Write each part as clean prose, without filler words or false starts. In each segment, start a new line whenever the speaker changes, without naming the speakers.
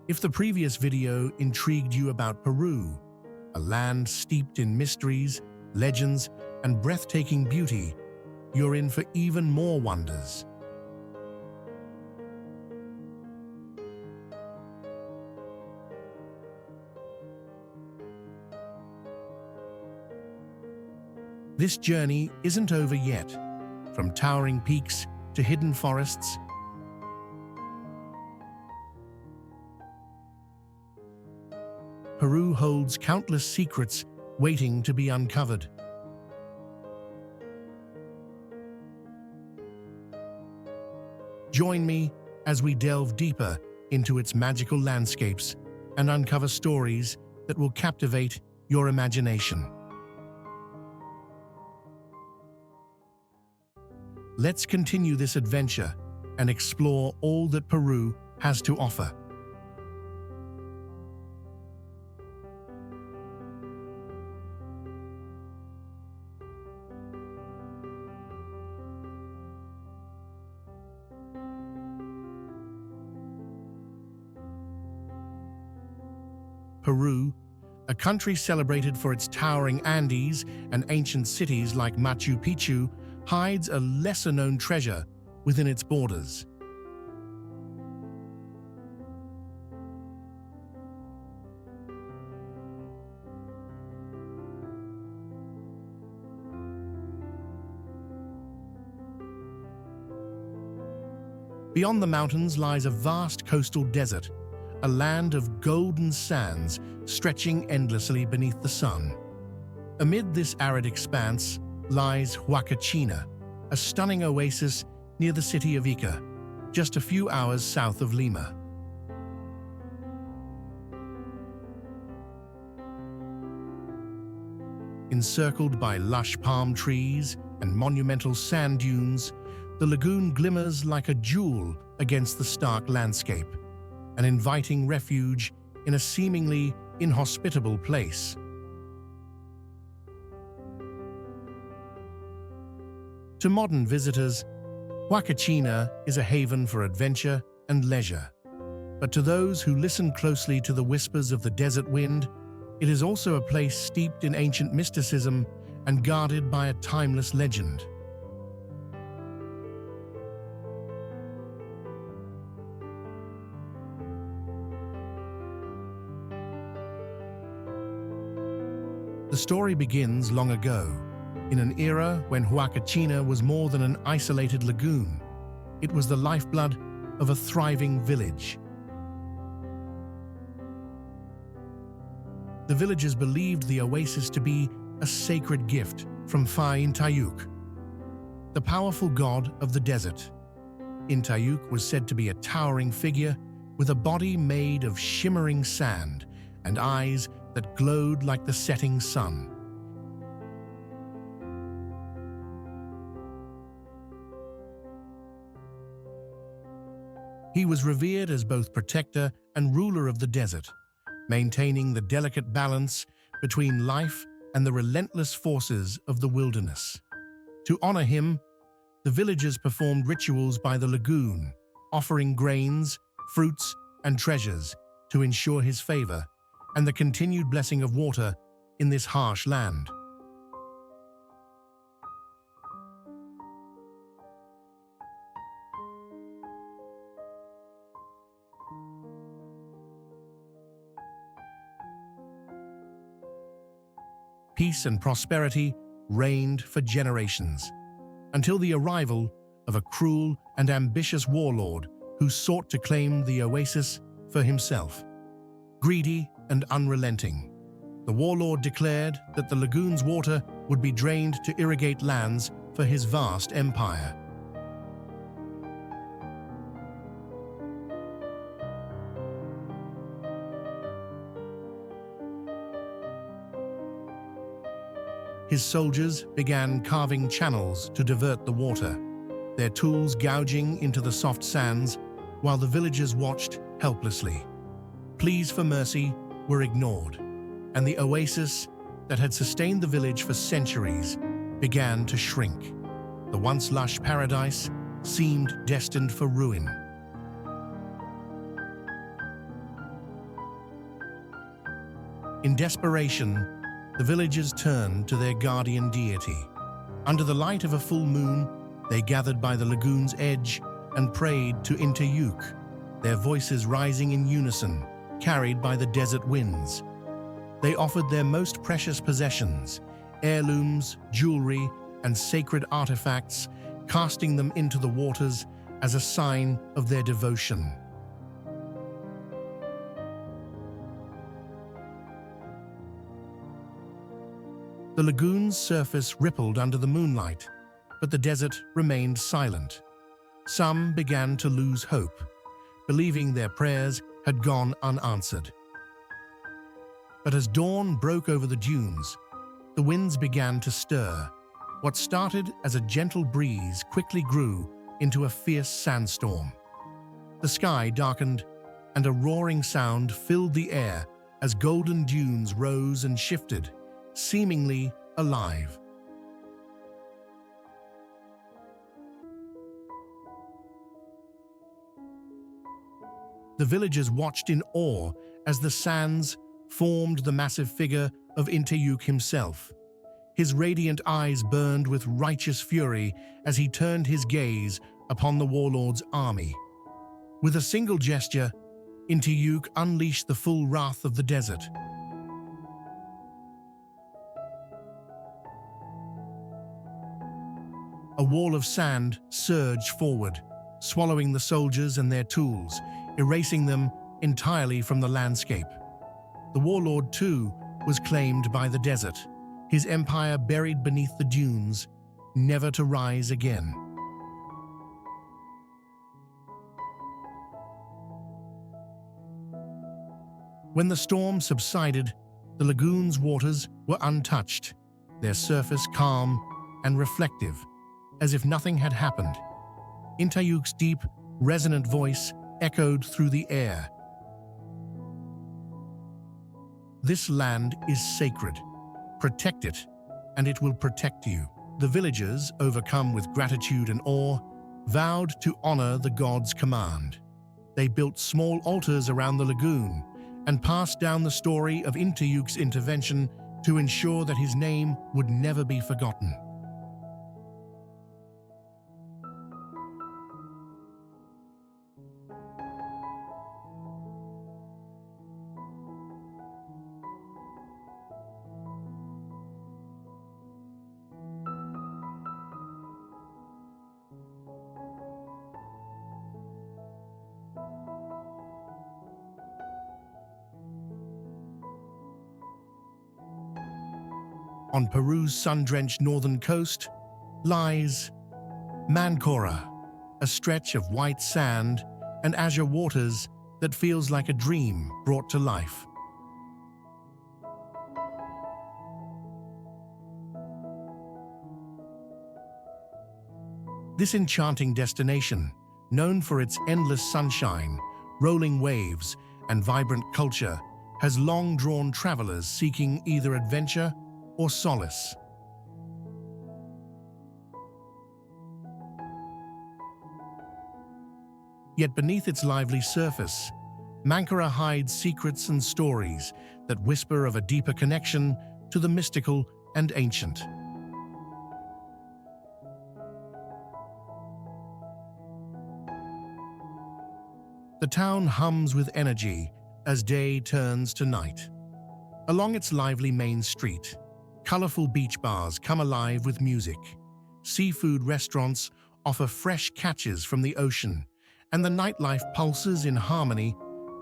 If the previous video intrigued you about Peru, a land steeped in mysteries, legends, and breathtaking beauty, you're in for even more wonders. This journey isn't over yet. From towering peaks to hidden forests, Peru holds countless secrets waiting to be uncovered. Join me as we delve deeper into its magical landscapes and uncover stories that will captivate your imagination. Let's continue this adventure and explore all that Peru has to offer. Peru, a country celebrated for its towering Andes and ancient cities like Machu Picchu, hides a lesser-known treasure within its borders. Beyond the mountains lies a vast coastal desert, a land of golden sands stretching endlessly beneath the sun. Amid this arid expanse lies Huacachina, a stunning oasis near the city of Ica, just a few hours south of Lima. Encircled by lush palm trees and monumental sand dunes, the lagoon glimmers like a jewel against the stark landscape, an inviting refuge in a seemingly inhospitable place. To modern visitors, Huacachina is a haven for adventure and leisure. But to those who listen closely to the whispers of the desert wind, it is also a place steeped in ancient mysticism and guarded by a timeless legend. The story begins long ago, in an era when Huacachina was more than an isolated lagoon. It was the lifeblood of a thriving village. The villagers believed the oasis to be a sacred gift from Fa Intayuk, the powerful god of the desert. Intayuk was said to be a towering figure with a body made of shimmering sand and eyes that glowed like the setting sun. He was revered as both protector and ruler of the desert, maintaining the delicate balance between life and the relentless forces of the wilderness. To honor him, the villagers performed rituals by the lagoon, offering grains, fruits, and treasures to ensure his favor and the continued blessing of water in this harsh land. Peace and prosperity reigned for generations, until the arrival of a cruel and ambitious warlord who sought to claim the oasis for himself. Greedy and unrelenting, the warlord declared that the lagoon's water would be drained to irrigate lands for his vast empire. His soldiers began carving channels to divert the water, their tools gouging into the soft sands while the villagers watched helplessly. Pleas for mercy were ignored, and the oasis that had sustained the village for centuries began to shrink. The once lush paradise seemed destined for ruin. In desperation, the villagers turned to their guardian deity. Under the light of a full moon, they gathered by the lagoon's edge and prayed to Intayuk, their voices rising in unison, carried by the desert winds. They offered their most precious possessions, heirlooms, jewelry, and sacred artifacts, casting them into the waters as a sign of their devotion. The lagoon's surface rippled under the moonlight, but the desert remained silent. Some began to lose hope, believing their prayers had gone unanswered. But as dawn broke over the dunes, the winds began to stir. What started as a gentle breeze quickly grew into a fierce sandstorm. The sky darkened, and a roaring sound filled the air as golden dunes rose and shifted, seemingly alive. The villagers watched in awe as the sands formed the massive figure of Intayuk himself. His radiant eyes burned with righteous fury as he turned his gaze upon the warlord's army. With a single gesture, Intayuk unleashed the full wrath of the desert. A wall of sand surged forward, swallowing the soldiers and their tools, erasing them entirely from the landscape. The warlord, too, was claimed by the desert, his empire buried beneath the dunes, never to rise again. When the storm subsided, the lagoon's waters were untouched, their surface calm and reflective, as if nothing had happened. Intayuk's deep, resonant voice echoed through the air. This land is sacred. Protect it, and it will protect you. The villagers, overcome with gratitude and awe, vowed to honor the god's command. They built small altars around the lagoon and passed down the story of Intayuk's intervention to ensure that his name would never be forgotten. On Peru's sun-drenched northern coast lies Mancora, a stretch of white sand and azure waters that feels like a dream brought to life. This enchanting destination, known for its endless sunshine, rolling waves, and vibrant culture, has long drawn travelers seeking either adventure or solace. Yet beneath its lively surface, Mancora hides secrets and stories that whisper of a deeper connection to the mystical and ancient. The town hums with energy as day turns to night. Along its lively main street, colorful beach bars come alive with music. Seafood restaurants offer fresh catches from the ocean, and the nightlife pulses in harmony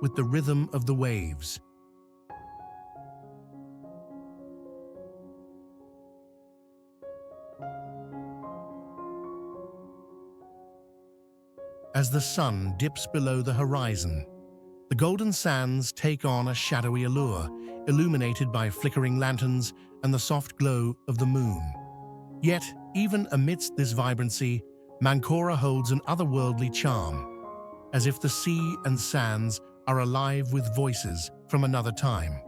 with the rhythm of the waves. As the sun dips below the horizon, the golden sands take on a shadowy allure, illuminated by flickering lanterns and the soft glow of the moon. Yet, even amidst this vibrancy, Mancora holds an otherworldly charm, as if the sea and sands are alive with voices from another time.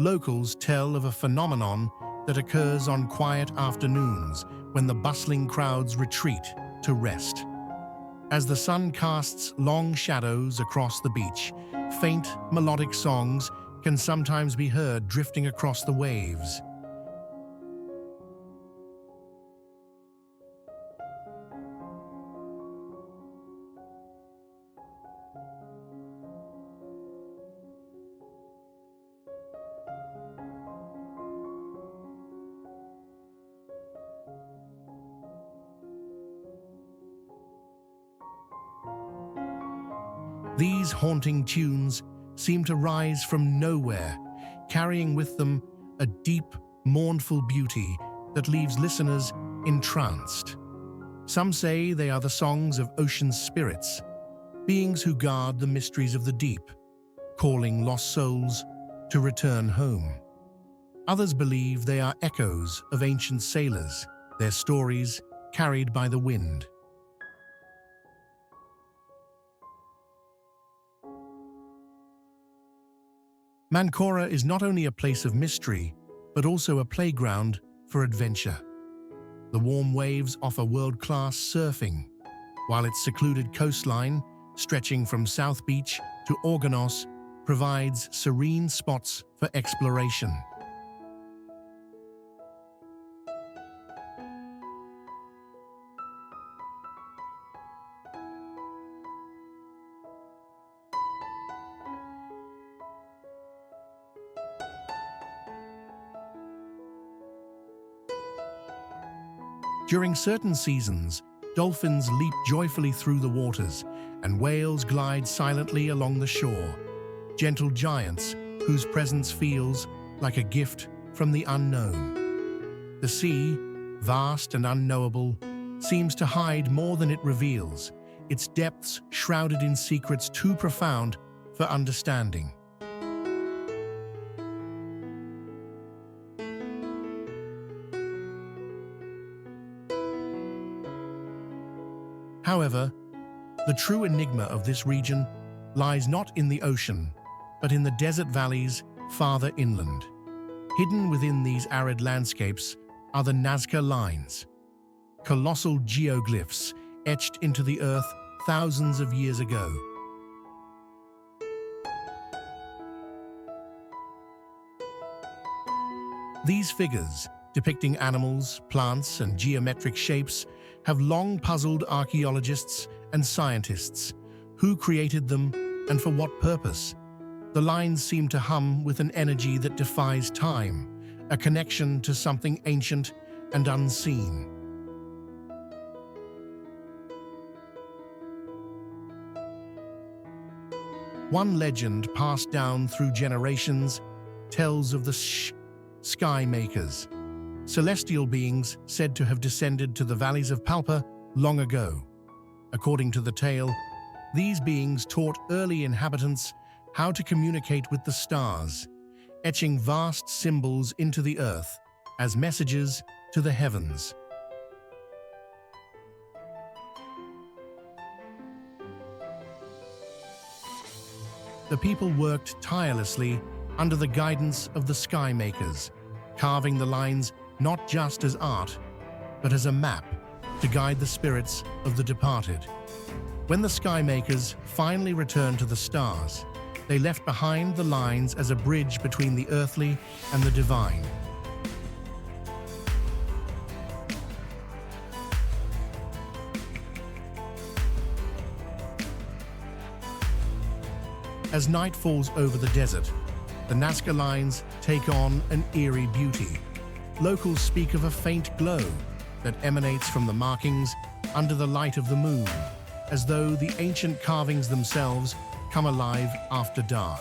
Locals tell of a phenomenon that occurs on quiet afternoons when the bustling crowds retreat to rest. As the sun casts long shadows across the beach, faint melodic songs can sometimes be heard drifting across the waves. These haunting tunes seem to rise from nowhere, carrying with them a deep, mournful beauty that leaves listeners entranced. Some say they are the songs of ocean spirits, beings who guard the mysteries of the deep, calling lost souls to return home. Others believe they are echoes of ancient sailors, their stories carried by the wind. Mancora is not only a place of mystery, but also a playground for adventure. The warm waves offer world-class surfing, while its secluded coastline, stretching from South Beach to Organos, provides serene spots for exploration. During certain seasons, dolphins leap joyfully through the waters, and whales glide silently along the shore, gentle giants whose presence feels like a gift from the unknown. The sea, vast and unknowable, seems to hide more than it reveals, its depths shrouded in secrets too profound for understanding. However, the true enigma of this region lies not in the ocean, but in the desert valleys farther inland. Hidden within these arid landscapes are the Nazca Lines, colossal geoglyphs etched into the earth thousands of years ago. These figures, depicting animals, plants, and geometric shapes, have long puzzled archaeologists and scientists. Who created them and for what purpose? The lines seem to hum with an energy that defies time, a connection to something ancient and unseen. One legend passed down through generations tells of the Sky Makers, celestial beings said to have descended to the valleys of Palpa long ago. According to the tale, these beings taught early inhabitants how to communicate with the stars, etching vast symbols into the earth as messages to the heavens. The people worked tirelessly under the guidance of the Sky Makers, carving the lines not just as art, but as a map to guide the spirits of the departed. When the Sky Makers finally returned to the stars, they left behind the lines as a bridge between the earthly and the divine. As night falls over the desert, the Nazca Lines take on an eerie beauty. Locals speak of a faint glow that emanates from the markings under the light of the moon, as though the ancient carvings themselves come alive after dark.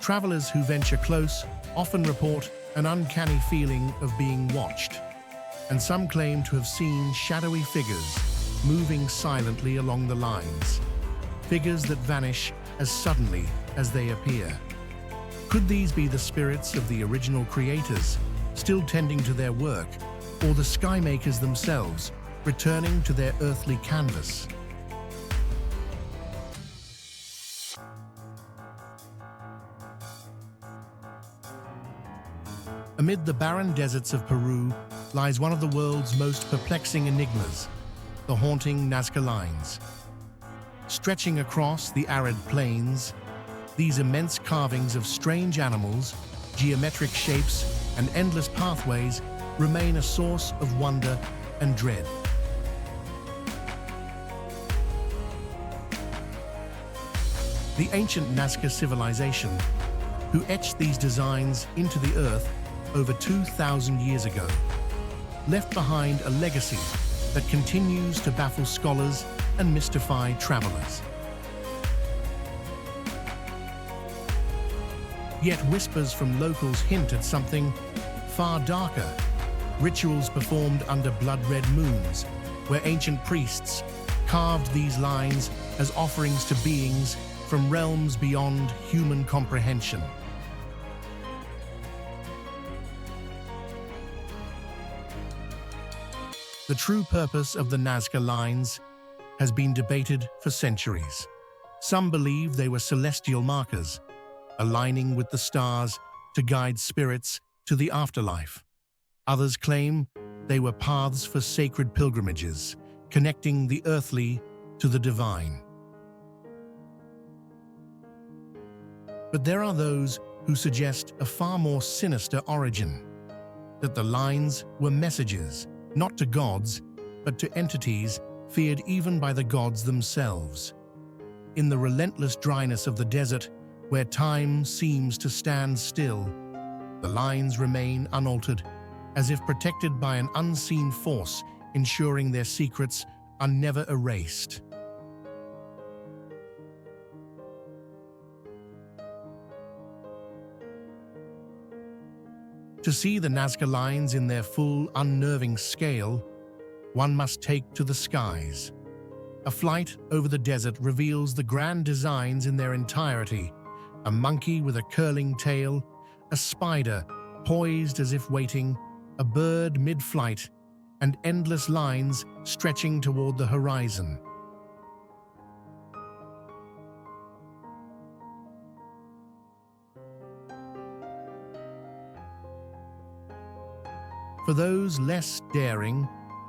Travelers who venture close often report an uncanny feeling of being watched, and some claim to have seen shadowy figures moving silently along the lines, figures that vanish as suddenly as they appear. Could these be the spirits of the original creators, still tending to their work, or the Sky Makers themselves, returning to their earthly canvas? Amid the barren deserts of Peru lies one of the world's most perplexing enigmas, the haunting Nazca Lines. Stretching across the arid plains, these immense carvings of strange animals, geometric shapes, and endless pathways remain a source of wonder and dread. The ancient Nazca civilization, who etched these designs into the earth over 2,000 years ago, left behind a legacy that continues to baffle scholars and mystify travelers. Yet whispers from locals hint at something far darker, rituals performed under blood-red moons, where ancient priests carved these lines as offerings to beings from realms beyond human comprehension. The true purpose of the Nazca Lines has been debated for centuries. Some believe they were celestial markers, aligning with the stars to guide spirits to the afterlife. Others claim they were paths for sacred pilgrimages, connecting the earthly to the divine. But there are those who suggest a far more sinister origin, that the lines were messages, not to gods, but to entities feared even by the gods themselves. In the relentless dryness of the desert, where time seems to stand still, the lines remain unaltered, as if protected by an unseen force, ensuring their secrets are never erased. To see the Nazca Lines in their full, unnerving scale, one must take to the skies. A flight over the desert reveals the grand designs in their entirety: a monkey with a curling tail, a spider poised as if waiting, a bird mid-flight, and endless lines stretching toward the horizon. For those less daring,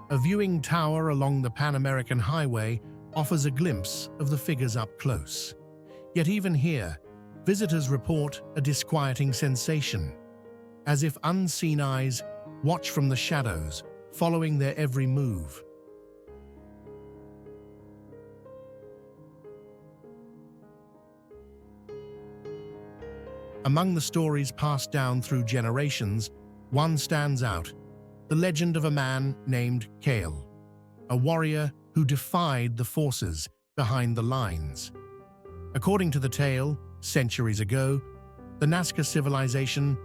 a viewing tower along the Pan American Highway offers a glimpse of the figures up close. Yet even here, visitors report a disquieting sensation, as if unseen eyes watch from the shadows, following their every move. Among the stories passed down through generations, one stands out: the legend of a man named Kale, a warrior who defied the forces behind the lines. According to the tale, centuries ago, the Nazca civilization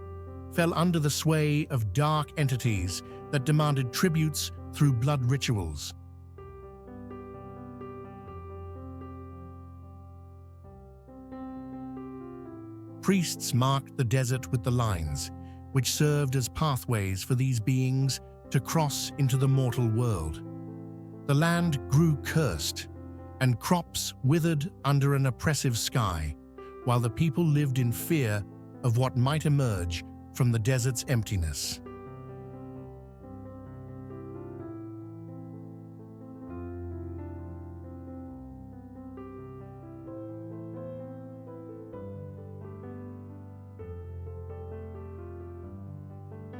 fell under the sway of dark entities that demanded tributes through blood rituals. Priests marked the desert with the lines, which served as pathways for these beings to cross into the mortal world. The land grew cursed, and crops withered under an oppressive sky, while the people lived in fear of what might emerge from the desert's emptiness.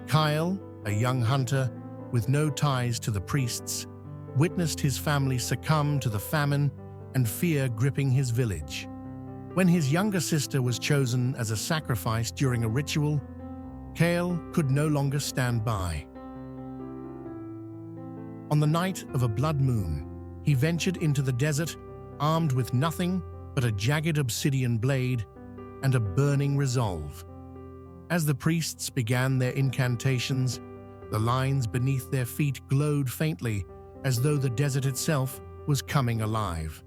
Kyle, a young hunter with no ties to the priests, witnessed his family succumb to the famine and fear gripping his village. When his younger sister was chosen as a sacrifice during a ritual, Kale could no longer stand by. On the night of a blood moon, he ventured into the desert, armed with nothing but a jagged obsidian blade and a burning resolve. As the priests began their incantations, the lines beneath their feet glowed faintly, as though the desert itself was coming alive.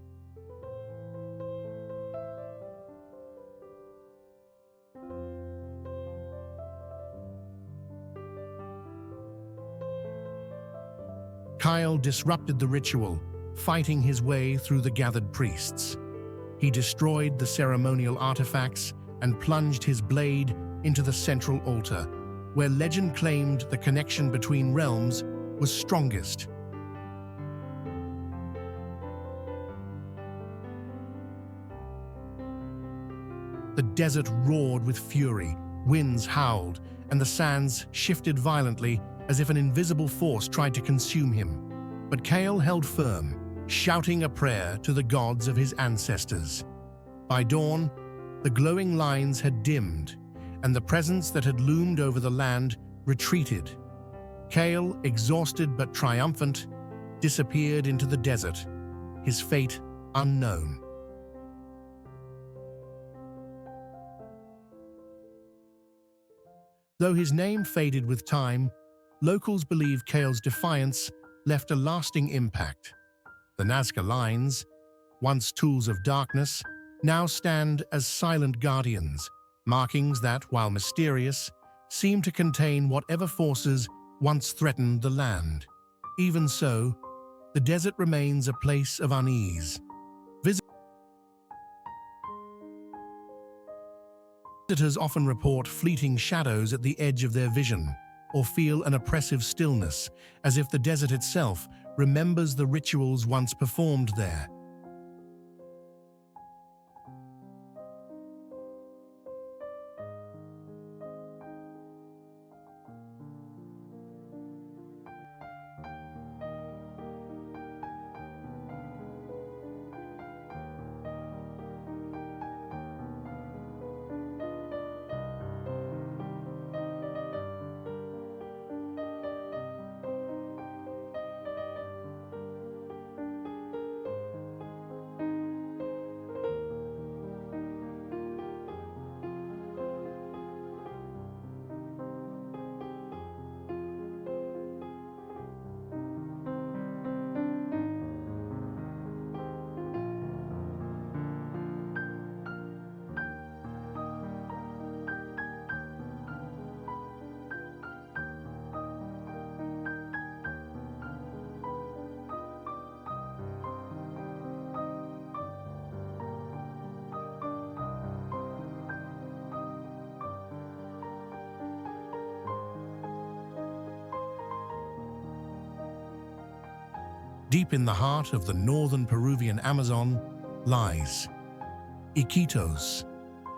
Kyle disrupted the ritual, fighting his way through the gathered priests. He destroyed the ceremonial artifacts and plunged his blade into the central altar, where legend claimed the connection between realms was strongest. The desert roared with fury, winds howled, and the sands shifted violently as if an invisible force tried to consume him. But Kale held firm, shouting a prayer to the gods of his ancestors. By dawn, the glowing lines had dimmed, and the presence that had loomed over the land retreated. Kale, exhausted but triumphant, disappeared into the desert, his fate unknown. Though his name faded with time, locals believe Kale's defiance left a lasting impact. The Nazca lines, once tools of darkness, now stand as silent guardians, markings that, while mysterious, seem to contain whatever forces once threatened the land. Even so, the desert remains a place of unease. Visitors often report fleeting shadows at the edge of their vision, or feel an oppressive stillness, as if the desert itself remembers the rituals once performed there. Deep in the heart of the northern Peruvian Amazon lies Iquitos,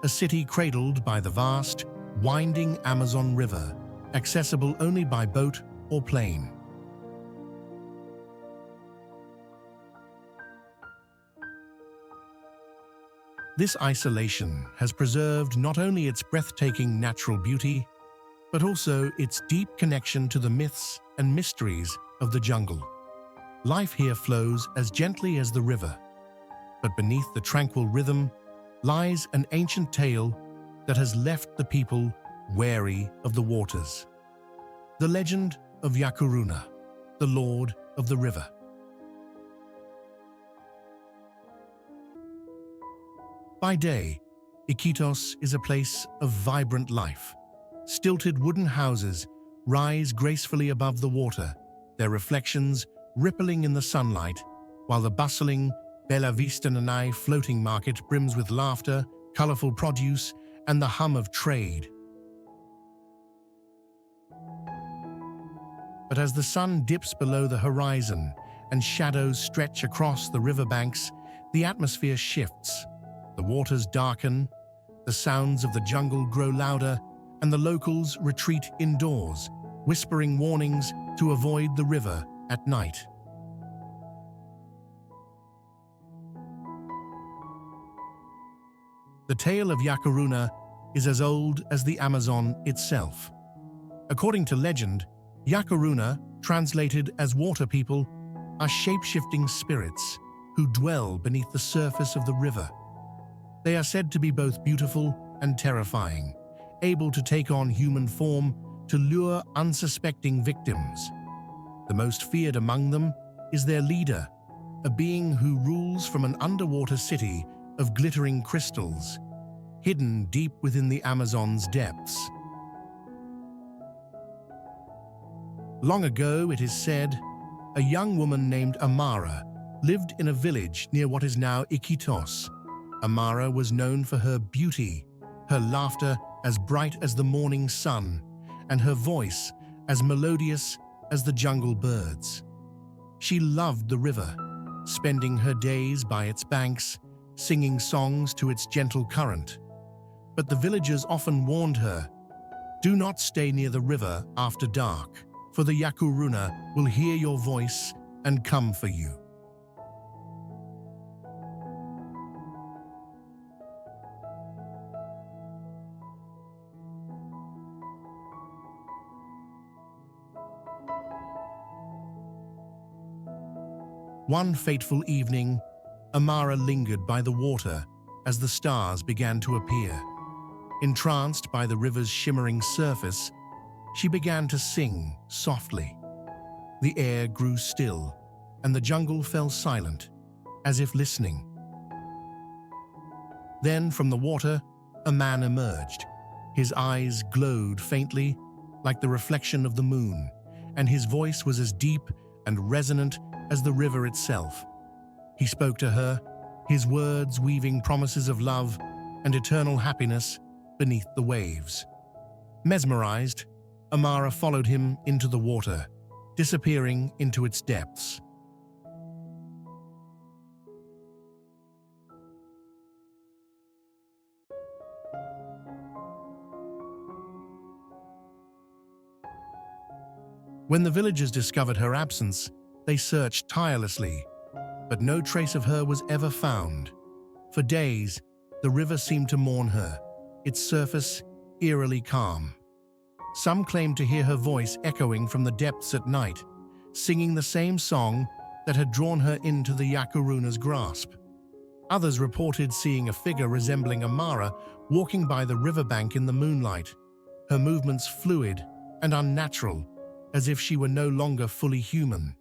a city cradled by the vast, winding Amazon River, accessible only by boat or plane. This isolation has preserved not only its breathtaking natural beauty, but also its deep connection to the myths and mysteries of the jungle. Life here flows as gently as the river, but beneath the tranquil rhythm lies an ancient tale that has left the people wary of the waters. The legend of Yacuruna, the Lord of the River. By day, Iquitos is a place of vibrant life. Stilted wooden houses rise gracefully above the water, their reflections rippling in the sunlight, while the bustling Bella Vista Nanay floating market brims with laughter, colorful produce, and the hum of trade. But as the sun dips below the horizon and shadows stretch across the riverbanks, the atmosphere shifts. The waters darken, the sounds of the jungle grow louder, and the locals retreat indoors, whispering warnings to avoid the river at night. The tale of Yacuruna is as old as the Amazon itself. According to legend, Yacuruna, translated as water people, are shape-shifting spirits who dwell beneath the surface of the river. They are said to be both beautiful and terrifying, able to take on human form to lure unsuspecting victims. The most feared among them is their leader, a being who rules from an underwater city of glittering crystals, hidden deep within the Amazon's depths. Long ago, it is said, a young woman named Amara lived in a village near what is now Iquitos. Amara was known for her beauty, her laughter as bright as the morning sun, and her voice as melodious as the jungle birds. She loved the river, spending her days by its banks, singing songs to its gentle current. But the villagers often warned her, "Do not stay near the river after dark, for the Yakuruna will hear your voice and come for you." One fateful evening, Amara lingered by the water as the stars began to appear. Entranced by the river's shimmering surface, she began to sing softly. The air grew still, and the jungle fell silent, as if listening. Then, from the water, a man emerged. His eyes glowed faintly, like the reflection of the moon, and his voice was as deep and resonant as the river itself. He spoke to her, his words weaving promises of love and eternal happiness beneath the waves. Mesmerized, Amara followed him into the water, disappearing into its depths. When the villagers discovered her absence, they searched tirelessly, but no trace of her was ever found. For days, the river seemed to mourn her, its surface eerily calm. Some claimed to hear her voice echoing from the depths at night, singing the same song that had drawn her into the Yakuruna's grasp. Others reported seeing a figure resembling Amara walking by the riverbank in the moonlight, her movements fluid and unnatural, as if she were no longer fully human.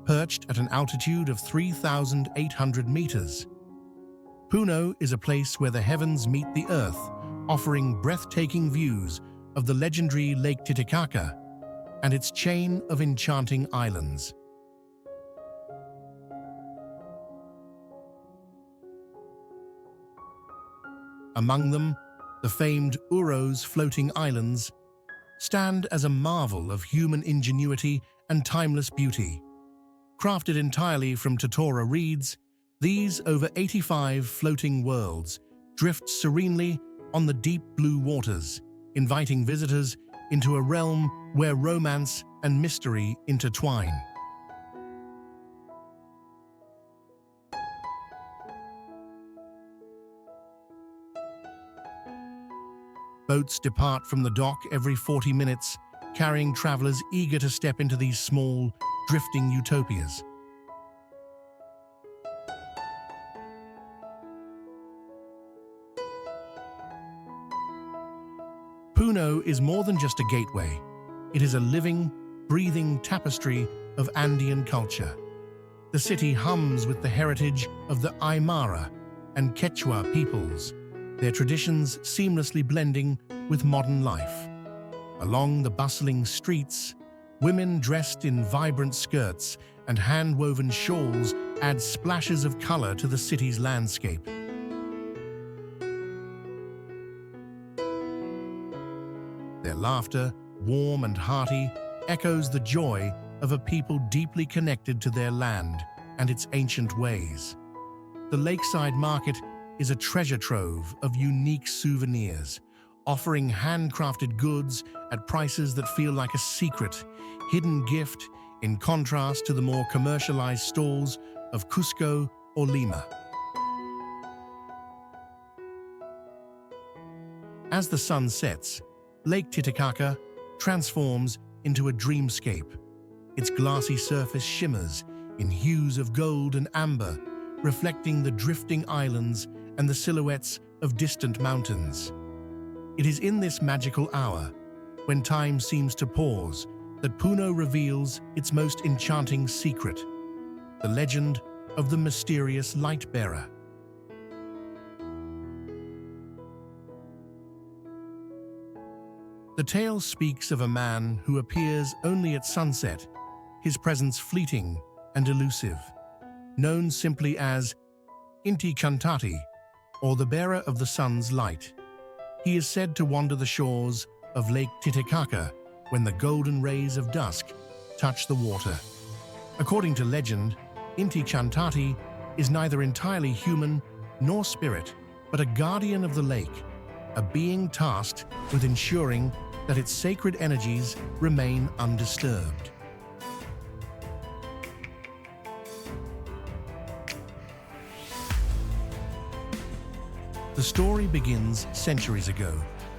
Perched at an altitude of 3,800 meters, Puno is a place where the heavens meet the earth, offering breathtaking views of the legendary Lake Titicaca and its chain of enchanting islands. Among them, the famed Uro's floating islands stand as a marvel of human ingenuity and timeless beauty. Crafted entirely from Totora reeds, these over 85 floating worlds drift serenely on the deep blue waters, inviting visitors into a realm where romance and mystery intertwine. Boats depart from the dock every 40 minutes, carrying travelers eager to step into these small, drifting utopias. Puno is more than just a gateway. It is a living, breathing tapestry of Andean culture. The city hums with the heritage of the Aymara and Quechua peoples, their traditions seamlessly blending with modern life. Along the bustling streets, women dressed in vibrant skirts and hand-woven shawls add splashes of color to the city's landscape. Their laughter, warm and hearty, echoes the joy of a people deeply connected to their land and its ancient ways. The lakeside market is a treasure trove of unique souvenirs, offering handcrafted goods at prices that feel like a secret, hidden gift in contrast to the more commercialized stalls of Cusco or Lima. As the sun sets, Lake Titicaca transforms into a dreamscape. Its glassy surface shimmers in hues of gold and amber, reflecting the drifting islands and the silhouettes of distant mountains. It is in this magical hour, when time seems to pause, that Puno reveals its most enchanting secret, the legend of the mysterious light bearer. The tale speaks of a man who appears only at sunset, his presence fleeting and elusive. Known simply as Inti Chantati, or the bearer of the sun's light. He is said to wander the shores of Lake Titicaca when the golden rays of dusk touch the water. According to legend, Inti Chantati is neither entirely human nor spirit, but a guardian of the lake, a being tasked with ensuring that its sacred energies remain undisturbed. The story begins centuries ago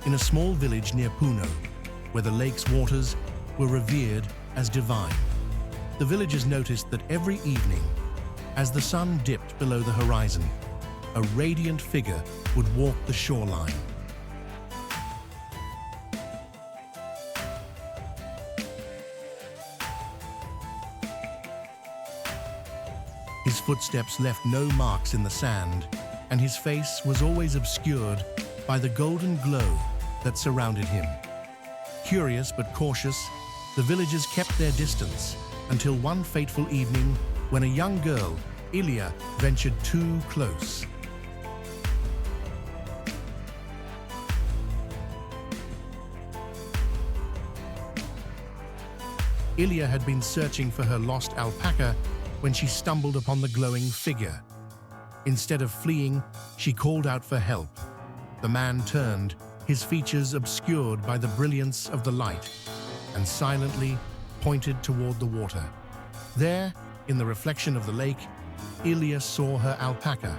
in a small village near Puno, where the lake's waters were revered as divine. The villagers noticed that every evening, as the sun dipped below the horizon, a radiant figure would walk the shoreline. His footsteps left no marks in the sand, and his face was always obscured by the golden glow that surrounded him. Curious but cautious, the villagers kept their distance until one fateful evening when a young girl, Ilia, ventured too close. Ilia had been searching for her lost alpaca when she stumbled upon the glowing figure. Instead of fleeing, she called out for help. The man turned, his features obscured by the brilliance of the light, and silently pointed toward the water. There, in the reflection of the lake, Ilia saw her alpaca,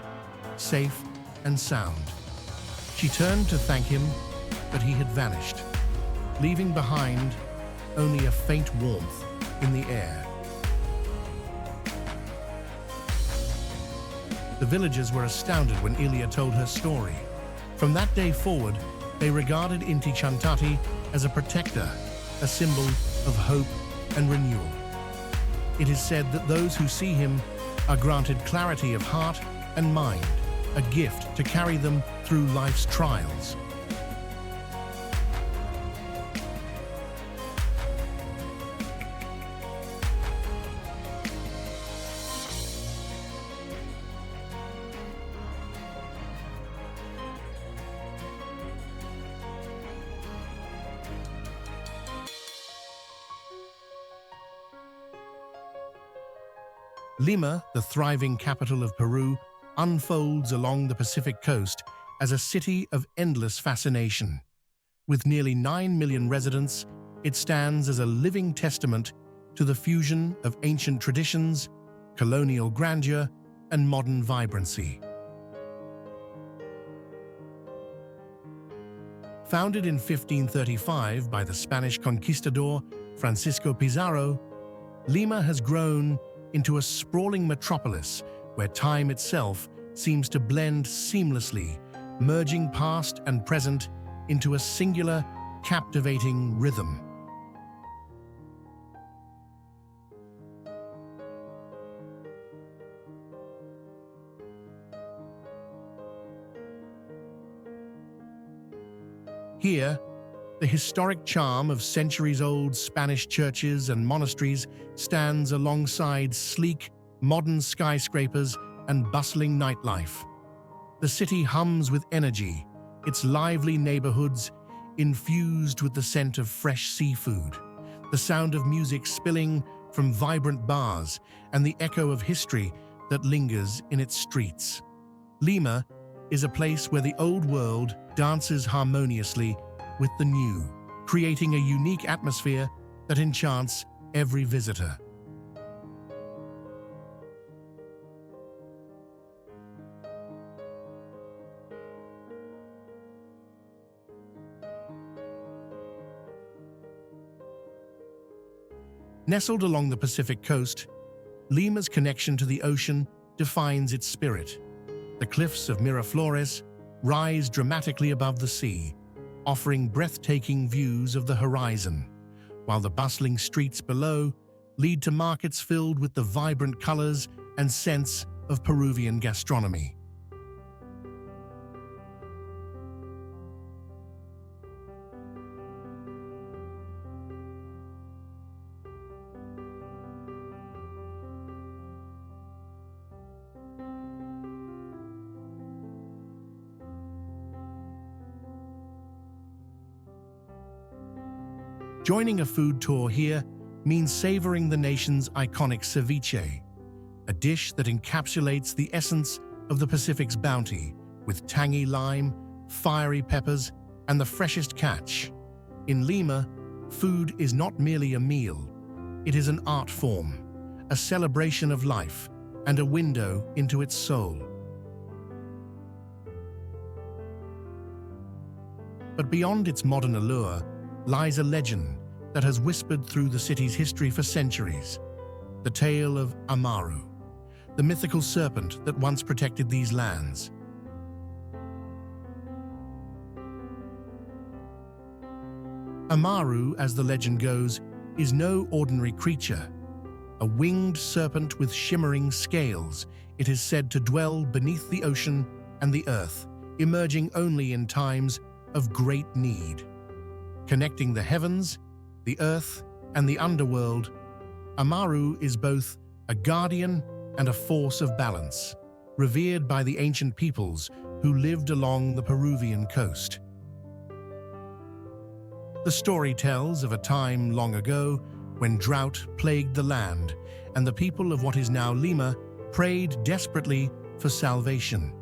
safe and sound. She turned to thank him, but he had vanished, leaving behind only a faint warmth in the air. The villagers were astounded when Ilia told her story. From that day forward, they regarded Inti Chantati as a protector, a symbol of hope and renewal. It is said that those who see him are granted clarity of heart and mind, a gift to carry them through life's trials. Lima, the thriving capital of Peru, unfolds along the Pacific coast as a city of endless fascination. With nearly 9 million residents, it stands as a living testament to the fusion of ancient traditions, colonial grandeur, and modern vibrancy. Founded in 1535 by the Spanish conquistador Francisco Pizarro, Lima has grown into a sprawling metropolis where time itself seems to blend seamlessly, merging past and present into a singular, captivating rhythm. Here, the historic charm of centuries-old Spanish churches and monasteries stands alongside sleek, modern skyscrapers and bustling nightlife. The city hums with energy, its lively neighborhoods infused with the scent of fresh seafood, the sound of music spilling from vibrant bars, and the echo of history that lingers in its streets. Lima is a place where the old world dances harmoniously with the new, creating a unique atmosphere that enchants every visitor. Nestled along the Pacific coast, Lima's connection to the ocean defines its spirit. The cliffs of Miraflores rise dramatically above the sea, offering breathtaking views of the horizon, while the bustling streets below lead to markets filled with the vibrant colors and scents of Peruvian gastronomy. Joining a food tour here means savoring the nation's iconic ceviche, a dish that encapsulates the essence of the Pacific's bounty, with tangy lime, fiery peppers, and the freshest catch. In Lima, food is not merely a meal, it is an art form, a celebration of life, and a window into its soul. But beyond its modern allure lies a legend that has whispered through the city's history for centuries, the tale of Amaru, the mythical serpent that once protected these lands. Amaru, as the legend goes, is no ordinary creature. A winged serpent with shimmering scales, it is said to dwell beneath the ocean and the earth, emerging only in times of great need. Connecting the heavens, the earth, and the underworld, Amaru is both a guardian and a force of balance, revered by the ancient peoples who lived along the Peruvian coast. The story tells of a time long ago when drought plagued the land, and the people of what is now Lima prayed desperately for salvation.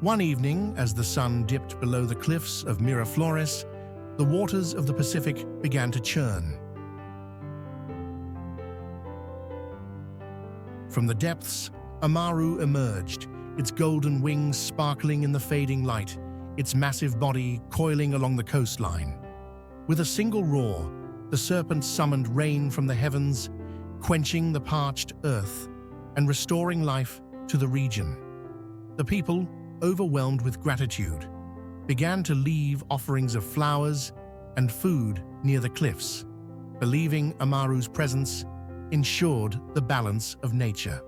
One evening, as the sun dipped below the cliffs of Miraflores, the waters of the Pacific began to churn. From the depths, Amaru emerged, its golden wings sparkling in the fading light, its massive body coiling along the coastline. With a single roar, the serpent summoned rain from the heavens, quenching the parched earth and restoring life to the region. The people, overwhelmed with gratitude, began to leave offerings of flowers and food near the cliffs, believing Amaru's presence ensured the balance of nature.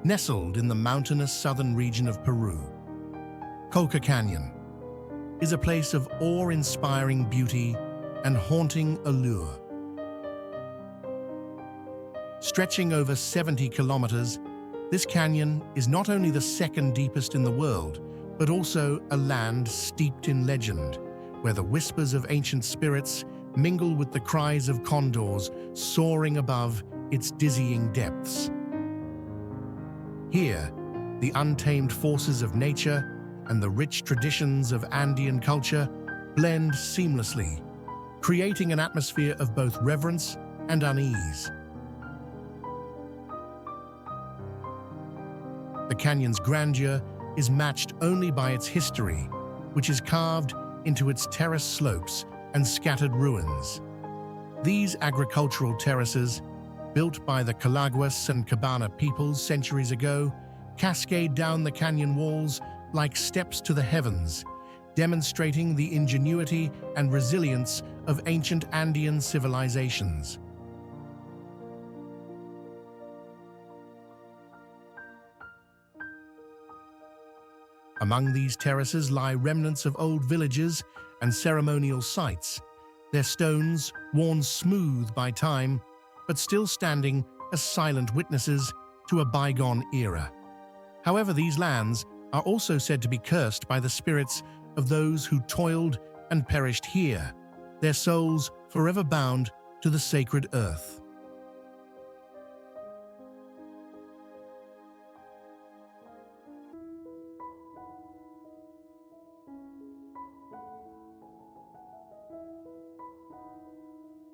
Nestled in the mountainous southern region of Peru, Colca Canyon is a place of awe-inspiring beauty and haunting allure. Stretching over 70 kilometers, this canyon is not only the second deepest in the world, but also a land steeped in legend, where the whispers of ancient spirits mingle with the cries of condors soaring above its dizzying depths. Here, the untamed forces of nature and the rich traditions of Andean culture blend seamlessly, creating an atmosphere of both reverence and unease. The canyon's grandeur is matched only by its history, which is carved into its terrace slopes and scattered ruins. These agricultural terraces, built by the Calaguas and Cabana peoples centuries ago, cascade down the canyon walls like steps to the heavens, demonstrating the ingenuity and resilience of ancient Andean civilizations. Among these terraces lie remnants of old villages and ceremonial sites, their stones worn smooth by time, but still standing as silent witnesses to a bygone era. However, these lands are also said to be cursed by the spirits of those who toiled and perished here, their souls forever bound to the sacred earth.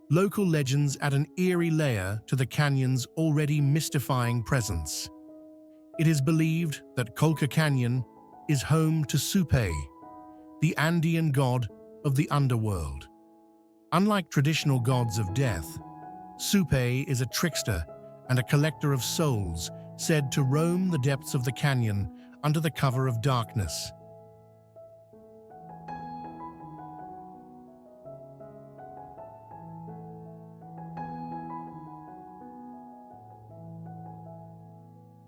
Local legends add an eerie layer to the canyon's already mystifying presence. It is believed that Colca Canyon is home to Supay, the Andean god of the underworld. Unlike traditional gods of death, Supay is a trickster and a collector of souls said to roam the depths of the canyon under the cover of darkness.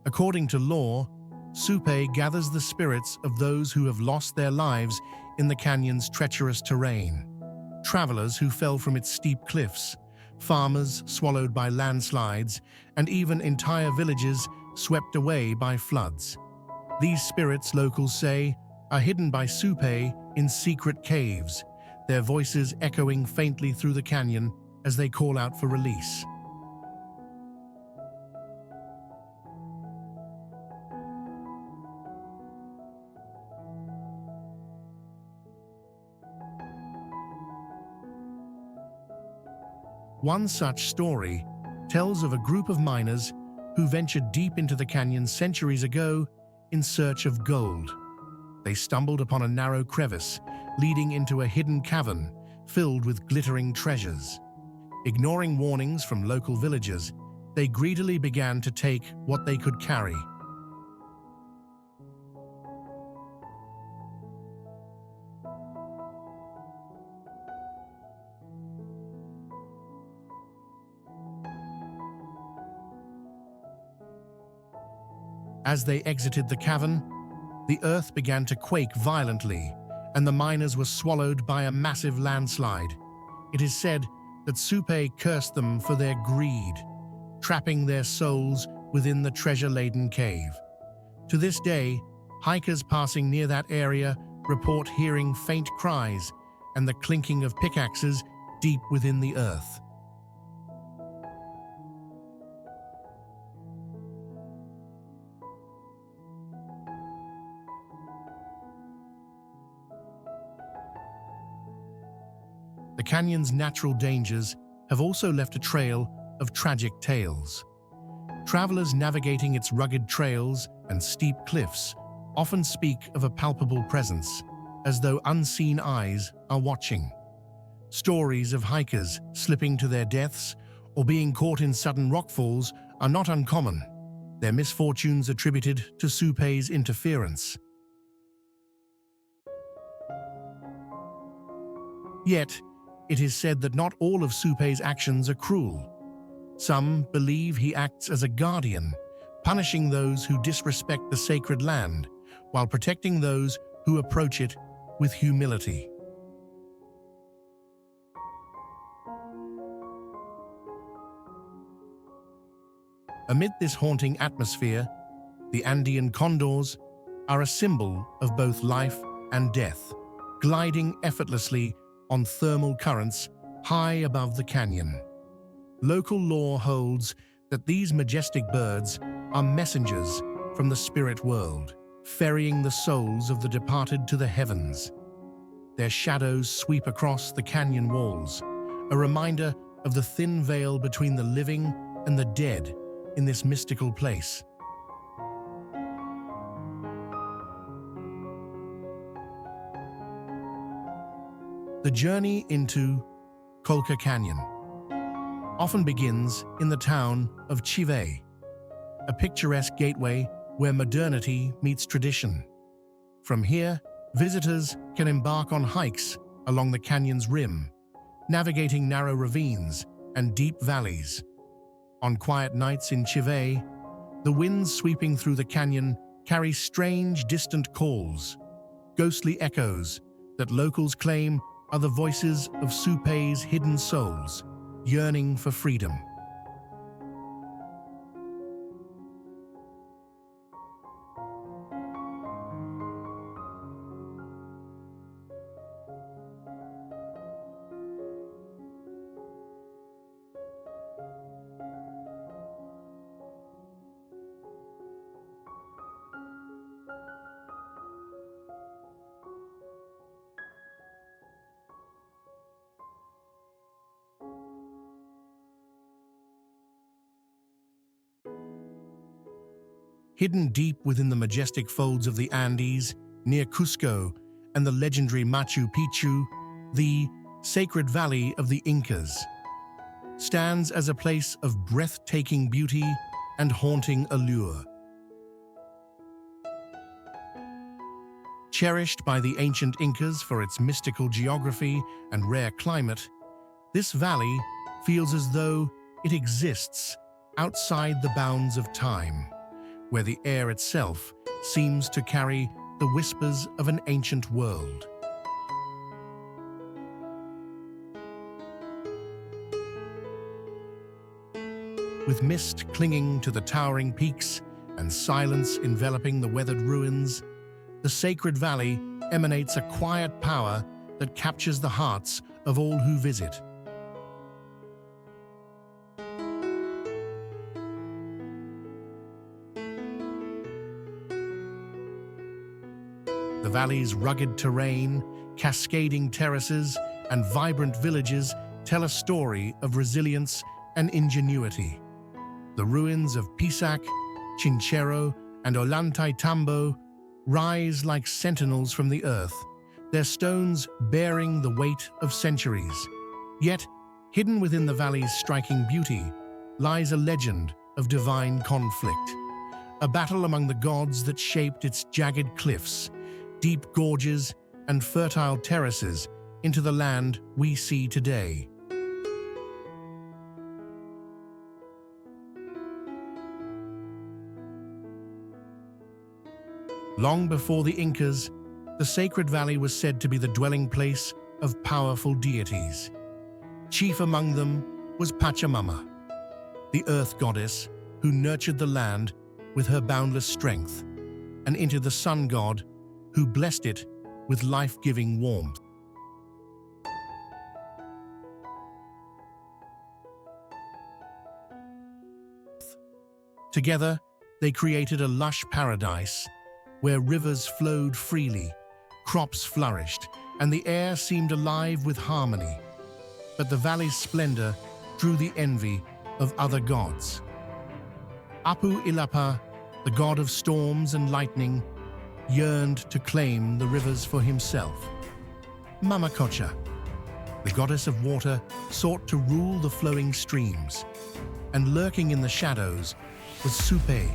According to lore, Supay gathers the spirits of those who have lost their lives in the canyon's treacherous terrain. Travelers who fell from its steep cliffs, farmers swallowed by landslides, and even entire villages swept away by floods. These spirits, locals say, are hidden by Supay in secret caves, their voices echoing faintly through the canyon as they call out for release. One such story tells of a group of miners who ventured deep into the canyon centuries ago in search of gold. They stumbled upon a narrow crevice leading into a hidden cavern filled with glittering treasures. Ignoring warnings from local villagers, they greedily began to take what they could carry. As they exited the cavern, the earth began to quake violently, and the miners were swallowed by a massive landslide. It is said that Supay cursed them for their greed, trapping their souls within the treasure-laden cave. To this day, hikers passing near that area report hearing faint cries and the clinking of pickaxes deep within the earth. The canyon's natural dangers have also left a trail of tragic tales. Travelers navigating its rugged trails and steep cliffs often speak of a palpable presence, as though unseen eyes are watching. Stories of hikers slipping to their deaths or being caught in sudden rockfalls are not uncommon, their misfortunes attributed to Supay's interference. Yet, it is said that not all of Supay's actions are cruel. Some believe he acts as a guardian, punishing those who disrespect the sacred land, while protecting those who approach it with humility. Amid this haunting atmosphere, the Andean condors are a symbol of both life and death, gliding effortlessly on thermal currents high above the canyon. Local lore holds that these majestic birds are messengers from the spirit world, ferrying the souls of the departed to the heavens. Their shadows sweep across the canyon walls, a reminder of the thin veil between the living and the dead in this mystical place. The journey into Colca Canyon often begins in the town of Chivay, a picturesque gateway where modernity meets tradition. From here, visitors can embark on hikes along the canyon's rim, navigating narrow ravines and deep valleys. On quiet nights in Chivay, the winds sweeping through the canyon carry strange, distant calls, ghostly echoes that locals claim are the voices of Supay's hidden souls, yearning for freedom. Hidden deep within the majestic folds of the Andes, near Cusco and the legendary Machu Picchu, the Sacred Valley of the Incas stands as a place of breathtaking beauty and haunting allure. Cherished by the ancient Incas for its mystical geography and rare climate, this valley feels as though it exists outside the bounds of time, where the air itself seems to carry the whispers of an ancient world. With mist clinging to the towering peaks and silence enveloping the weathered ruins, the Sacred Valley emanates a quiet power that captures the hearts of all who visit. The valley's rugged terrain, cascading terraces, and vibrant villages tell a story of resilience and ingenuity. The ruins of Pisac, Chinchero, and Ollantaytambo rise like sentinels from the earth, their stones bearing the weight of centuries. Yet, hidden within the valley's striking beauty lies a legend of divine conflict, a battle among the gods that shaped its jagged cliffs, deep gorges, and fertile terraces into the land we see today. Long before the Incas, the Sacred Valley was said to be the dwelling place of powerful deities. Chief among them was Pachamama, the earth goddess who nurtured the land with her boundless strength, and into the sun god who blessed it with life-giving warmth. Together, they created a lush paradise where rivers flowed freely, crops flourished, and the air seemed alive with harmony. But the valley's splendor drew the envy of other gods. Apu Ilapa, the god of storms and lightning, yearned to claim the rivers for himself. Mamacocha, the goddess of water, sought to rule the flowing streams. And lurking in the shadows was Supay,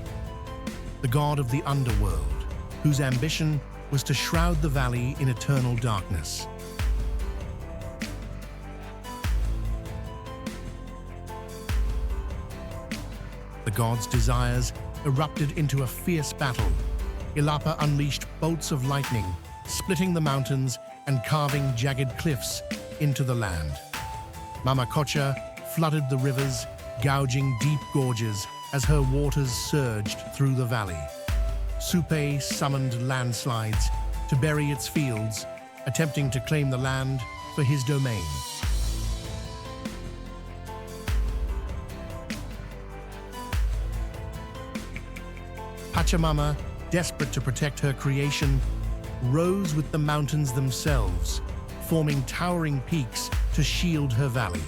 the god of the underworld, whose ambition was to shroud the valley in eternal darkness. The god's desires erupted into a fierce battle. Ilapa unleashed bolts of lightning, splitting the mountains and carving jagged cliffs into the land. Mamacocha flooded the rivers, gouging deep gorges as her waters surged through the valley. Supay summoned landslides to bury its fields, attempting to claim the land for his domain. Pachamama, desperate to protect her creation, rose with the mountains themselves, forming towering peaks to shield her valley.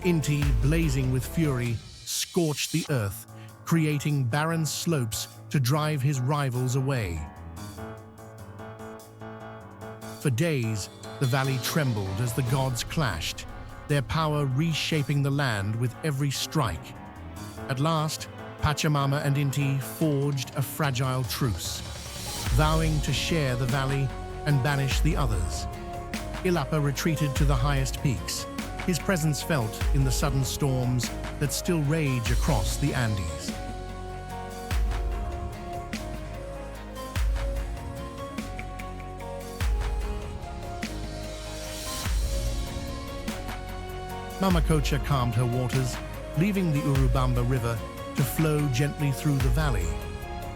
Inti, blazing with fury, scorched the earth, creating barren slopes to drive his rivals away. For days, The valley trembled as the gods clashed, their power reshaping the land with every strike. At last, Pachamama and Inti forged a fragile truce, vowing to share the valley and banish the others. Illapa retreated to the highest peaks, his presence felt in the sudden storms that still rage across the Andes. Mamacocha calmed her waters, leaving the Urubamba River to flow gently through the valley.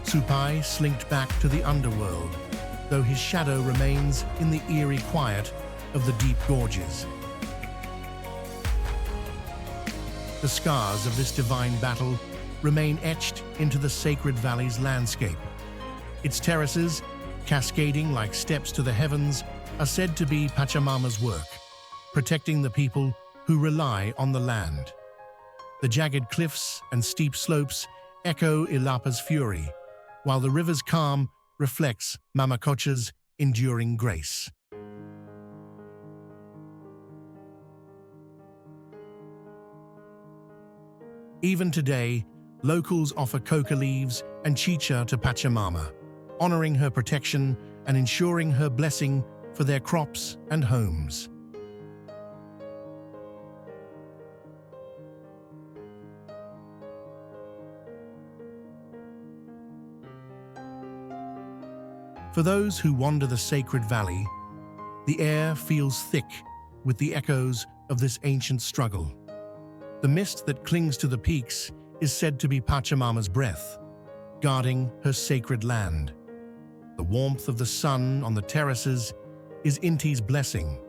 Supai slinked back to the underworld, though his shadow remains in the eerie quiet of the deep gorges. The scars of this divine battle remain etched into the sacred valley's landscape. Its terraces, cascading like steps to the heavens, are said to be Pachamama's work, protecting the people who rely on the land. The jagged cliffs and steep slopes echo Illapa's fury, while the river's calm reflects Mamacocha's enduring grace. Even today, locals offer coca leaves and chicha to Pachamama, honoring her protection and ensuring her blessing for their crops and homes. For those who wander the sacred valley, the air feels thick with the echoes of this ancient struggle. The mist that clings to the peaks is said to be Pachamama's breath, guarding her sacred land. The warmth of the sun on the terraces is Inti's blessing,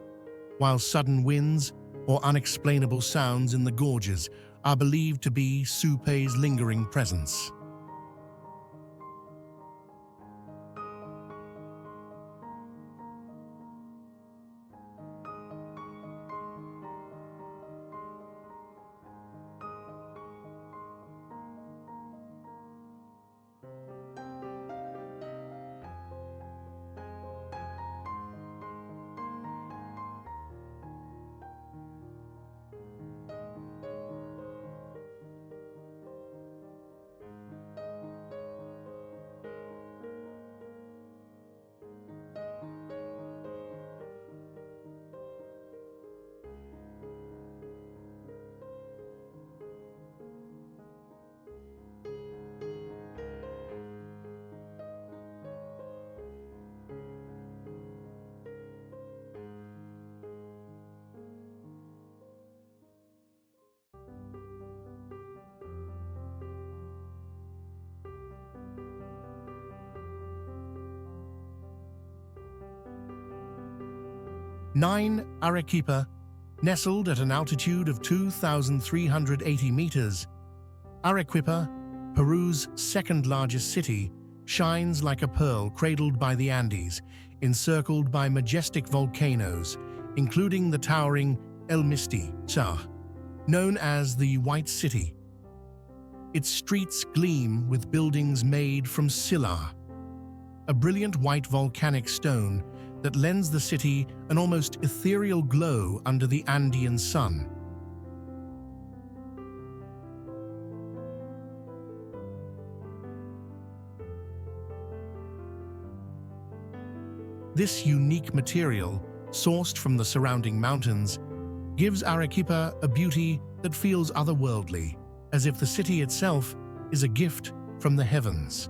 while sudden winds or unexplainable sounds in the gorges are believed to be Supai's lingering presence. Nine Arequipa, nestled at an altitude of 2,380 meters. Arequipa, Peru's second-largest city, shines like a pearl cradled by the Andes, encircled by majestic volcanoes, including the towering El Misti, known as the White City. Its streets gleam with buildings made from sillar, a brilliant white volcanic stone that lends the city an almost ethereal glow under the Andean sun. This unique material, sourced from the surrounding mountains, gives Arequipa a beauty that feels otherworldly, as if the city itself is a gift from the heavens.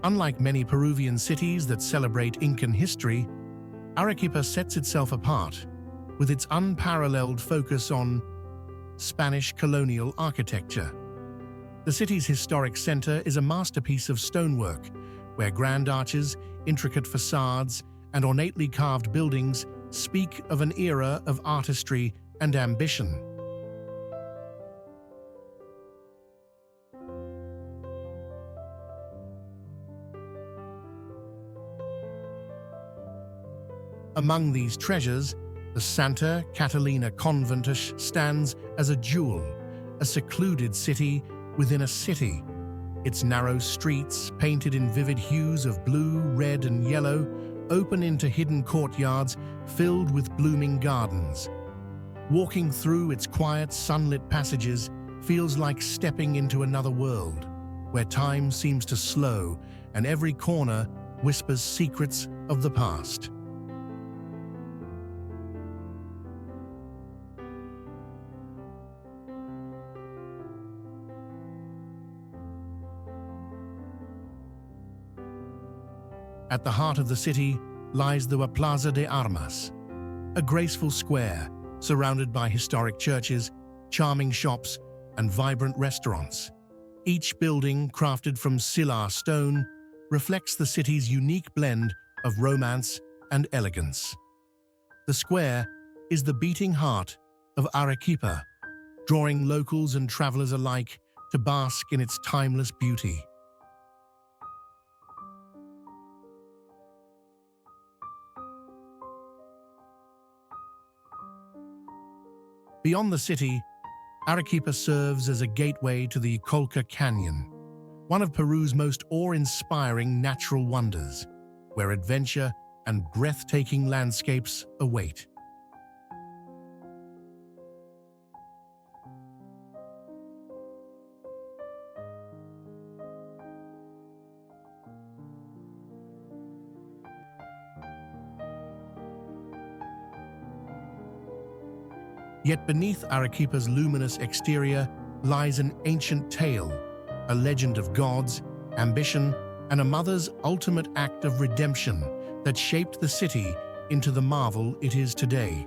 Unlike many Peruvian cities that celebrate Incan history, Arequipa sets itself apart with its unparalleled focus on Spanish colonial architecture. The city's historic center is a masterpiece of stonework, where grand arches, intricate facades, and ornately carved buildings speak of an era of artistry and ambition. Among these treasures, the Santa Catalina Convent stands as a jewel, a secluded city within a city. Its narrow streets, painted in vivid hues of blue, red, and yellow, open into hidden courtyards filled with blooming gardens. Walking through its quiet, sunlit passages feels like stepping into another world, where time seems to slow and every corner whispers secrets of the past. At the heart of the city lies the Plaza de Armas, a graceful square surrounded by historic churches, charming shops, and vibrant restaurants. Each building, crafted from Sillar stone, reflects the city's unique blend of romance and elegance. The square is the beating heart of Arequipa, drawing locals and travelers alike to bask in its timeless beauty. Beyond the city, Arequipa serves as a gateway to the Colca Canyon, one of Peru's most awe-inspiring natural wonders, where adventure and breathtaking landscapes await. Yet beneath Arequipa's luminous exterior lies an ancient tale, a legend of gods, ambition, and a mother's ultimate act of redemption that shaped the city into the marvel it is today.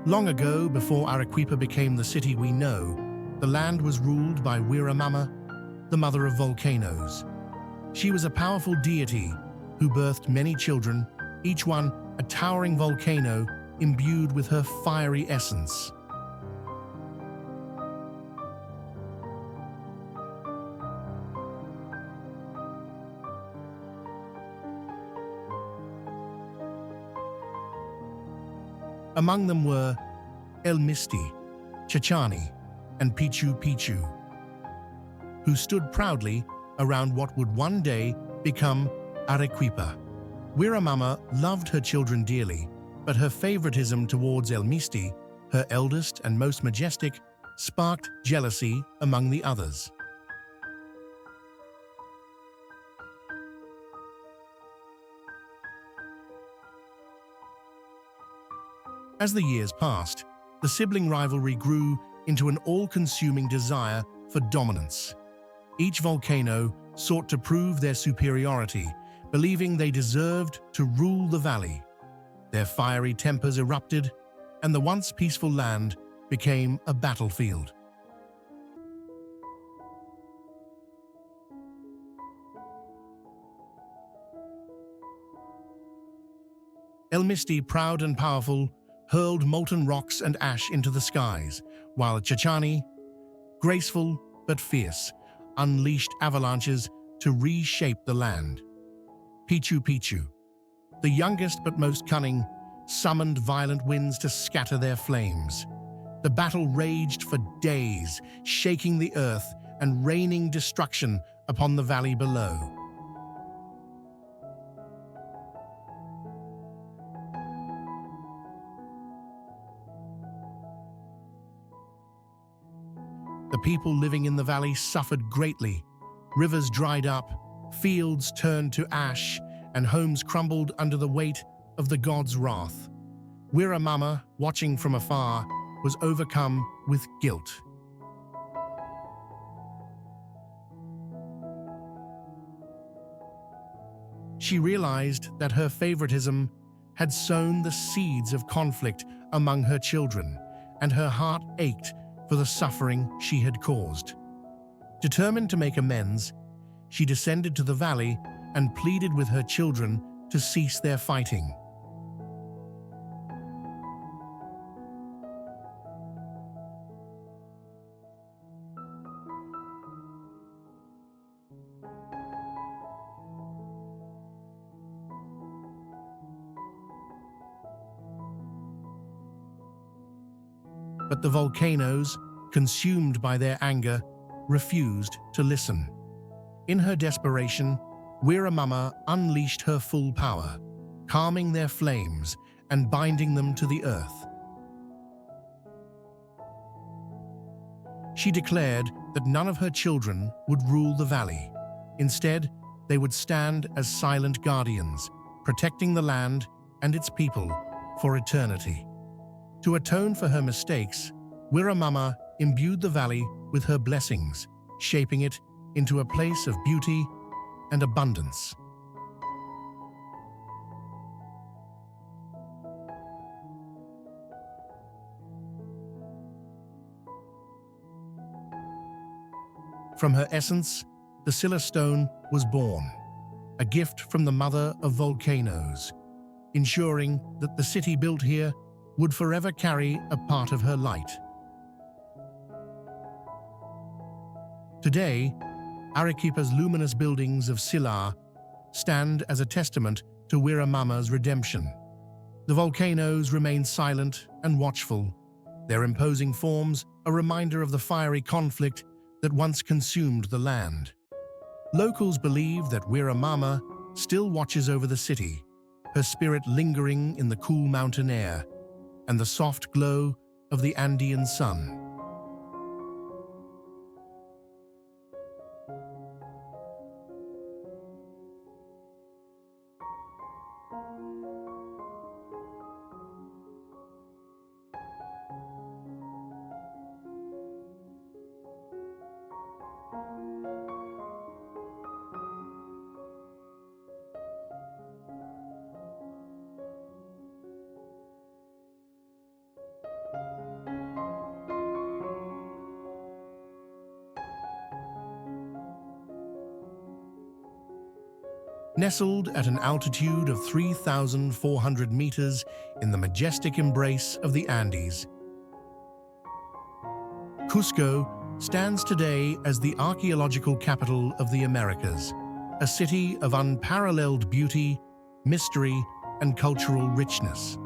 Long ago, before Arequipa became the city we know, the land was ruled by Wiramama, the mother of volcanoes. She was a powerful deity who birthed many children, each one a towering volcano imbued with her fiery essence. Among them were El Misti, Chachani, and Pichu Pichu, who stood proudly around what would one day become Arequipa. Wiramama loved her children dearly, but her favoritism towards El Misti, her eldest and most majestic, sparked jealousy among the others. As the years passed, the sibling rivalry grew into an all-consuming desire for dominance. Each volcano sought to prove their superiority, believing they deserved to rule the valley. Their fiery tempers erupted, and the once peaceful land became a battlefield. El Misti, proud and powerful, hurled molten rocks and ash into the skies, while Chachani, graceful but fierce, unleashed avalanches to reshape the land. Pichu Pichu, the youngest but most cunning, summoned violent winds to scatter their flames. The battle raged for days, shaking the earth and raining destruction upon the valley below. The people living in the valley suffered greatly. Rivers dried up, fields turned to ash, and homes crumbled under the weight of the gods' wrath. Wiramama, watching from afar, was overcome with guilt. She realized that her favoritism had sown the seeds of conflict among her children, and her heart ached for the suffering she had caused. Determined to make amends, she descended to the valley and pleaded with her children to cease their fighting. But the volcanoes, consumed by their anger, refused to listen. In her desperation, Wiramama unleashed her full power, calming their flames and binding them to the earth. She declared that none of her children would rule the valley. Instead, they would stand as silent guardians, protecting the land and its people for eternity. To atone for her mistakes, Wiramama imbued the valley with her blessings, shaping it into a place of beauty and abundance. From her essence, the Silla Stone was born, a gift from the mother of volcanoes, ensuring that the city built here would forever carry a part of her light. Today, Arequipa's luminous buildings of Sillar stand as a testament to Wiramama's redemption. The volcanoes remain silent and watchful, their imposing forms a reminder of the fiery conflict that once consumed the land. Locals believe that Wiramama still watches over the city, her spirit lingering in the cool mountain air and the soft glow of the Andean sun. Nestled at an altitude of 3,400 meters in the majestic embrace of the Andes, Cusco stands today as the archaeological capital of the Americas, a city of unparalleled beauty, mystery, and cultural richness.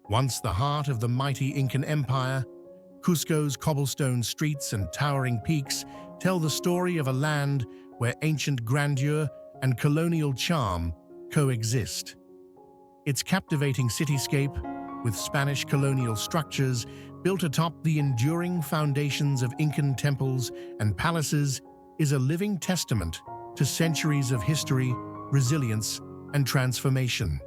Once the heart of the mighty Incan Empire, Cusco's cobblestone streets and towering peaks tell the story of a land where ancient grandeur and colonial charm coexist. Its captivating cityscape, with Spanish colonial structures built atop the enduring foundations of Incan temples and palaces, is a living testament to centuries of history, resilience, and transformation.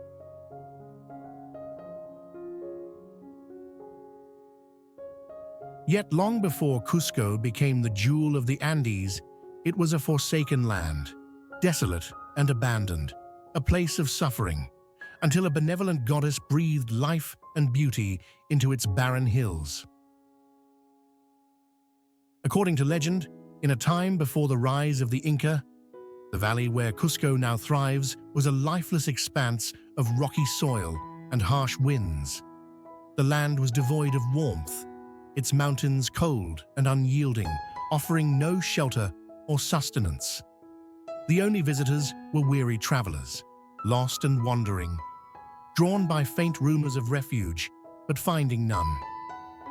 Yet long before Cusco became the jewel of the Andes, it was a forsaken land, desolate and abandoned, a place of suffering, until a benevolent goddess breathed life and beauty into its barren hills. According to legend, in a time before the rise of the Inca, the valley where Cusco now thrives was a lifeless expanse of rocky soil and harsh winds. The land was devoid of warmth, its mountains cold and unyielding, offering no shelter or sustenance. The only visitors were weary travelers, lost and wandering, drawn by faint rumors of refuge, but finding none.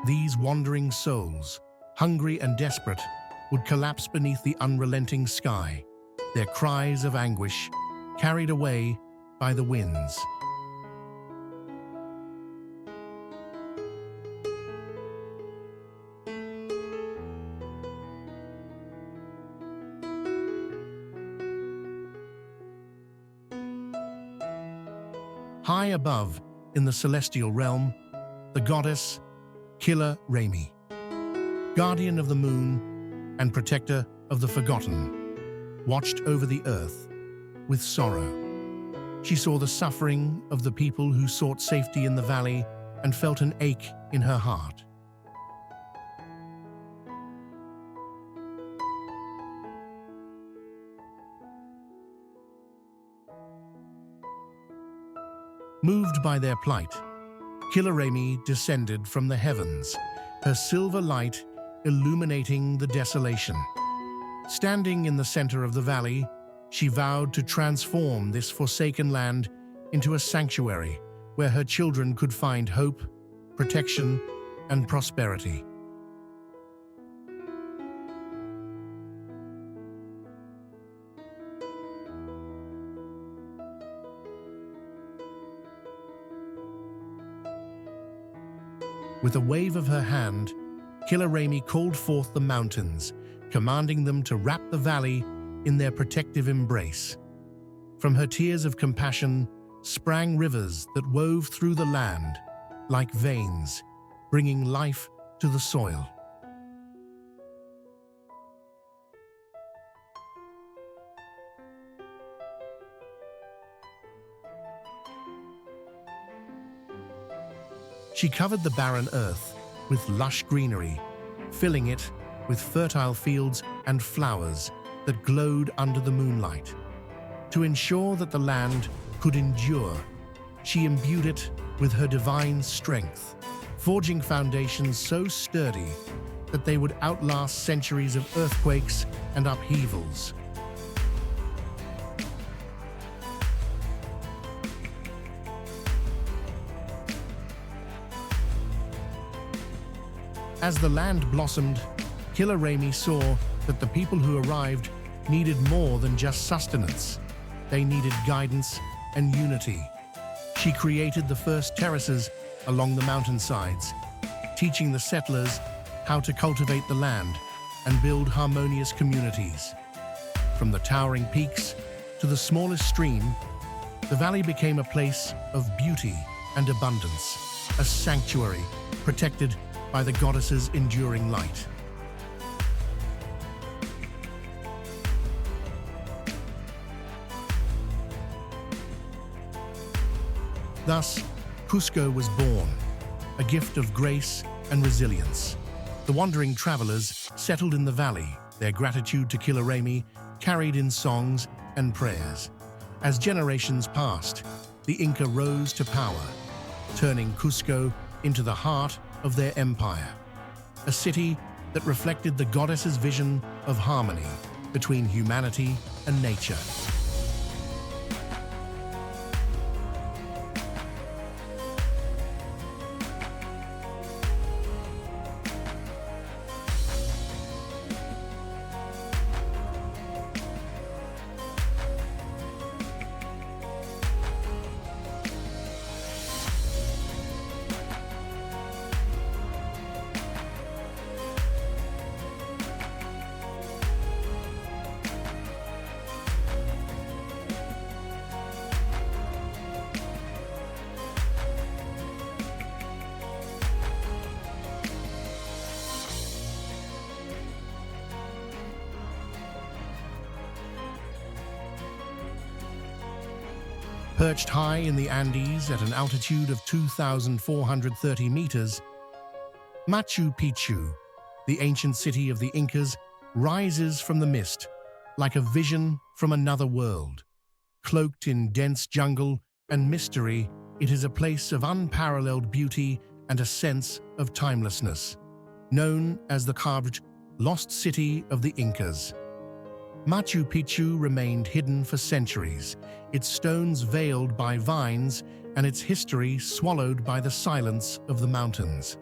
These wandering souls, hungry and desperate, would collapse beneath the unrelenting sky, their cries of anguish carried away by the winds. High above, in the celestial realm, the goddess Killer Rami, guardian of the moon and protector of the forgotten, watched over the earth with sorrow. She saw the suffering of the people who sought safety in the valley and felt an ache in her heart. Moved by their plight, Killer Rami descended from the heavens, her silver light illuminating the desolation. Standing in the center of the valley, she vowed to transform this forsaken land into a sanctuary where her children could find hope, protection, and prosperity. With a wave of her hand, Kyllörämi called forth the mountains, commanding them to wrap the valley in their protective embrace. From her tears of compassion sprang rivers that wove through the land like veins, bringing life to the soil. She covered the barren earth with lush greenery, filling it with fertile fields and flowers that glowed under the moonlight. To ensure that the land could endure, she imbued it with her divine strength, forging foundations so sturdy that they would outlast centuries of earthquakes and upheavals. As the land blossomed, Kyllörämi saw that the people who arrived needed more than just sustenance. They needed guidance and unity. She created the first terraces along the mountainsides, teaching the settlers how to cultivate the land and build harmonious communities. From the towering peaks to the smallest stream, the valley became a place of beauty and abundance, a sanctuary protected by the goddess's enduring light. Thus, Cusco was born, a gift of grace and resilience. The wandering travelers settled in the valley, their gratitude to Kyllörämi carried in songs and prayers. As generations passed, the Inca rose to power, turning Cusco into the heart of their empire, a city that reflected the goddess's vision of harmony between humanity and nature. Perched high in the Andes at an altitude of 2,430 meters, Machu Picchu, the ancient city of the Incas, rises from the mist like a vision from another world. Cloaked in dense jungle and mystery, it is a place of unparalleled beauty and a sense of timelessness. Known as the carved lost city of the Incas, Machu Picchu remained hidden for centuries, its stones veiled by vines and its history swallowed by the silence of the mountains.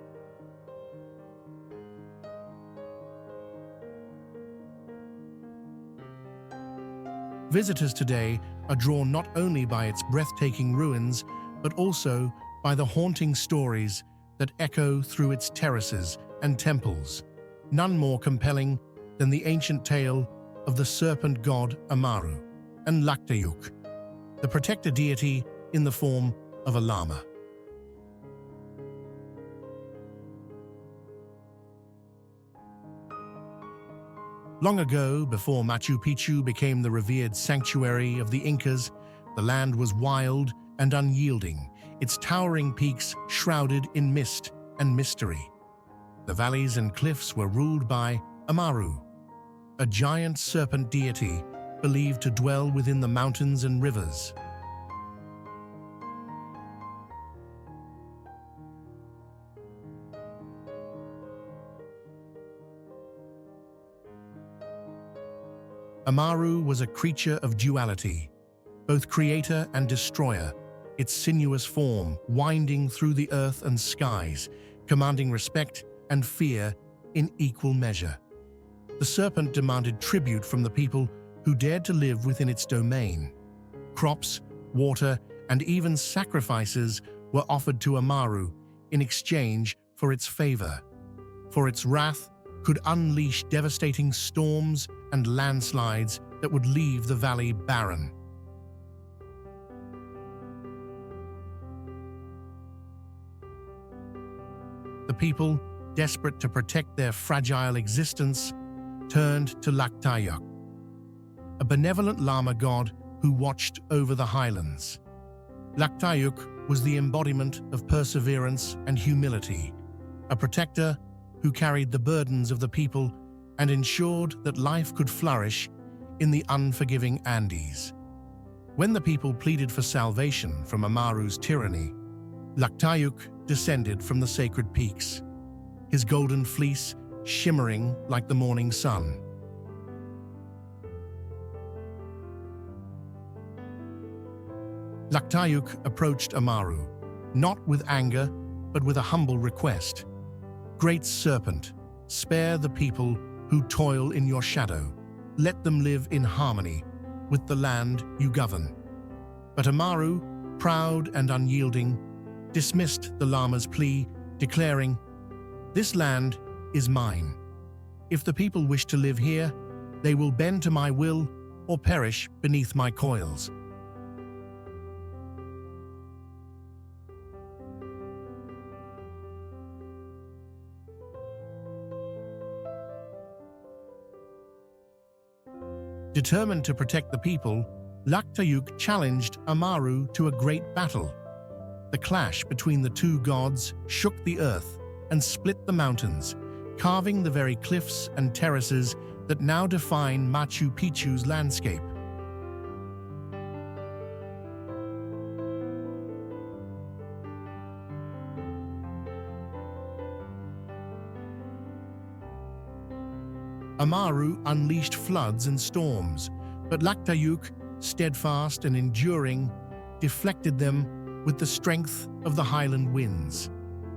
Visitors today are drawn not only by its breathtaking ruins, but also by the haunting stories that echo through its terraces and temples, none more compelling than the ancient tale of the serpent god Amaru and Laktayuk, the protector deity in the form of a llama. Long ago, before Machu Picchu became the revered sanctuary of the Incas, the land was wild and unyielding, its towering peaks shrouded in mist and mystery. The valleys and cliffs were ruled by Amaru, a giant serpent deity believed to dwell within the mountains and rivers. Amaru was a creature of duality, both creator and destroyer, its sinuous form winding through the earth and skies, commanding respect and fear in equal measure. The serpent demanded tribute from the people who dared to live within its domain. Crops, water, and even sacrifices were offered to Amaru in exchange for its favor, for its wrath could unleash devastating storms and landslides that would leave the valley barren. The people, desperate to protect their fragile existence, turned to Laktayuk, a benevolent Lama god who watched over the highlands. Laktayuk was the embodiment of perseverance and humility, a protector who carried the burdens of the people and ensured that life could flourish in the unforgiving Andes. When the people pleaded for salvation from Amaru's tyranny, Laktayuk descended from the sacred peaks, his golden fleece shimmering like the morning sun. Laktayuk approached Amaru, not with anger, but with a humble request. "Great serpent, spare the people who toil in your shadow. Let them live in harmony with the land you govern." But Amaru, proud and unyielding, dismissed the Lama's plea, declaring, "This land is mine. If the people wish to live here, they will bend to my will or perish beneath my coils." Determined to protect the people, Laktayuk challenged Amaru to a great battle. The clash between the two gods shook the earth and split the mountains, carving the very cliffs and terraces that now define Machu Picchu's landscape. Amaru unleashed floods and storms, but Laktayuk, steadfast and enduring, deflected them with the strength of the highland winds.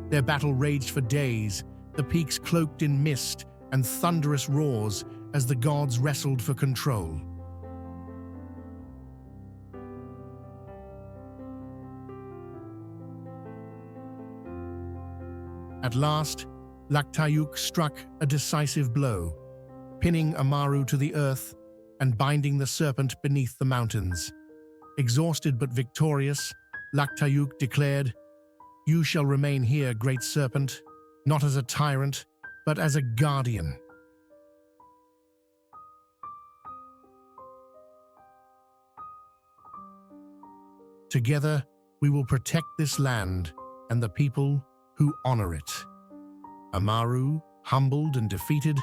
Their battle raged for days, the peaks cloaked in mist and thunderous roars as the gods wrestled for control. At last, Laktayuk struck a decisive blow, pinning Amaru to the earth and binding the serpent beneath the mountains. Exhausted but victorious, Laktayuk declared, "You shall remain here, great serpent, not as a tyrant, but as a guardian." Together, we will protect this land and the people who honor it. Amaru, humbled and defeated,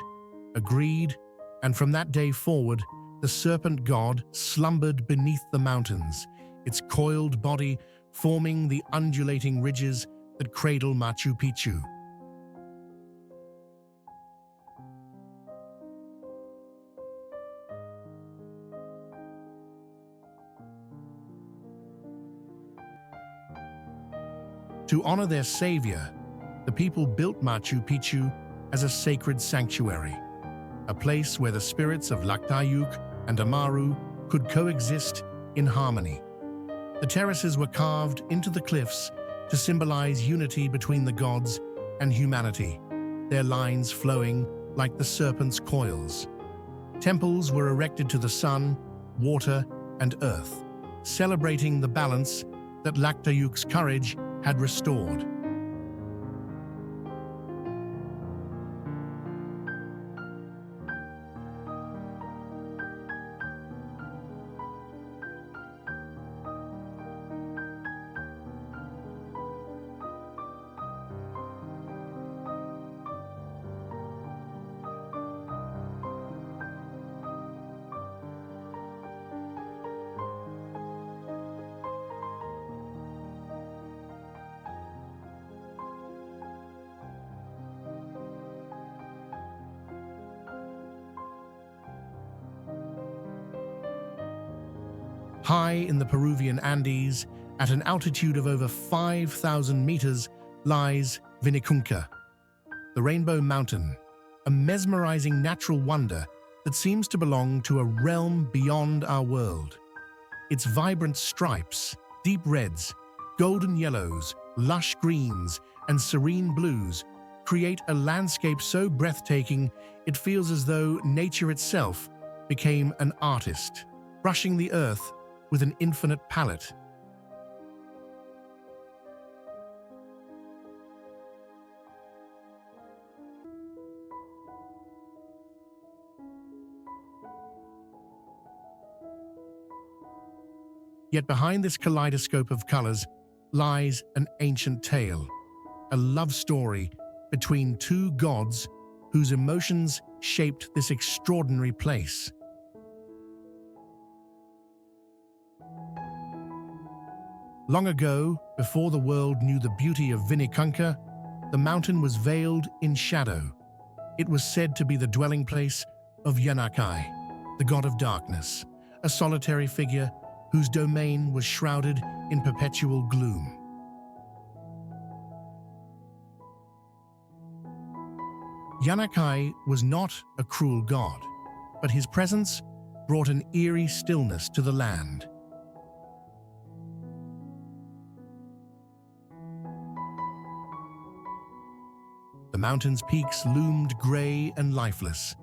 agreed, and from that day forward, the serpent god slumbered beneath the mountains, its coiled body forming the undulating ridges that cradle Machu Picchu. To honor their savior, the people built Machu Picchu as a sacred sanctuary, a place where the spirits of Laktayuk and Amaru could coexist in harmony. The terraces were carved into the cliffs to symbolize unity between the gods and humanity, their lines flowing like the serpent's coils. Temples were erected to the sun, water, and earth, celebrating the balance that Laktayuk's courage had restored. High in the Peruvian Andes, at an altitude of over 5,000 meters, lies Vinicunca, the Rainbow Mountain, a mesmerizing natural wonder that seems to belong to a realm beyond our world. Its vibrant stripes, deep reds, golden yellows, lush greens, and serene blues create a landscape so breathtaking it feels as though nature itself became an artist, brushing the earth with an infinite palette. Yet behind this kaleidoscope of colors lies an ancient tale, a love story between two gods whose emotions shaped this extraordinary place. Long ago, before the world knew the beauty of Vinicunca, the mountain was veiled in shadow. It was said to be the dwelling place of Yanaqai, the god of darkness, a solitary figure whose domain was shrouded in perpetual gloom. Yanaqai was not a cruel god, but his presence brought an eerie stillness to the land. The mountain's peaks loomed grey and lifeless,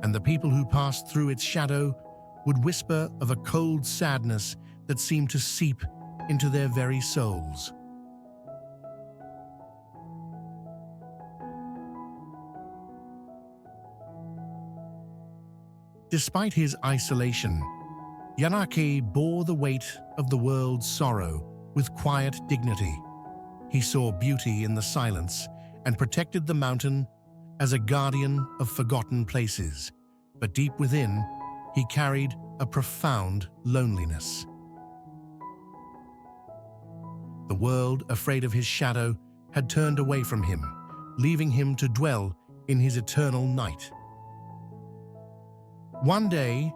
and the people who passed through its shadow would whisper of a cold sadness that seemed to seep into their very souls. Despite his isolation, Yanaqai bore the weight of the world's sorrow with quiet dignity. He saw beauty in the silence and protected the mountain as a guardian of forgotten places. But deep within, he carried a profound loneliness. The world, afraid of his shadow, had turned away from him, leaving him to dwell in his eternal night. One day,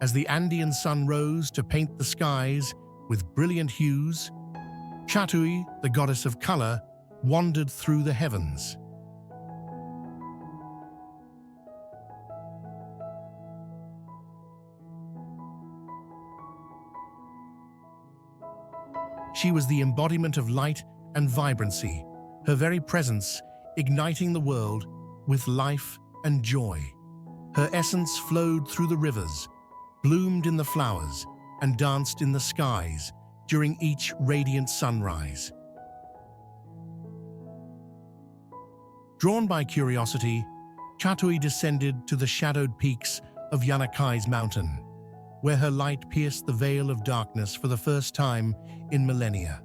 as the Andean sun rose to paint the skies with brilliant hues, Chatui, the goddess of color, wandered through the heavens. She was the embodiment of light and vibrancy, her very presence igniting the world with life and joy. Her essence flowed through the rivers, bloomed in the flowers, and danced in the skies during each radiant sunrise. Drawn by curiosity, Chatui descended to the shadowed peaks of Yanaqai's mountain, where her light pierced the veil of darkness for the first time in millennia.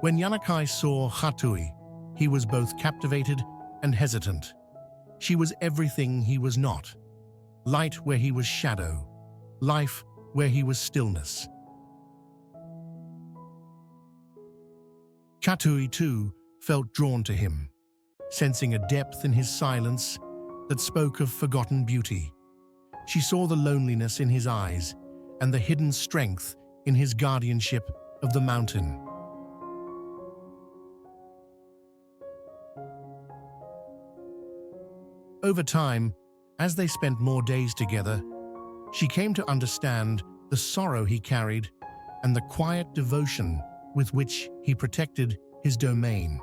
When Yanaqai saw Chatui, he was both captivated and hesitant. She was everything he was not: light where he was shadow, life where he was stillness. Chatui, too, felt drawn to him, sensing a depth in his silence that spoke of forgotten beauty. She saw the loneliness in his eyes and the hidden strength in his guardianship of the mountain. Over time, as they spent more days together, she came to understand the sorrow he carried and the quiet devotion with which he protected his domain.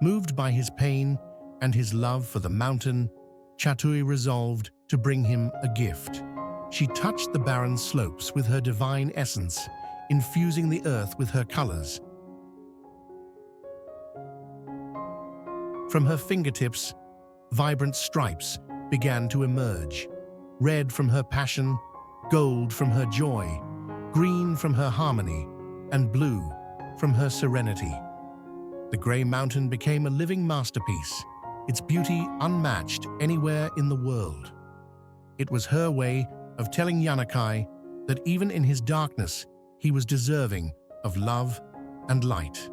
Moved by his pain and his love for the mountain, Chatui resolved to bring him a gift. She touched the barren slopes with her divine essence, infusing the earth with her colors. From her fingertips, vibrant stripes began to emerge, red from her passion, gold from her joy, green from her harmony, and blue from her serenity. The Grey Mountain became a living masterpiece, its beauty unmatched anywhere in the world. It was her way of telling Yanaqai that even in his darkness, he was deserving of love and light.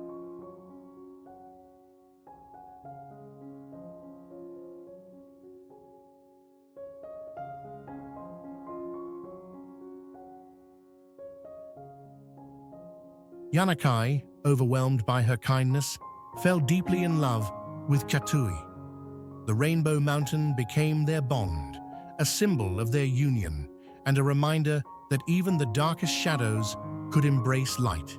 Yanakai, overwhelmed by her kindness, fell deeply in love with Chatui. The Rainbow Mountain became their bond, a symbol of their union, and a reminder that even the darkest shadows could embrace light.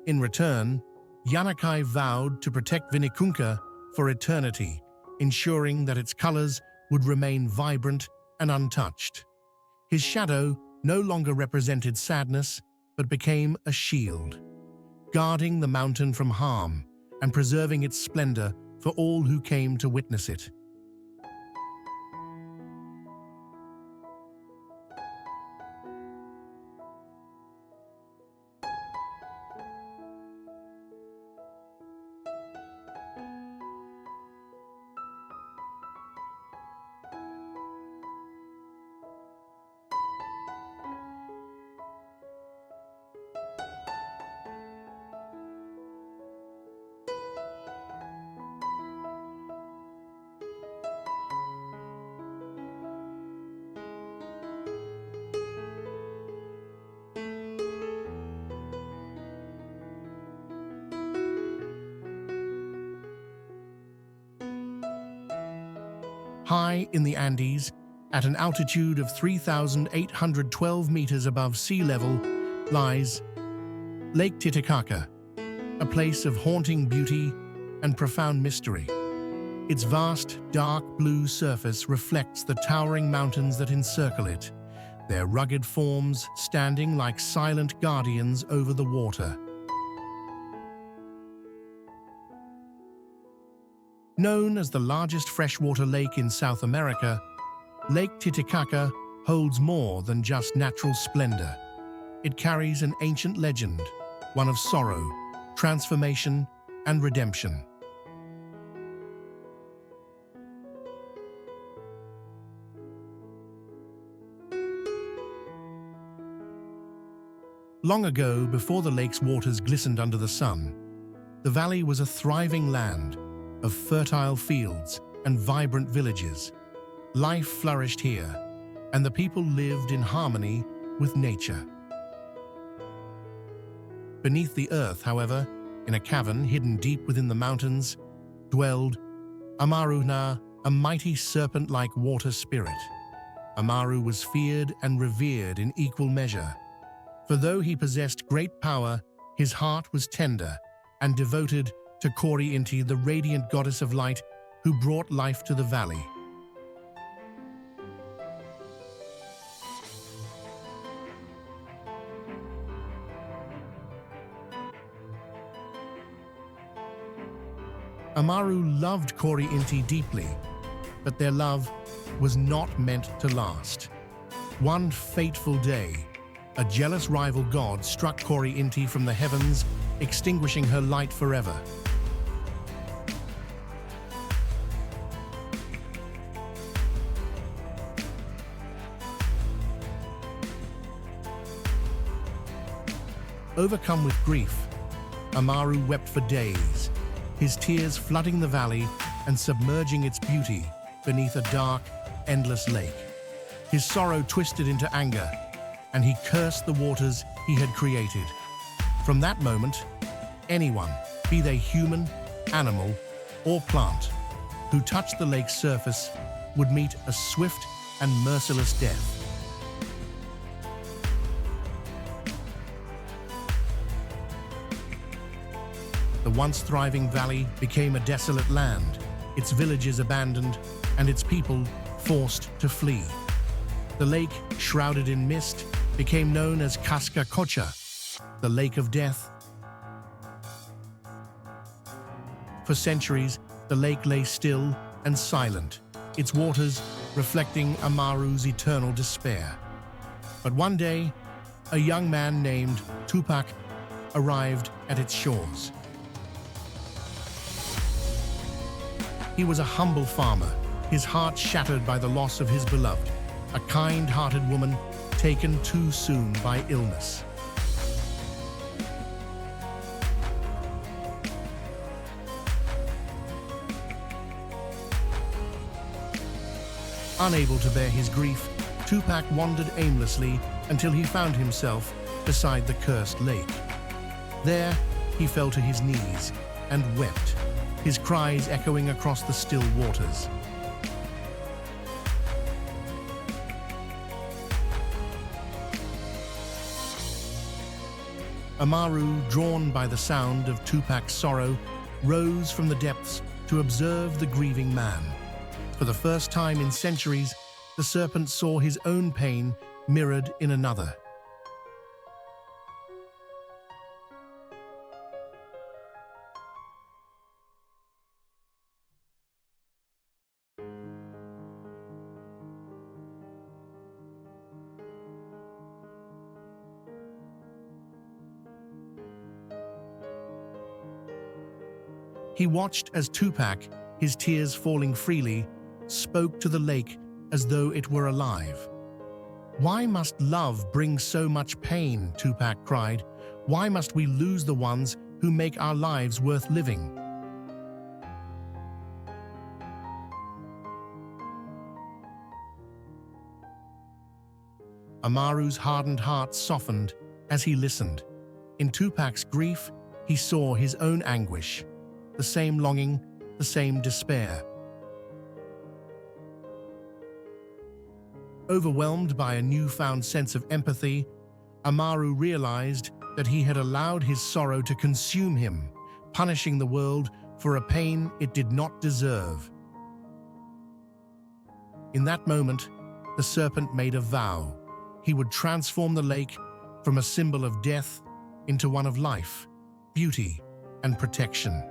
In return, Yanakai vowed to protect Vinicunca for eternity, ensuring that its colors would remain vibrant and untouched. His shadow no longer represented sadness, but became a shield, guarding the mountain from harm and preserving its splendor for all who came to witness it. High in the Andes, at an altitude of 3,812 meters above sea level, lies Lake Titicaca, a place of haunting beauty and profound mystery. Its vast, dark blue surface reflects the towering mountains that encircle it, their rugged forms standing like silent guardians over the water. Known as the largest freshwater lake in South America, Lake Titicaca holds more than just natural splendor. It carries an ancient legend, one of sorrow, transformation, and redemption. Long ago, before the lake's waters glistened under the sun, the valley was a thriving land of fertile fields and vibrant villages. Life flourished here, and the people lived in harmony with nature. Beneath the earth, however, in a cavern hidden deep within the mountains, dwelled Amaruna, a mighty serpent-like water spirit. Amaru was feared and revered in equal measure, for though he possessed great power, his heart was tender and devoted to Kori Inti, the radiant goddess of light who brought life to the valley. Amaru loved Kori Inti deeply, but their love was not meant to last. One fateful day, a jealous rival god struck Kori Inti from the heavens, extinguishing her light forever. Overcome with grief, Amaru wept for days, his tears flooding the valley and submerging its beauty beneath a dark, endless lake. His sorrow twisted into anger, and he cursed the waters he had created. From that moment, anyone, be they human, animal, or plant, who touched the lake's surface would meet a swift and merciless death. The once thriving valley became a desolate land, its villages abandoned, and its people forced to flee. The lake, shrouded in mist, became known as Casca Cocha, the Lake of Death. For centuries, the lake lay still and silent, its waters reflecting Amaru's eternal despair. But one day, a young man named Tupac arrived at its shores. He was a humble farmer, his heart shattered by the loss of his beloved, a kind-hearted woman taken too soon by illness. Unable to bear his grief, Tupac wandered aimlessly until he found himself beside the cursed lake. There, he fell to his knees and wept, his cries echoing across the still waters. Amaru, drawn by the sound of Tupac's sorrow, rose from the depths to observe the grieving man. For the first time in centuries, the serpent saw his own pain mirrored in another. He watched as Tupac, his tears falling freely, spoke to the lake as though it were alive. "Why must love bring so much pain?" Tupac cried. "Why must we lose the ones who make our lives worth living?" Amaru's hardened heart softened as he listened. In Tupac's grief, he saw his own anguish, the same longing, the same despair. Overwhelmed by a newfound sense of empathy, Amaru realized that he had allowed his sorrow to consume him, punishing the world for a pain it did not deserve. In that moment, the serpent made a vow. He would transform the lake from a symbol of death into one of life, beauty, and protection.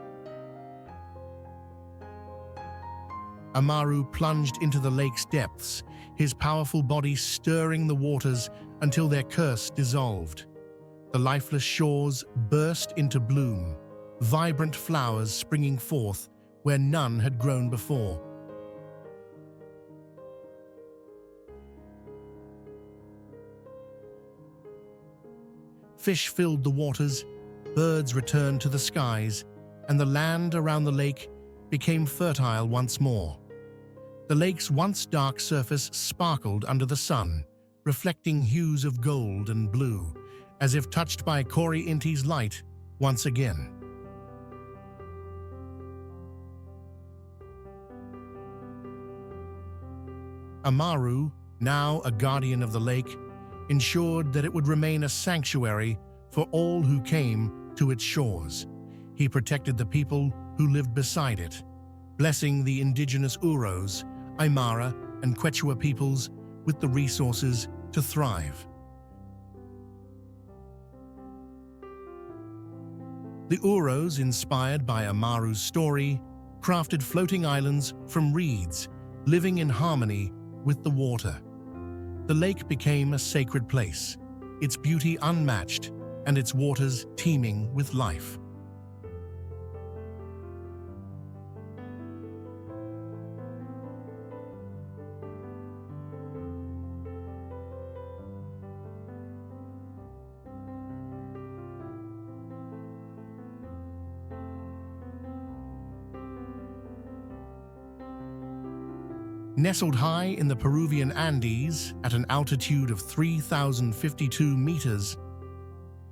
Amaru plunged into the lake's depths, his powerful body stirring the waters until their curse dissolved. The lifeless shores burst into bloom, vibrant flowers springing forth where none had grown before. Fish filled the waters, birds returned to the skies, and the land around the lake became fertile once more. The lake's once dark surface sparkled under the sun, reflecting hues of gold and blue, as if touched by Corey Inti's light once again. Amaru, now a guardian of the lake, ensured that it would remain a sanctuary for all who came to its shores. He protected the people who lived beside it, blessing the indigenous Uros, Aymara, and Quechua peoples with the resources to thrive. The Uros, inspired by Amaru's story, crafted floating islands from reeds, living in harmony with the water. The lake became a sacred place, its beauty unmatched and its waters teeming with life. Nestled high in the Peruvian Andes at an altitude of 3,052 meters,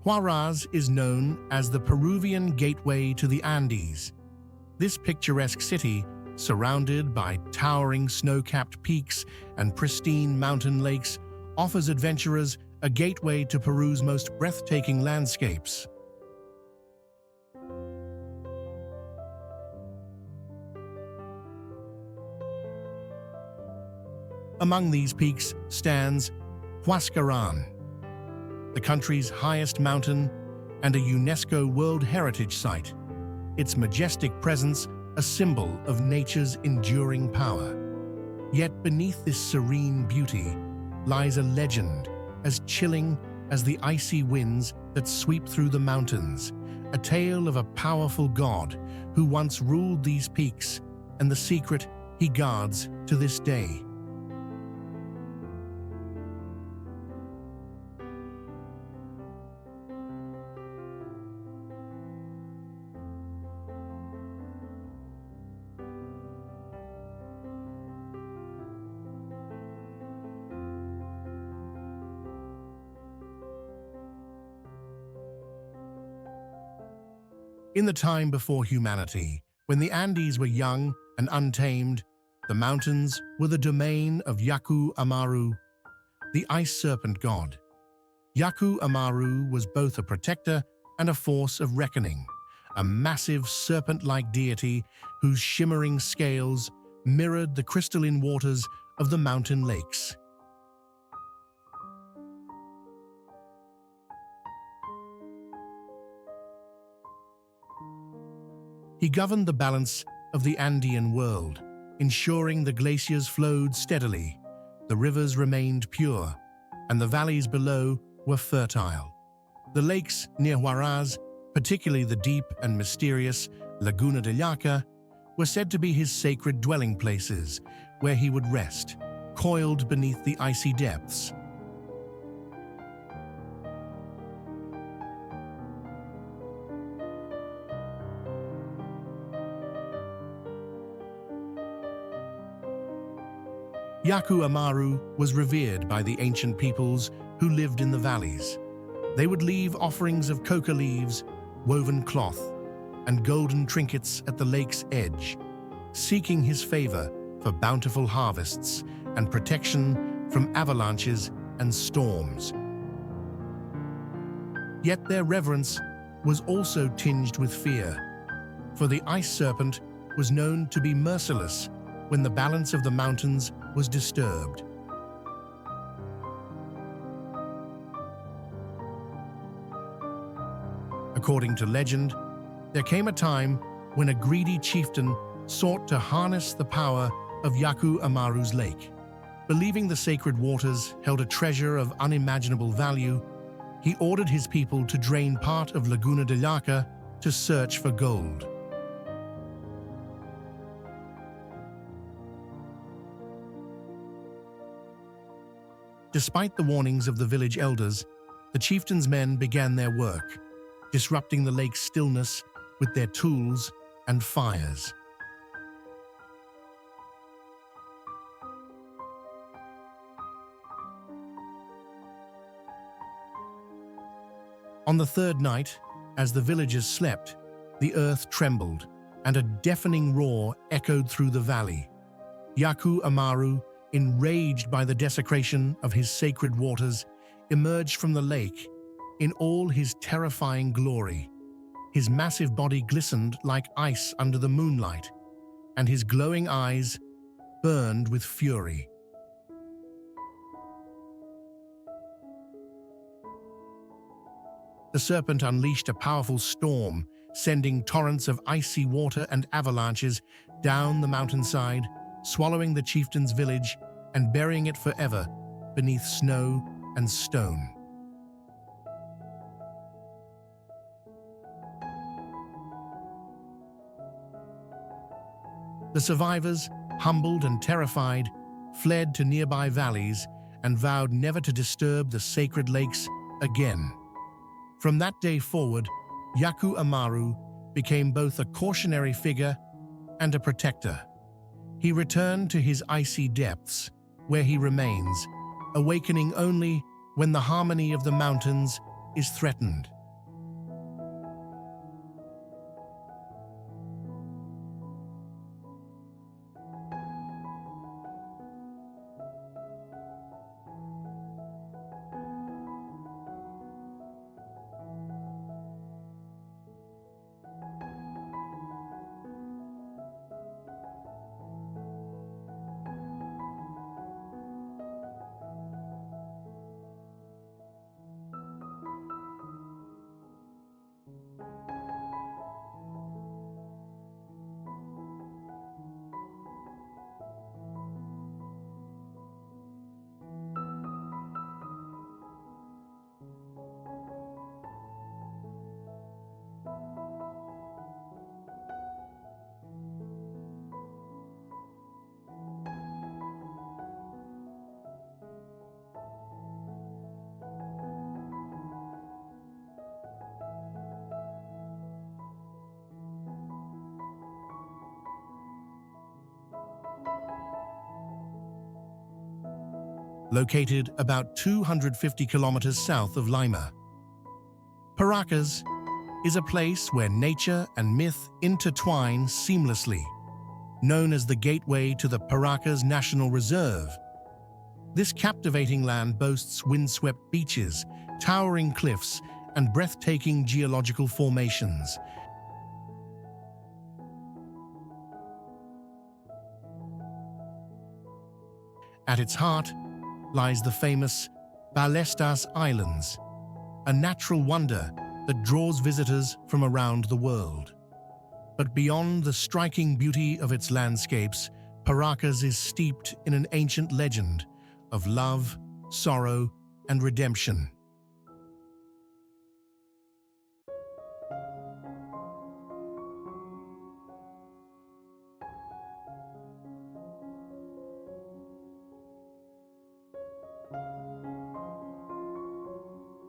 Huaraz is known as the Peruvian gateway to the Andes. This picturesque city, surrounded by towering snow-capped peaks and pristine mountain lakes, offers adventurers a gateway to Peru's most breathtaking landscapes. Among these peaks stands Huascarán, the country's highest mountain and a UNESCO World Heritage Site, its majestic presence a symbol of nature's enduring power. Yet beneath this serene beauty lies a legend as chilling as the icy winds that sweep through the mountains, a tale of a powerful god who once ruled these peaks and the secret he guards to this day. In the time before humanity, when the Andes were young and untamed, the mountains were the domain of Yaku Amaru, the ice serpent god. Yaku Amaru was both a protector and a force of reckoning, a massive serpent-like deity whose shimmering scales mirrored the crystalline waters of the mountain lakes. He governed the balance of the Andean world, ensuring the glaciers flowed steadily, the rivers remained pure, and the valleys below were fertile. The lakes near Huaraz, particularly the deep and mysterious Laguna de Yaca, were said to be his sacred dwelling places, where he would rest, coiled beneath the icy depths. Yaku Amaru was revered by the ancient peoples who lived in the valleys. They would leave offerings of coca leaves, woven cloth, and golden trinkets at the lake's edge, seeking his favor for bountiful harvests and protection from avalanches and storms. Yet their reverence was also tinged with fear, for the ice serpent was known to be merciless when the balance of the mountains was disturbed. According to legend, there came a time when a greedy chieftain sought to harness the power of Yaku Amaru's lake. Believing the sacred waters held a treasure of unimaginable value, he ordered his people to drain part of Laguna de Yaca to search for gold. Despite the warnings of the village elders, the chieftain's men began their work, disrupting the lake's stillness with their tools and fires. On the third night, as the villagers slept, the earth trembled, and a deafening roar echoed through the valley. Yaku Amaru, enraged by the desecration of his sacred waters, emerged from the lake in all his terrifying glory. His massive body glistened like ice under the moonlight, and his glowing eyes burned with fury. The serpent unleashed a powerful storm, sending torrents of icy water and avalanches down the mountainside, swallowing the chieftain's village and burying it forever beneath snow and stone. The survivors, humbled and terrified, fled to nearby valleys and vowed never to disturb the sacred lakes again. From that day forward, Yaku Amaru became both a cautionary figure and a protector. He returned to his icy depths, where he remains, awakening only when the harmony of the mountains is threatened. Located about 250 kilometers south of Lima. Paracas is a place where nature and myth intertwine seamlessly, known as the gateway to the Paracas National Reserve. This captivating land boasts windswept beaches, towering cliffs, and breathtaking geological formations. At its heart lies the famous Ballestas Islands, a natural wonder that draws visitors from around the world. But beyond the striking beauty of its landscapes, Paracas is steeped in an ancient legend of love, sorrow, and redemption.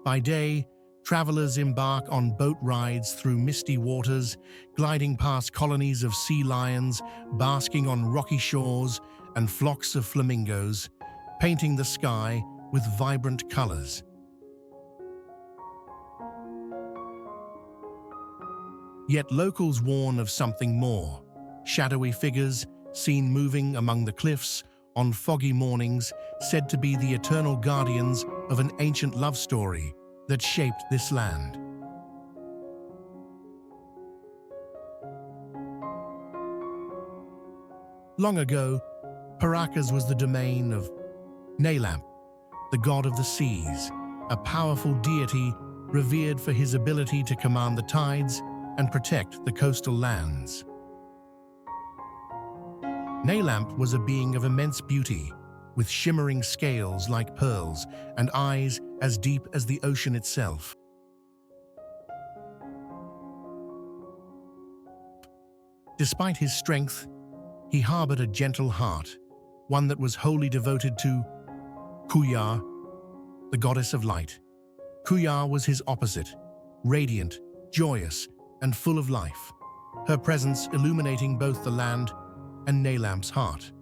By day, travelers embark on boat rides through misty waters, gliding past colonies of sea lions, basking on rocky shores, and flocks of flamingos, painting the sky with vibrant colors. Yet locals warn of something more. Shadowy figures, seen moving among the cliffs on foggy mornings, said to be the eternal guardians of an ancient love story that shaped this land. Long ago, Paracas was the domain of Nalamp, the god of the seas, a powerful deity revered for his ability to command the tides and protect the coastal lands. Nalamp was a being of immense beauty, with shimmering scales like pearls and eyes as deep as the ocean itself. Despite his strength, he harbored a gentle heart, one that was wholly devoted to Kuya, the goddess of light. Kuya was his opposite, radiant, joyous, and full of life, her presence illuminating both the land and Nalamp's heart.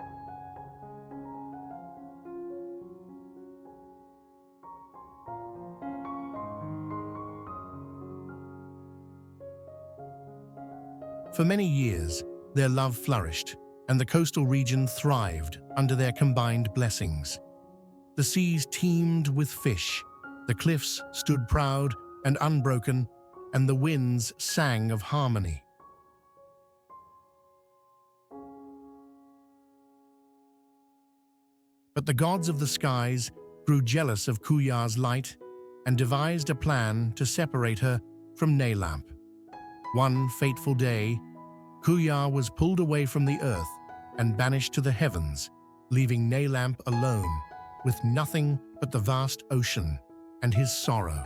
For many years, their love flourished, and the coastal region thrived under their combined blessings. The seas teemed with fish, the cliffs stood proud and unbroken, and the winds sang of harmony. But the gods of the skies grew jealous of Kuya's light and devised a plan to separate her from Nalamp. One fateful day, Kuya was pulled away from the earth and banished to the heavens, leaving Nalamp alone, with nothing but the vast ocean and his sorrow.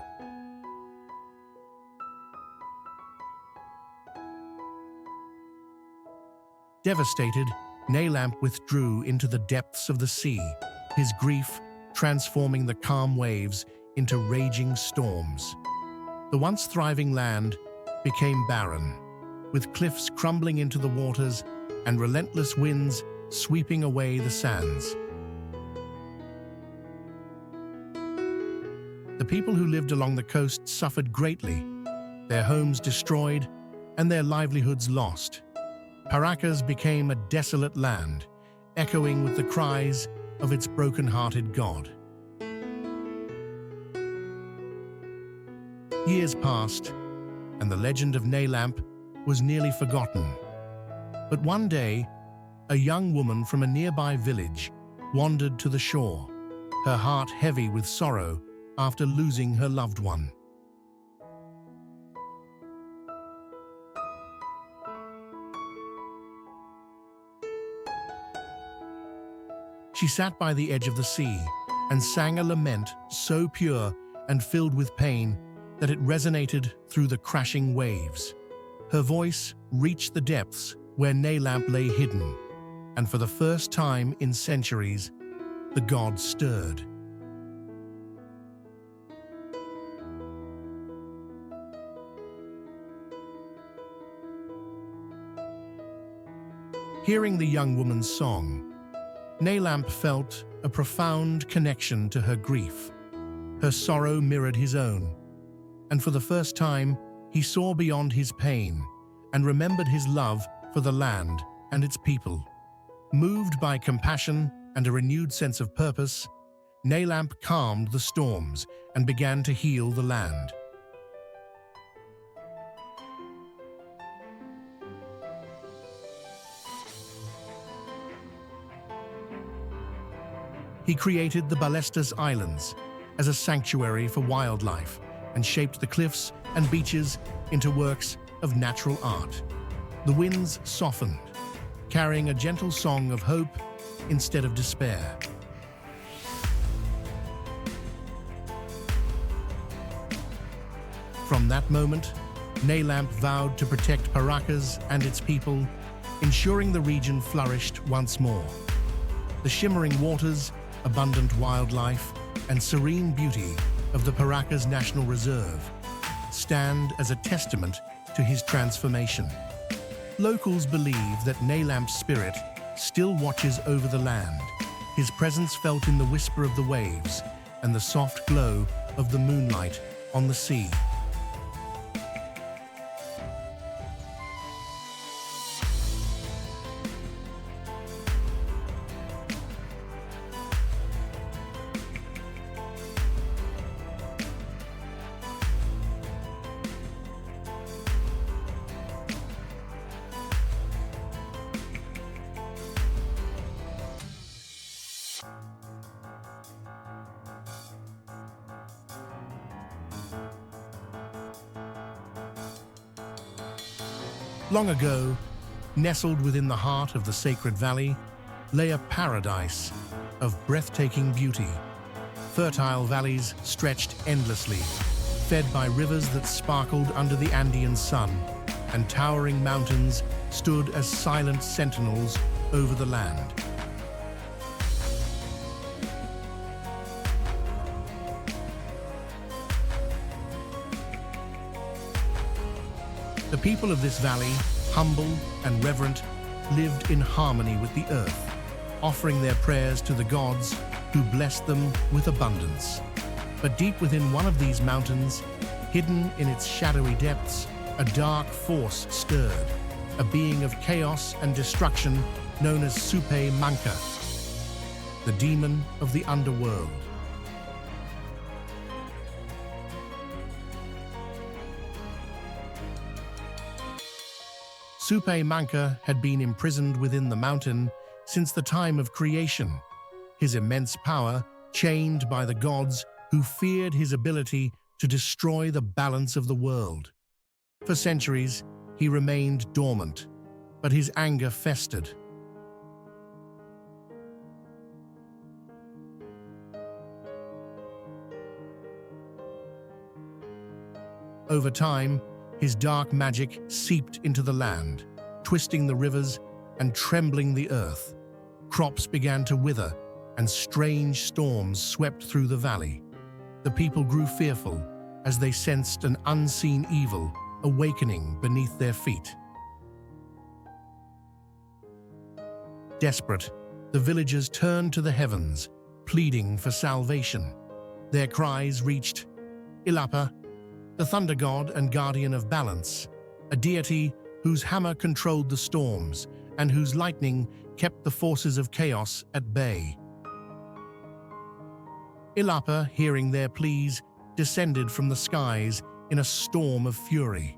Devastated, Nalamp withdrew into the depths of the sea, his grief transforming the calm waves into raging storms. The once thriving land became barren, with cliffs crumbling into the waters and relentless winds sweeping away the sands. The people who lived along the coast suffered greatly, their homes destroyed and their livelihoods lost. Paracas became a desolate land, echoing with the cries of its broken-hearted god. Years passed, and the legend of Nalamp was nearly forgotten. But one day, a young woman from a nearby village wandered to the shore, her heart heavy with sorrow after losing her loved one. She sat by the edge of the sea and sang a lament so pure and filled with pain that it resonated through the crashing waves. Her voice reached the depths where Nalamp lay hidden, and for the first time in centuries, the god stirred. Hearing the young woman's song, Nalamp felt a profound connection to her grief. Her sorrow mirrored his own, and for the first time, he saw beyond his pain and remembered his love for the land and its people. Moved by compassion and a renewed sense of purpose, Nalamp calmed the storms and began to heal the land. He created the Balestas Islands as a sanctuary for wildlife and shaped the cliffs and beaches into works of natural art. The winds softened, carrying a gentle song of hope instead of despair. From that moment, Nalamp vowed to protect Paracas and its people, ensuring the region flourished once more. The shimmering waters, abundant wildlife, and serene beauty of the Paracas National Reserve stand as a testament to his transformation. Locals believe that Nalamp's spirit still watches over the land, his presence felt in the whisper of the waves and the soft glow of the moonlight on the sea. Long ago, nestled within the heart of the Sacred Valley, lay a paradise of breathtaking beauty. Fertile valleys stretched endlessly, fed by rivers that sparkled under the Andean sun, and towering mountains stood as silent sentinels over the land. The people of this valley, humble and reverent, lived in harmony with the earth, offering their prayers to the gods who blessed them with abundance. But deep within one of these mountains, hidden in its shadowy depths, a dark force stirred, a being of chaos and destruction known as Supay Manca, the demon of the underworld. Supay Manca had been imprisoned within the mountain since the time of creation, his immense power chained by the gods who feared his ability to destroy the balance of the world. For centuries, he remained dormant, but his anger festered. Over time, his dark magic seeped into the land, twisting the rivers and trembling the earth. Crops began to wither, and strange storms swept through the valley. The people grew fearful as they sensed an unseen evil awakening beneath their feet. Desperate, the villagers turned to the heavens, pleading for salvation. Their cries reached Ilapa, the thunder god and guardian of balance, a deity whose hammer controlled the storms and whose lightning kept the forces of chaos at bay. Ilapa, hearing their pleas, descended from the skies in a storm of fury.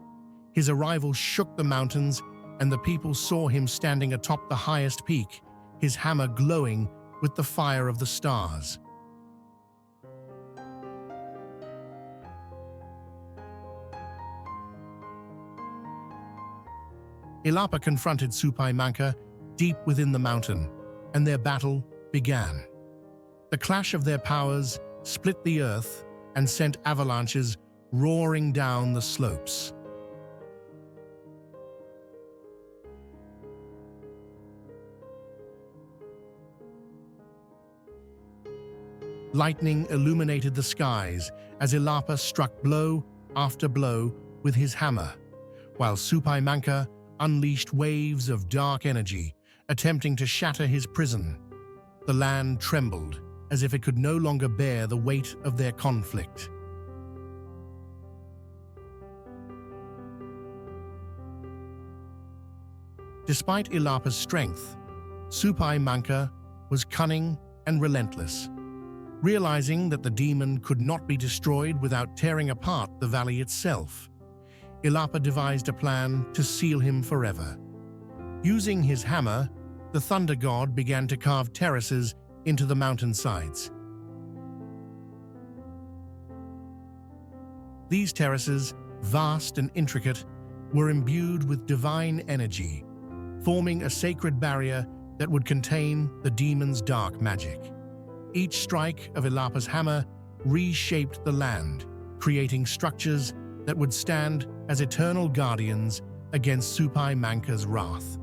His arrival shook the mountains, and the people saw him standing atop the highest peak, his hammer glowing with the fire of the stars. Ilapa confronted Supay Manca deep within the mountain, and their battle began. The clash of their powers split the earth and sent avalanches roaring down the slopes. Lightning illuminated the skies as Ilapa struck blow after blow with his hammer, while Supay Manca unleashed waves of dark energy, attempting to shatter his prison. The land trembled, as if it could no longer bear the weight of their conflict. Despite Ilapa's strength, Supai Manka was cunning and relentless. Realizing that the demon could not be destroyed without tearing apart the valley itself, Ilapa devised a plan to seal him forever. Using his hammer, the thunder god began to carve terraces into the mountainsides. These terraces, vast and intricate, were imbued with divine energy, forming a sacred barrier that would contain the demon's dark magic. Each strike of Ilapa's hammer reshaped the land, creating structures that would stand as eternal guardians against Supai Manka's wrath.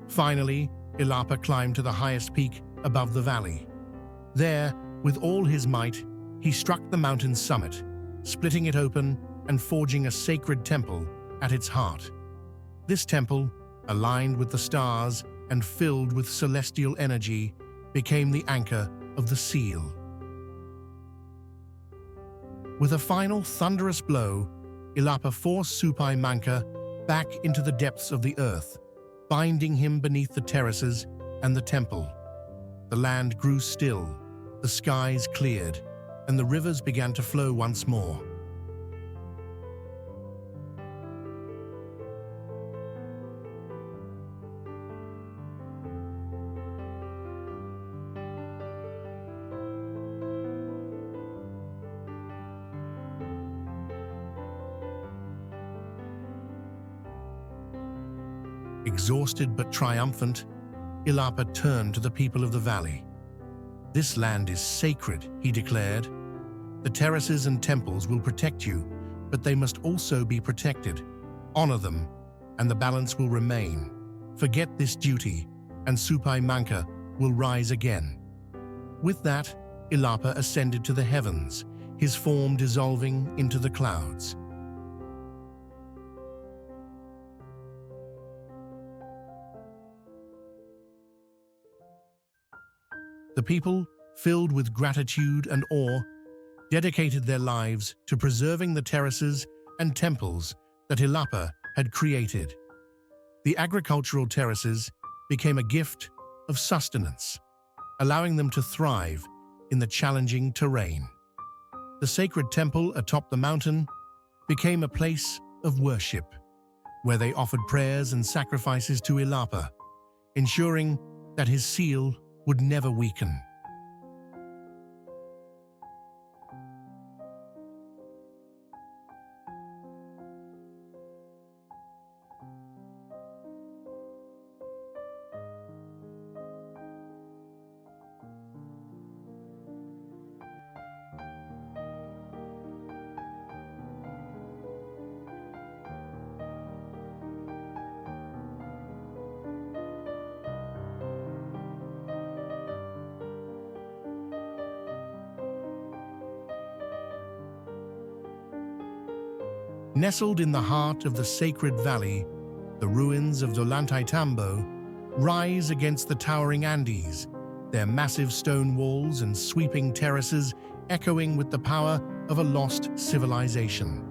Finally, Ilapa climbed to the highest peak above the valley. There, with all his might, he struck the mountain's summit, splitting it open and forging a sacred temple at its heart. This temple, aligned with the stars and filled with celestial energy, became the anchor of the seal. With a final thunderous blow, Ilapa forced Supai Manka back into the depths of the earth, binding him beneath the terraces and the temple. The land grew still, the skies cleared, and the rivers began to flow once more. Exhausted but triumphant, Ilapa turned to the people of the valley. "This land is sacred," he declared. "The terraces and temples will protect you, but they must also be protected. Honor them, and the balance will remain. Forget this duty, and Supai Manka will rise again." With that, Ilapa ascended to the heavens, his form dissolving into the clouds. The people, filled with gratitude and awe, dedicated their lives to preserving the terraces and temples that Ilapa had created. The agricultural terraces became a gift of sustenance, allowing them to thrive in the challenging terrain. The sacred temple atop the mountain became a place of worship, where they offered prayers and sacrifices to Ilapa, ensuring that his seal would never weaken. Nestled in the heart of the sacred valley, the ruins of Ollantaytambo rise against the towering Andes, their massive stone walls and sweeping terraces echoing with the power of a lost civilization.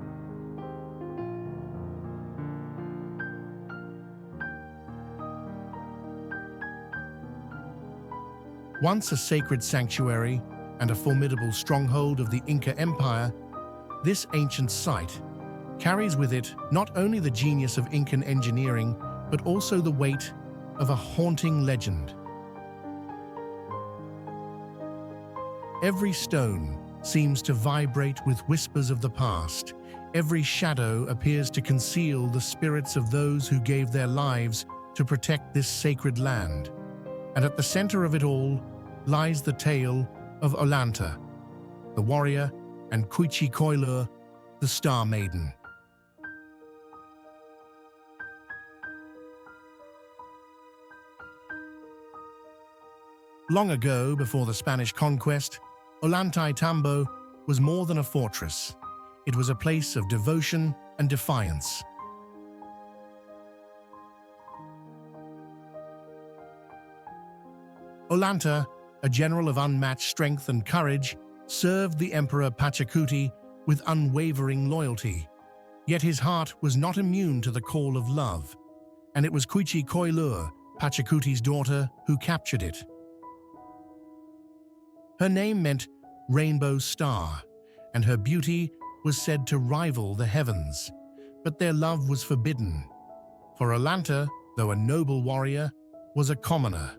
Once a sacred sanctuary and a formidable stronghold of the Inca Empire, this ancient site carries with it not only the genius of Incan engineering, but also the weight of a haunting legend. Every stone seems to vibrate with whispers of the past. Every shadow appears to conceal the spirits of those who gave their lives to protect this sacred land. And at the center of it all lies the tale of Ollanta, the warrior, and Quichicoilur, the Star Maiden. Long ago, before the Spanish conquest, Ollantaytambo was more than a fortress. It was a place of devotion and defiance. Ollanta, a general of unmatched strength and courage, served the Emperor Pachacuti with unwavering loyalty. Yet his heart was not immune to the call of love, and it was Quiche-Coeloa, Pachacuti's daughter, who captured it. Her name meant rainbow star, and her beauty was said to rival the heavens. But their love was forbidden, for Atalanta, though a noble warrior, was a commoner,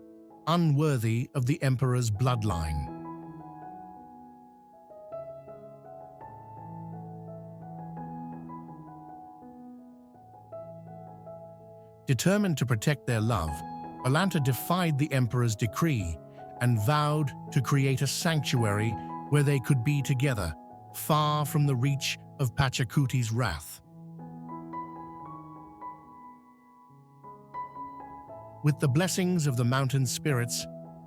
unworthy of the emperor's bloodline. Determined to protect their love, Atalanta defied the emperor's decree and vowed to create a sanctuary where they could be together, far from the reach of Pachacuti's wrath. With the blessings of the mountain spirits,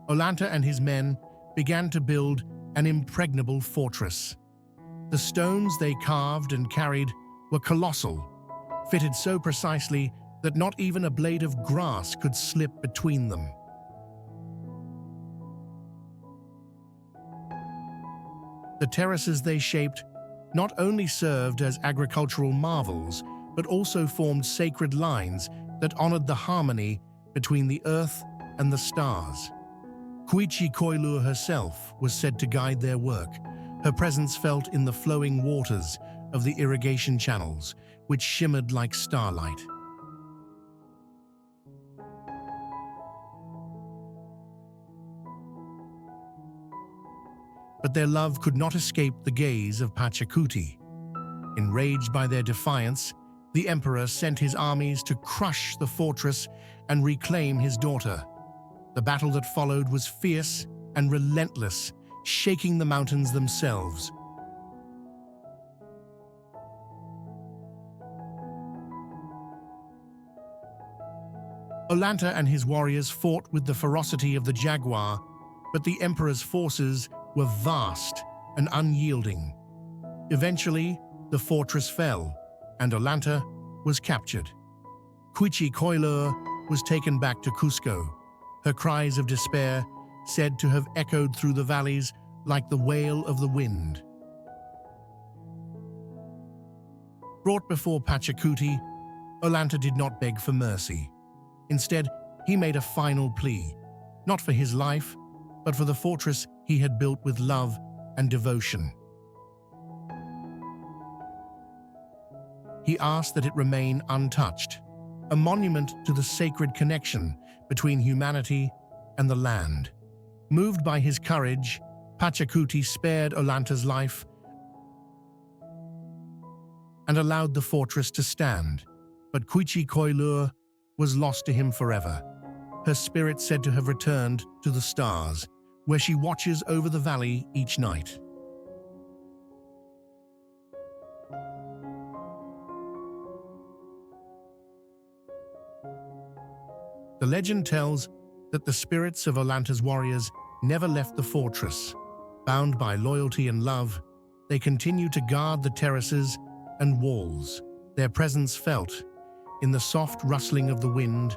Atalanta and his men began to build an impregnable fortress. The stones they carved and carried were colossal, fitted so precisely that not even a blade of grass could slip between them. The terraces they shaped not only served as agricultural marvels, but also formed sacred lines that honored the harmony between the earth and the stars. Quiche-Coeloa herself was said to guide their work, her presence felt in the flowing waters of the irrigation channels, which shimmered like starlight. But their love could not escape the gaze of Pachacuti. Enraged by their defiance, the emperor sent his armies to crush the fortress and reclaim his daughter. The battle that followed was fierce and relentless, shaking the mountains themselves. Atalanta and his warriors fought with the ferocity of the jaguar, but the emperor's forces were vast and unyielding. Eventually, the fortress fell, and Atalanta was captured. Quiche-Coeloa was taken back to Cusco, her cries of despair said to have echoed through the valleys like the wail of the wind. Brought before Pachacuti, Atalanta did not beg for mercy. Instead, he made a final plea, not for his life, but for the fortress he had built with love and devotion. He asked that it remain untouched, a monument to the sacred connection between humanity and the land. Moved by his courage, Pachacuti spared Atalanta's life and allowed the fortress to stand, but Quiche-Coeloa was lost to him forever, her spirit said to have returned to the stars, where she watches over the valley each night. The legend tells that the spirits of Atalanta's warriors never left the fortress. Bound by loyalty and love, they continue to guard the terraces and walls, their presence felt in the soft rustling of the wind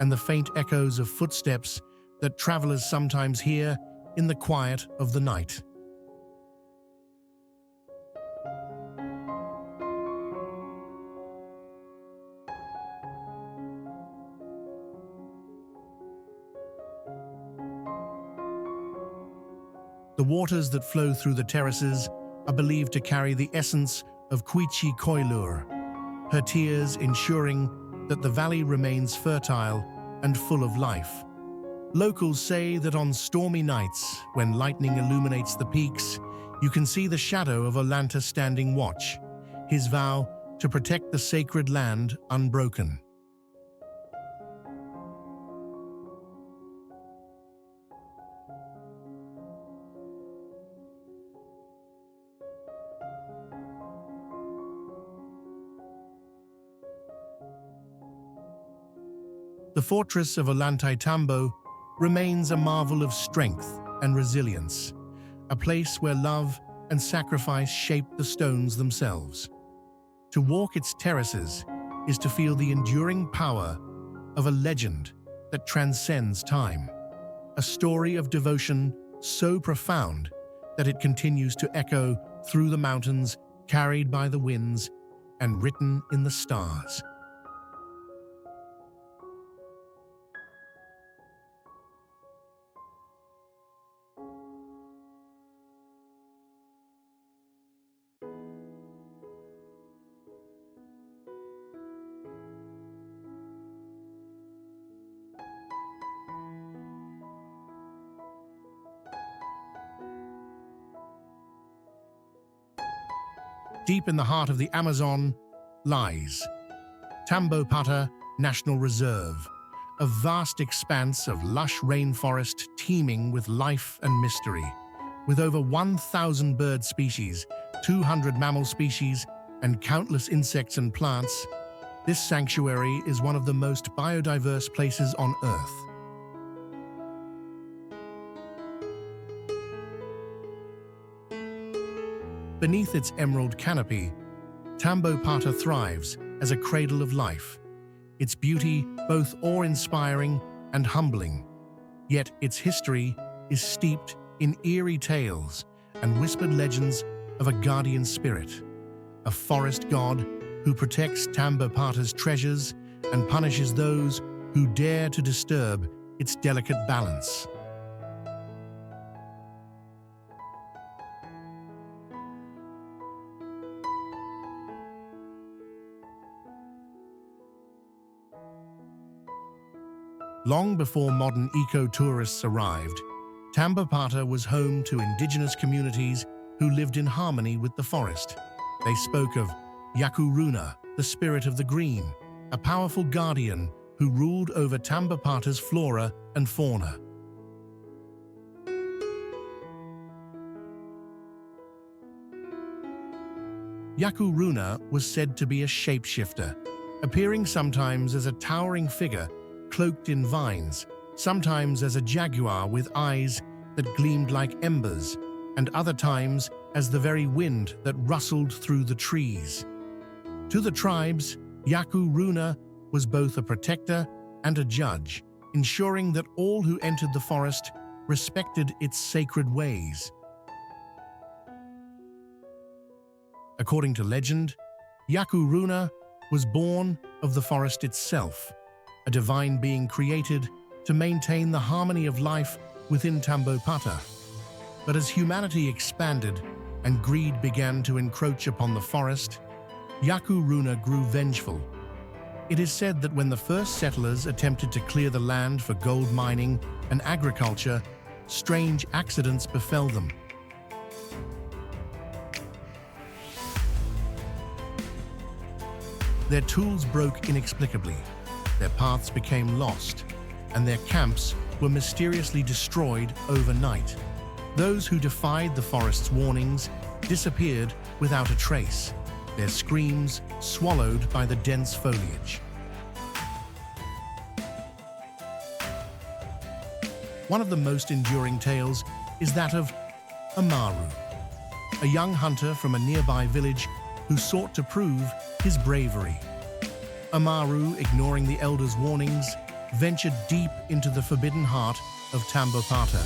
and the faint echoes of footsteps that travelers sometimes hear in the quiet of the night. The waters that flow through the terraces are believed to carry the essence of Quiche-Coeloa, her tears ensuring that the valley remains fertile and full of life. Locals say that on stormy nights, when lightning illuminates the peaks, you can see the shadow of Atalanta standing watch, his vow to protect the sacred land unbroken. The fortress of Ollantaytambo remains a marvel of strength and resilience, a place where love and sacrifice shape the stones themselves. To walk its terraces is to feel the enduring power of a legend that transcends time, a story of devotion so profound that it continues to echo through the mountains carried by the winds and written in the stars. Deep in the heart of the Amazon lies Tambopata National Reserve, a vast expanse of lush rainforest teeming with life and mystery. With over 1,000 bird species, 200 mammal species, and countless insects and plants, this sanctuary is one of the most biodiverse places on Earth. Beneath its emerald canopy, Tambopata thrives as a cradle of life, its beauty both awe-inspiring and humbling. Yet its history is steeped in eerie tales and whispered legends of a guardian spirit, a forest god who protects Tambopata's treasures and punishes those who dare to disturb its delicate balance. Long before modern eco-tourists arrived, Tambopata was home to indigenous communities who lived in harmony with the forest. They spoke of Yakuruna, the spirit of the green, a powerful guardian who ruled over Tambopata's flora and fauna. Yakuruna was said to be a shapeshifter, appearing sometimes as a towering figure cloaked in vines, sometimes as a jaguar with eyes that gleamed like embers, and other times as the very wind that rustled through the trees. To the tribes, Yakuruna was both a protector and a judge, ensuring that all who entered the forest respected its sacred ways. According to legend, Yakuruna was born of the forest itself, a divine being created to maintain the harmony of life within Tambopata. But as humanity expanded and greed began to encroach upon the forest, Yakuruna grew vengeful. It is said that when the first settlers attempted to clear the land for gold mining and agriculture, strange accidents befell them. Their tools broke inexplicably, their paths became lost, and their camps were mysteriously destroyed overnight. Those who defied the forest's warnings disappeared without a trace, their screams swallowed by the dense foliage. One of the most enduring tales is that of Amaru, a young hunter from a nearby village who sought to prove his bravery. Amaru, ignoring the elders' warnings, ventured deep into the forbidden heart of Tambopata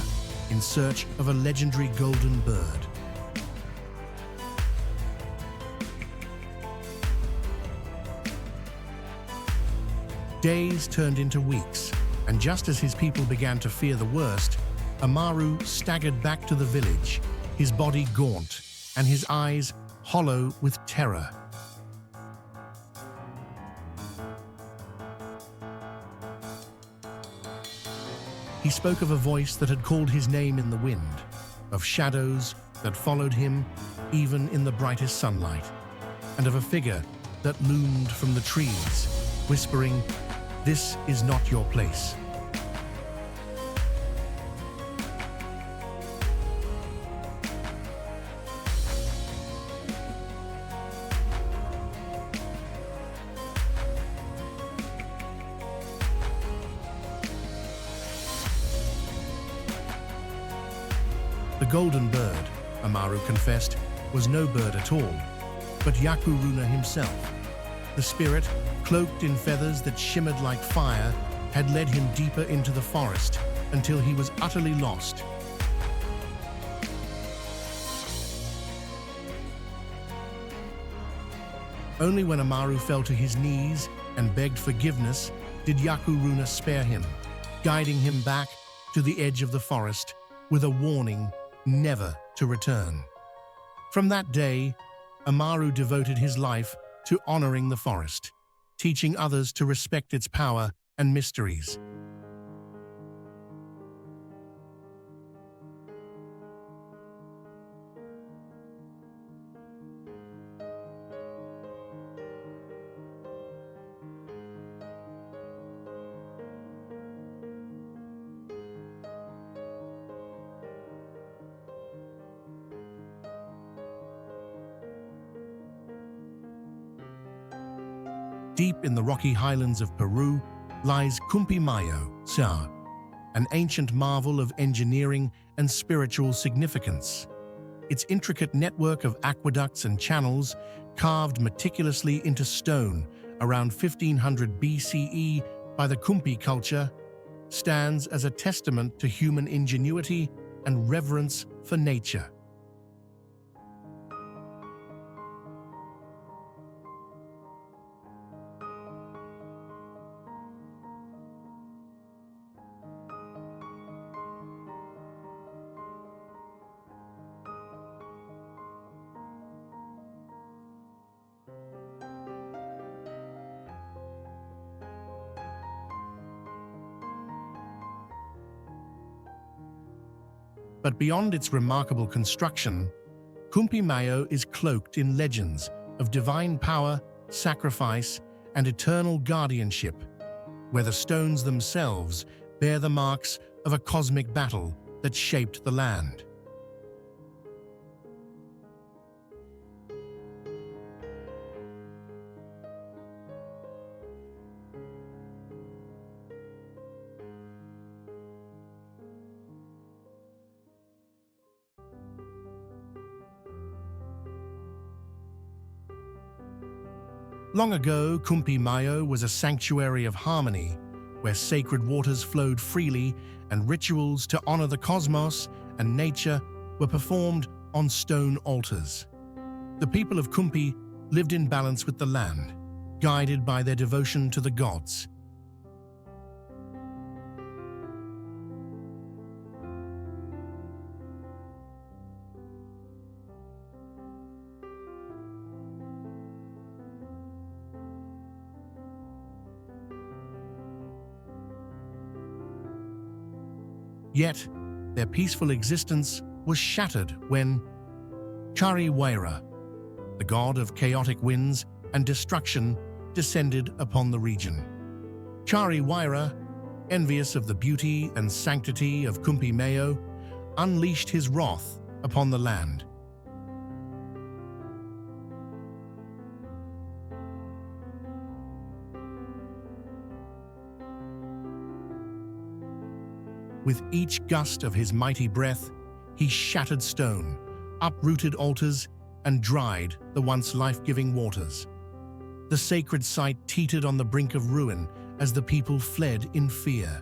in search of a legendary golden bird. Days turned into weeks, and just as his people began to fear the worst, Amaru staggered back to the village, his body gaunt and his eyes hollow with terror. He spoke of a voice that had called his name in the wind, of shadows that followed him even in the brightest sunlight, and of a figure that loomed from the trees, whispering, "This is not your place." The golden bird, Amaru confessed, was no bird at all, but Yakuruna himself. The spirit, cloaked in feathers that shimmered like fire, had led him deeper into the forest until he was utterly lost. Only when Amaru fell to his knees and begged forgiveness did Yaku-Runa spare him, guiding him back to the edge of the forest with a warning never to return. From that day, Amaru devoted his life to honoring the forest, teaching others to respect its power and mysteries. Deep in the rocky highlands of Peru lies Cumpimahyo, Sa, an ancient marvel of engineering and spiritual significance. Its intricate network of aqueducts and channels, carved meticulously into stone around 1500 BCE by the Kumpi culture, stands as a testament to human ingenuity and reverence for nature. But beyond its remarkable construction, Cumpimahyo is cloaked in legends of divine power, sacrifice, and eternal guardianship, where the stones themselves bear the marks of a cosmic battle that shaped the land. Long ago, Cumpimahyo was a sanctuary of harmony, where sacred waters flowed freely and rituals to honor the cosmos and nature were performed on stone altars. The people of Kumpi lived in balance with the land, guided by their devotion to the gods. Yet, their peaceful existence was shattered when Chariwaira, the god of chaotic winds and destruction, descended upon the region. Chariwaira, envious of the beauty and sanctity of Cumpimahyo, unleashed his wrath upon the land. With each gust of his mighty breath, he shattered stone, uprooted altars, and dried the once life-giving waters. The sacred site teetered on the brink of ruin as the people fled in fear.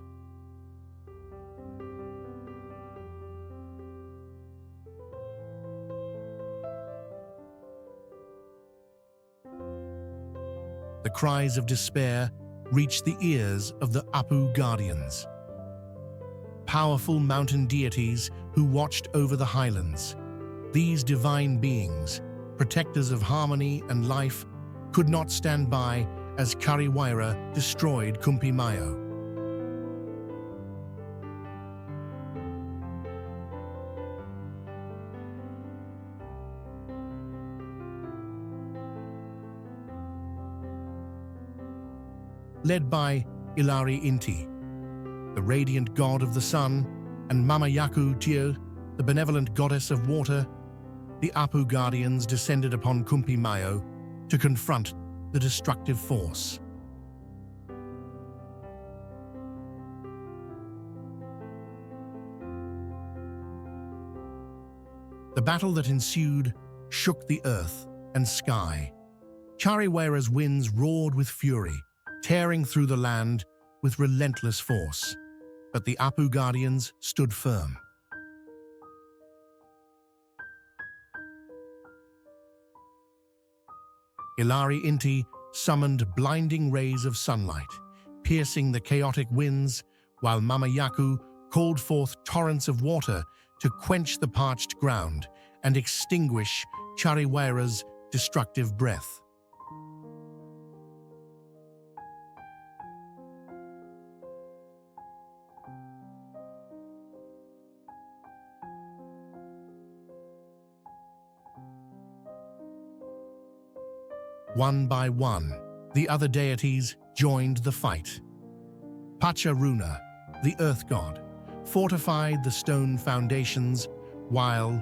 The cries of despair reached the ears of the Apu Guardians, powerful mountain deities who watched over the highlands. These divine beings, protectors of harmony and life, could not stand by as Chariwaira destroyed Cumpimahyo. Led by Ilari Inti, the radiant god of the sun, and Mama Yaku Tio, the benevolent goddess of water, the Apu Guardians descended upon Cumpimahyo to confront the destructive force. The battle that ensued shook the earth and sky. Chariwaira's winds roared with fury, tearing through the land with relentless force. But the Apu Guardians stood firm. Ilari Inti summoned blinding rays of sunlight, piercing the chaotic winds, while Mama Yaku called forth torrents of water to quench the parched ground and extinguish Chariwaira's destructive breath. One by one, the other deities joined the fight. Pacharuna, the earth god, fortified the stone foundations, while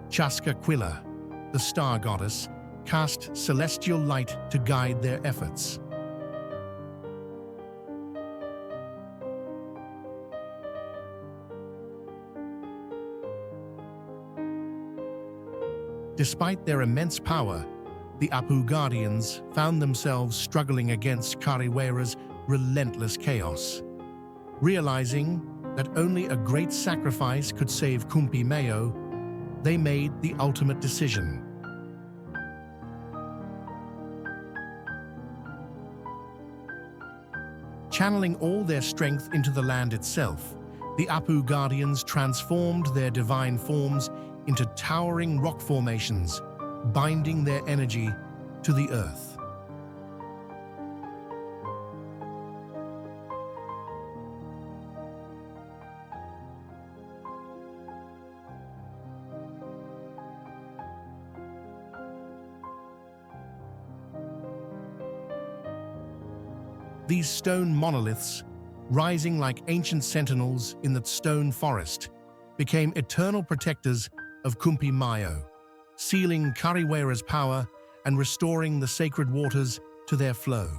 Chaskaquila, the star goddess, cast celestial light to guide their efforts. Despite their immense power, the Apu Guardians found themselves struggling against Chariwaira's relentless chaos. Realizing that only a great sacrifice could save Kumpi Mayo, they made the ultimate decision. Channeling all their strength into the land itself, the Apu Guardians transformed their divine forms into towering rock formations, binding their energy to the earth. These stone monoliths, rising like ancient sentinels in the stone forest, became eternal protectors of Kumpi Mayo, sealing Chariwaira's power and restoring the sacred waters to their flow.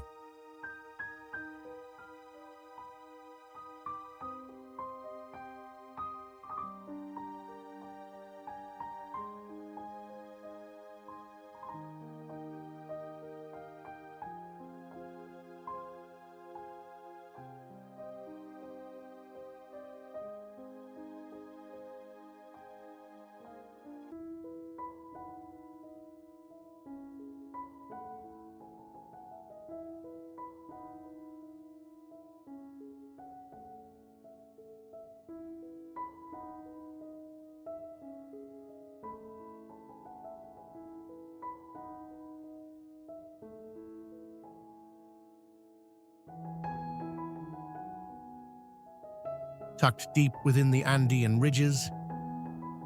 Tucked deep within the Andean ridges,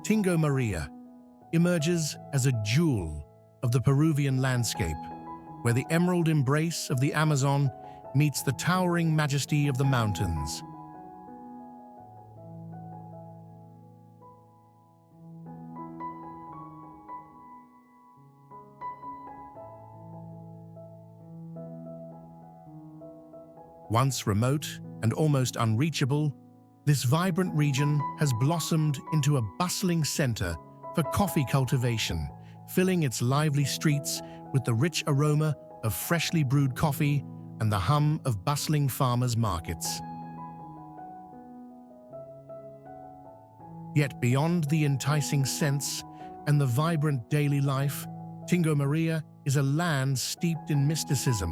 Tingo Maria emerges as a jewel of the Peruvian landscape, where the emerald embrace of the Amazon meets the towering majesty of the mountains. Once remote and almost unreachable, this vibrant region has blossomed into a bustling center for coffee cultivation, filling its lively streets with the rich aroma of freshly brewed coffee and the hum of bustling farmers' markets. Yet beyond the enticing scents and the vibrant daily life, Tingo Maria is a land steeped in mysticism,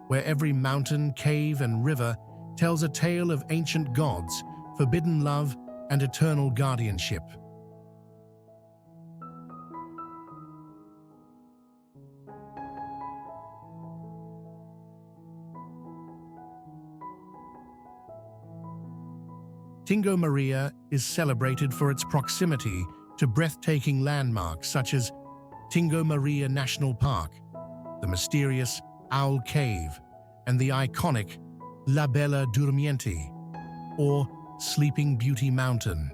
where every mountain, cave, and river tells a tale of ancient gods, forbidden love, and eternal guardianship. Tingo Maria is celebrated for its proximity to breathtaking landmarks such as Tingo Maria National Park, the mysterious Owl Cave, and the iconic La Bella Durmiente, or Sleeping Beauty Mountain.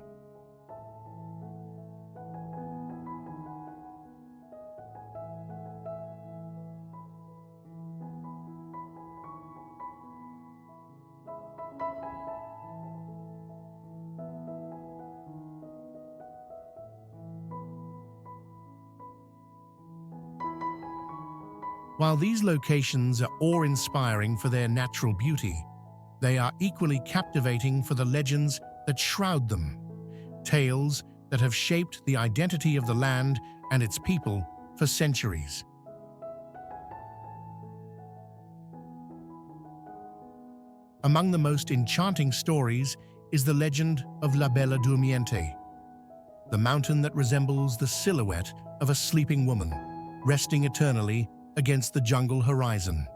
While these locations are awe-inspiring for their natural beauty, they are equally captivating for the legends that shroud them, tales that have shaped the identity of the land and its people for centuries. Among the most enchanting stories is the legend of La Bella Durmiente, the mountain that resembles the silhouette of a sleeping woman, resting eternally against the jungle horizon.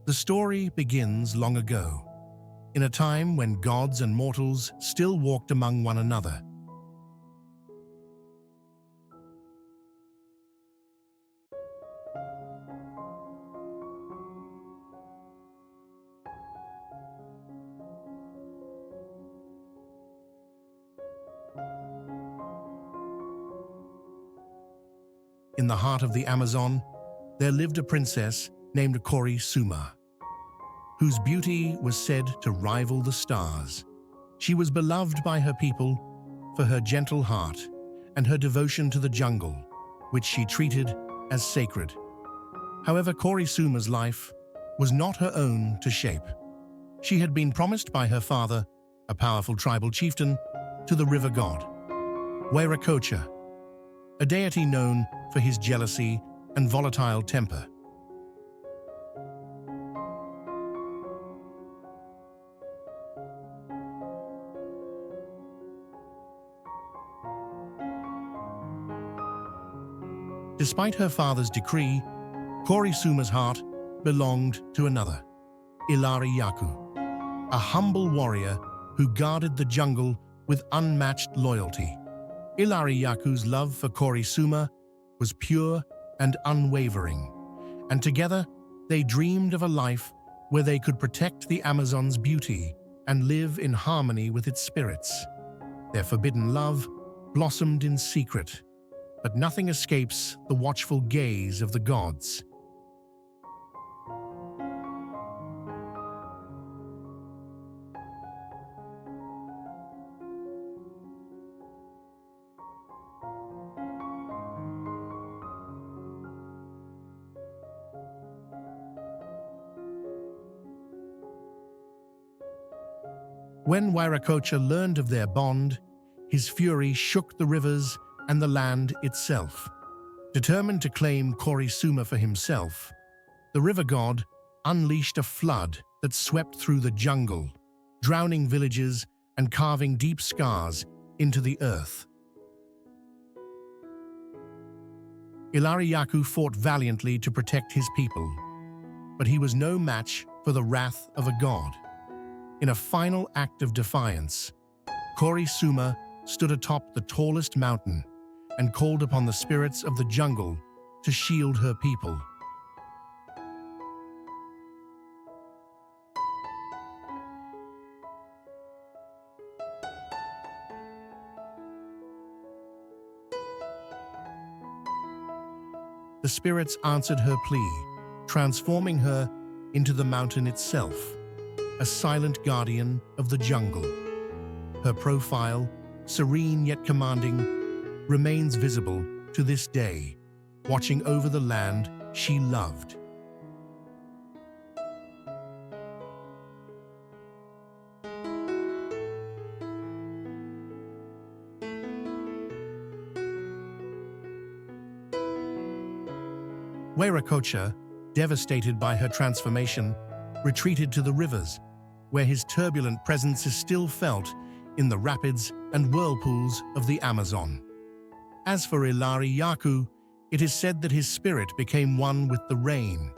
The story begins long ago, in a time when gods and mortals still walked among one another. In the heart of the Amazon, there lived a princess named Kori Suma, whose beauty was said to rival the stars. She was beloved by her people for her gentle heart and her devotion to the jungle, which she treated as sacred. However, Kori Suma's life was not her own to shape. She had been promised by her father, a powerful tribal chieftain, to the river god, Wiracocha, a deity known for his jealousy and volatile temper. Despite her father's decree, Kori Suma's heart belonged to another, Ilari Yaku, a humble warrior who guarded the jungle with unmatched loyalty. Ilari Yaku's love for Kori Suma was pure and unwavering, and together they dreamed of a life where they could protect the Amazon's beauty and live in harmony with its spirits. Their forbidden love blossomed in secret, but nothing escapes the watchful gaze of the gods. When Wiracocha learned of their bond, his fury shook the rivers and the land itself. Determined to claim Kori Suma for himself, the river god unleashed a flood that swept through the jungle, drowning villages and carving deep scars into the earth. Ilari Yaku fought valiantly to protect his people, but he was no match for the wrath of a god. In a final act of defiance, Kori Suma stood atop the tallest mountain and called upon the spirits of the jungle to shield her people. The spirits answered her plea, transforming her into the mountain itself, a silent guardian of the jungle. Her profile, serene yet commanding, remains visible to this day, watching over the land she loved. Wiracocha, devastated by her transformation, retreated to the rivers, where his turbulent presence is still felt in the rapids and whirlpools of the Amazon. As for Ilari Yaku, it is said that his spirit became one with the rain,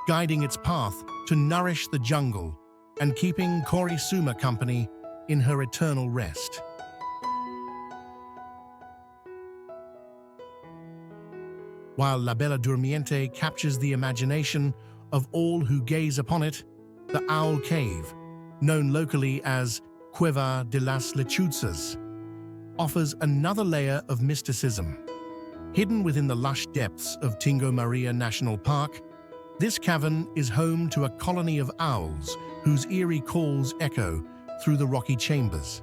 guiding its path to nourish the jungle and keeping Kori Suma company in her eternal rest. While La Bella Durmiente captures the imagination of all who gaze upon it, the Owl Cave, known locally as Cueva de las Lechuzas, offers another layer of mysticism. Hidden within the lush depths of Tingo Maria National Park, this cavern is home to a colony of owls whose eerie calls echo through the rocky chambers.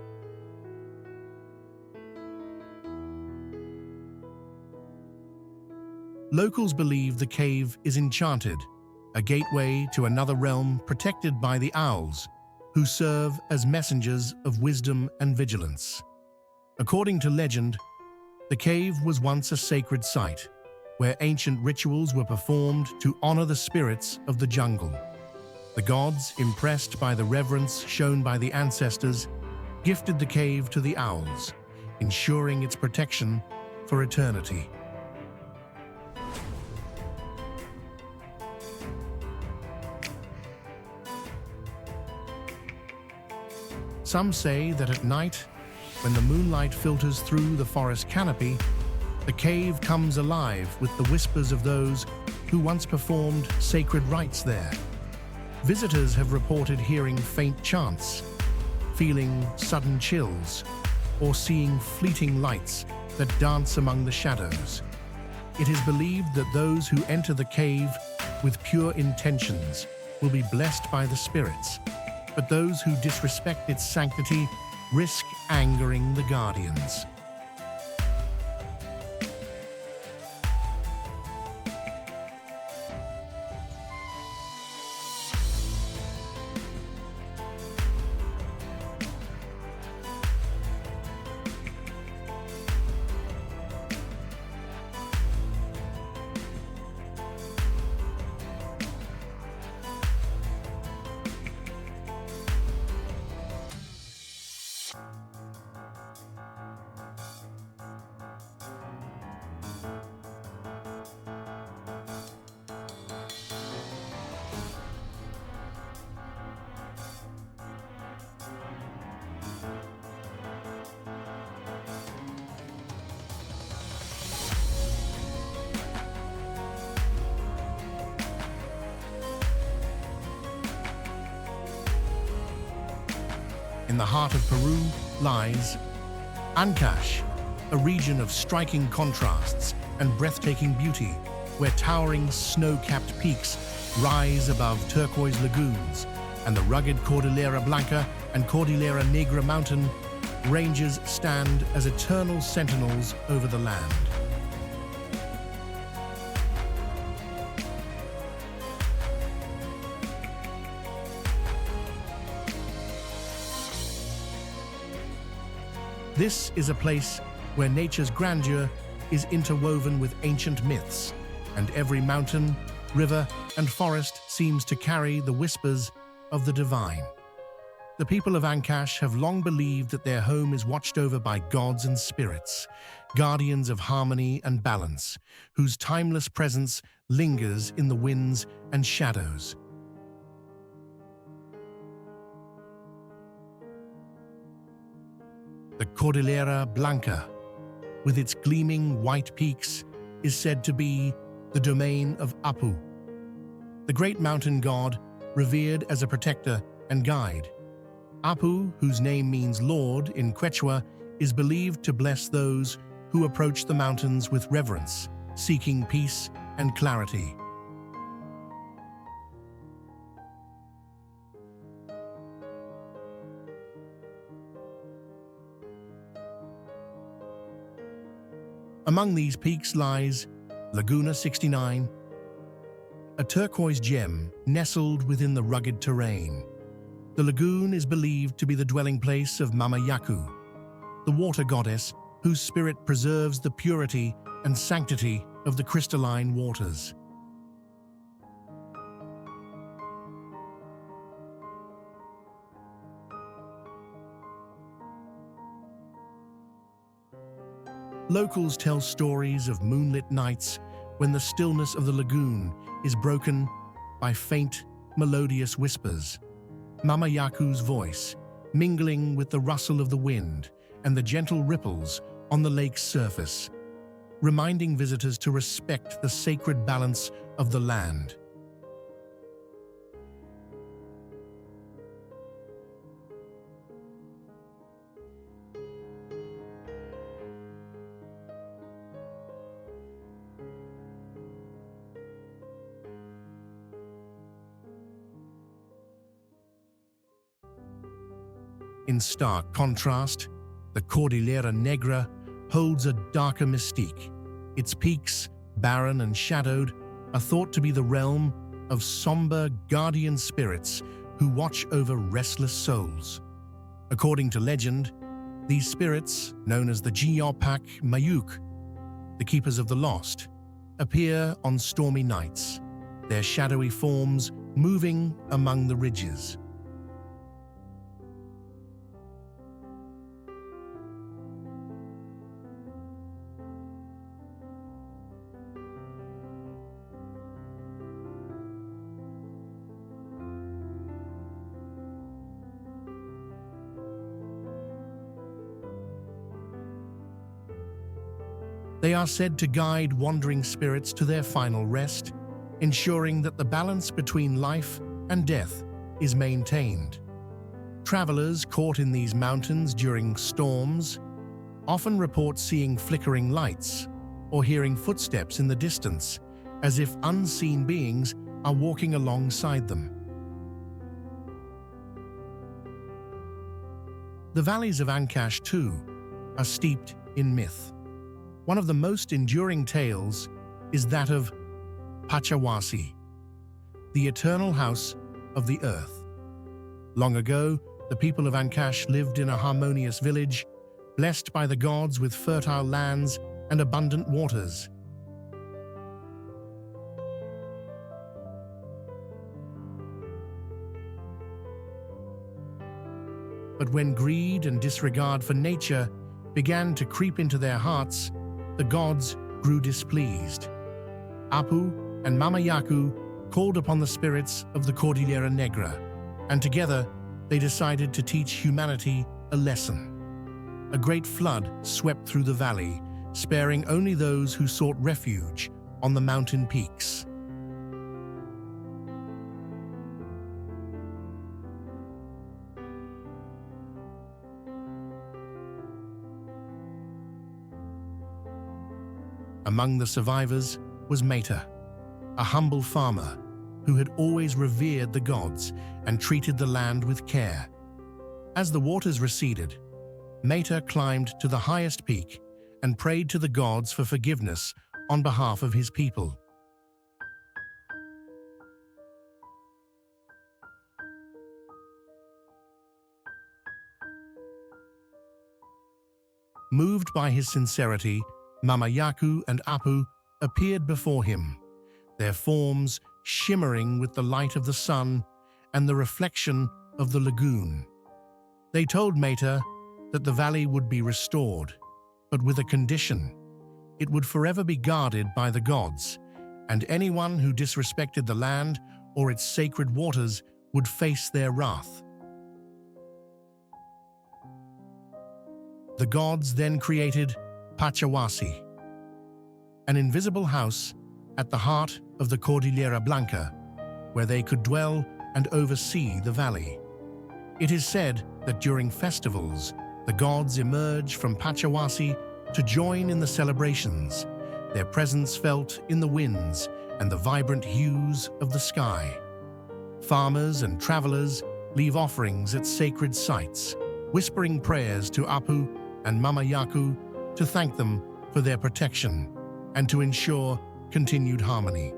Locals believe the cave is enchanted, a gateway to another realm protected by the owls, who serve as messengers of wisdom and vigilance. According to legend, the cave was once a sacred site, where ancient rituals were performed to honor the spirits of the jungle. The gods, impressed by the reverence shown by the ancestors, gifted the cave to the owls, ensuring its protection for eternity. Some say that at night, when the moonlight filters through the forest canopy, the cave comes alive with the whispers of those who once performed sacred rites there. Visitors have reported hearing faint chants, feeling sudden chills, or seeing fleeting lights that dance among the shadows. It is believed that those who enter the cave with pure intentions will be blessed by the spirits, but those who disrespect its sanctity risk angering the guardians. In the heart of Peru lies Ancash, a region of striking contrasts and breathtaking beauty, where towering snow-capped peaks rise above turquoise lagoons, and the rugged Cordillera Blanca and Cordillera Negra mountain ranges stand as eternal sentinels over the land. This is a place where nature's grandeur is interwoven with ancient myths, and every mountain, river, and forest seems to carry the whispers of the divine. The people of Ancash have long believed that their home is watched over by gods and spirits, guardians of harmony and balance, whose timeless presence lingers in the winds and shadows. The Cordillera Blanca, with its gleaming white peaks, is said to be the domain of Apu, the great mountain god revered as a protector and guide. Apu, whose name means Lord in Quechua, is believed to bless those who approach the mountains with reverence, seeking peace and clarity. Among these peaks lies Laguna 69, a turquoise gem nestled within the rugged terrain. The lagoon is believed to be the dwelling place of Mama Yaku, the water goddess whose spirit preserves the purity and sanctity of the crystalline waters. Locals tell stories of moonlit nights when the stillness of the lagoon is broken by faint, melodious whispers. Mama Yaku's voice, mingling with the rustle of the wind and the gentle ripples on the lake's surface, reminding visitors to respect the sacred balance of the land. In stark contrast, the Cordillera Negra holds a darker mystique. Its peaks, barren and shadowed, are thought to be the realm of somber guardian spirits who watch over restless souls. According to legend, these spirits, known as the Geopak Mayuk, the keepers of the lost, appear on stormy nights, their shadowy forms moving among the ridges. They are said to guide wandering spirits to their final rest, ensuring that the balance between life and death is maintained. Travelers caught in these mountains during storms often report seeing flickering lights or hearing footsteps in the distance, as if unseen beings are walking alongside them. The valleys of Ancash, too, are steeped in myth. One of the most enduring tales is that of Pachawasi, the eternal house of the earth. Long ago, the people of Ancash lived in a harmonious village, blessed by the gods with fertile lands and abundant waters. But when greed and disregard for nature began to creep into their hearts, the gods grew displeased. Apu and Mama Yaku called upon the spirits of the Cordillera Negra, and together they decided to teach humanity a lesson. A great flood swept through the valley, sparing only those who sought refuge on the mountain peaks. Among the survivors was Meta, a humble farmer who had always revered the gods and treated the land with care. As the waters receded, Meta climbed to the highest peak and prayed to the gods for forgiveness on behalf of his people. Moved by his sincerity, Mama Yaku and Apu appeared before him, their forms shimmering with the light of the sun and the reflection of the lagoon. They told Meta that the valley would be restored, but with a condition. It would forever be guarded by the gods, and anyone who disrespected the land or its sacred waters would face their wrath. The gods then created Pachawasi, an invisible house at the heart of the Cordillera Blanca, where they could dwell and oversee the valley. It is said that during festivals, the gods emerge from Pachawasi to join in the celebrations, their presence felt in the winds and the vibrant hues of the sky. Farmers and travelers leave offerings at sacred sites, whispering prayers to Apu and Mama Yaku to thank them for their protection and to ensure continued harmony.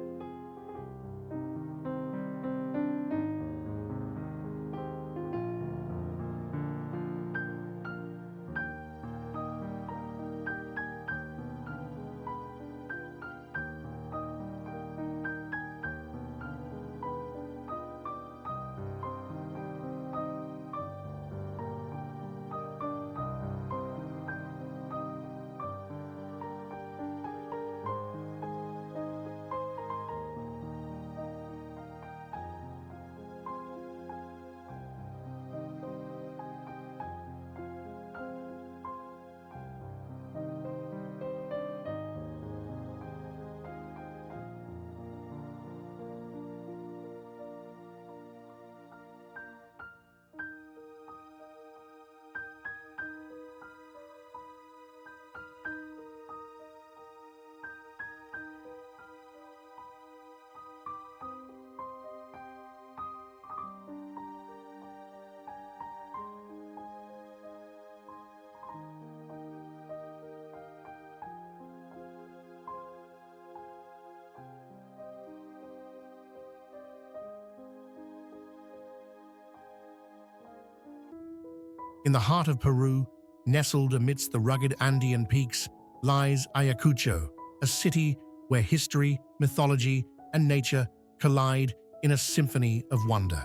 In the heart of Peru, nestled amidst the rugged Andean peaks, lies Ayacucho, a city where history, mythology, and nature collide in a symphony of wonder.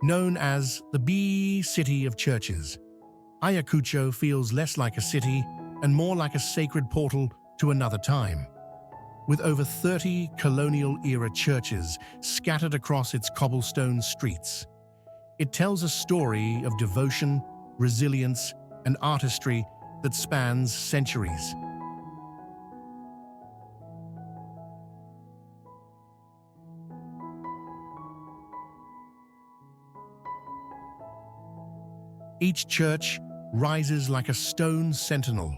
Known as the Bee City of Churches, Ayacucho feels less like a city and more like a sacred portal to another time. With over 30 colonial-era churches scattered across its cobblestone streets, it tells a story of devotion, resilience, and artistry that spans centuries. Each church rises like a stone sentinel,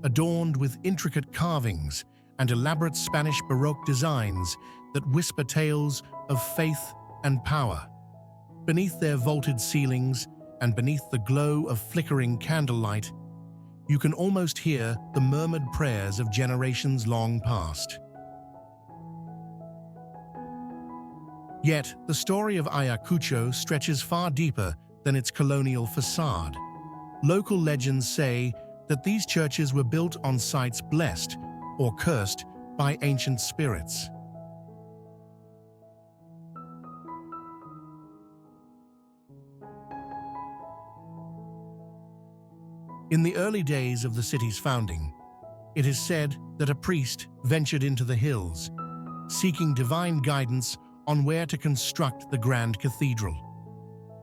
adorned with intricate carvings and elaborate Spanish Baroque designs that whisper tales of faith and power. Beneath their vaulted ceilings and beneath the glow of flickering candlelight, you can almost hear the murmured prayers of generations long past. Yet, the story of Ayacucho stretches far deeper than its colonial facade. Local legends say that these churches were built on sites blessed or cursed by ancient spirits. In the early days of the city's founding, it is said that a priest ventured into the hills, seeking divine guidance on where to construct the grand cathedral.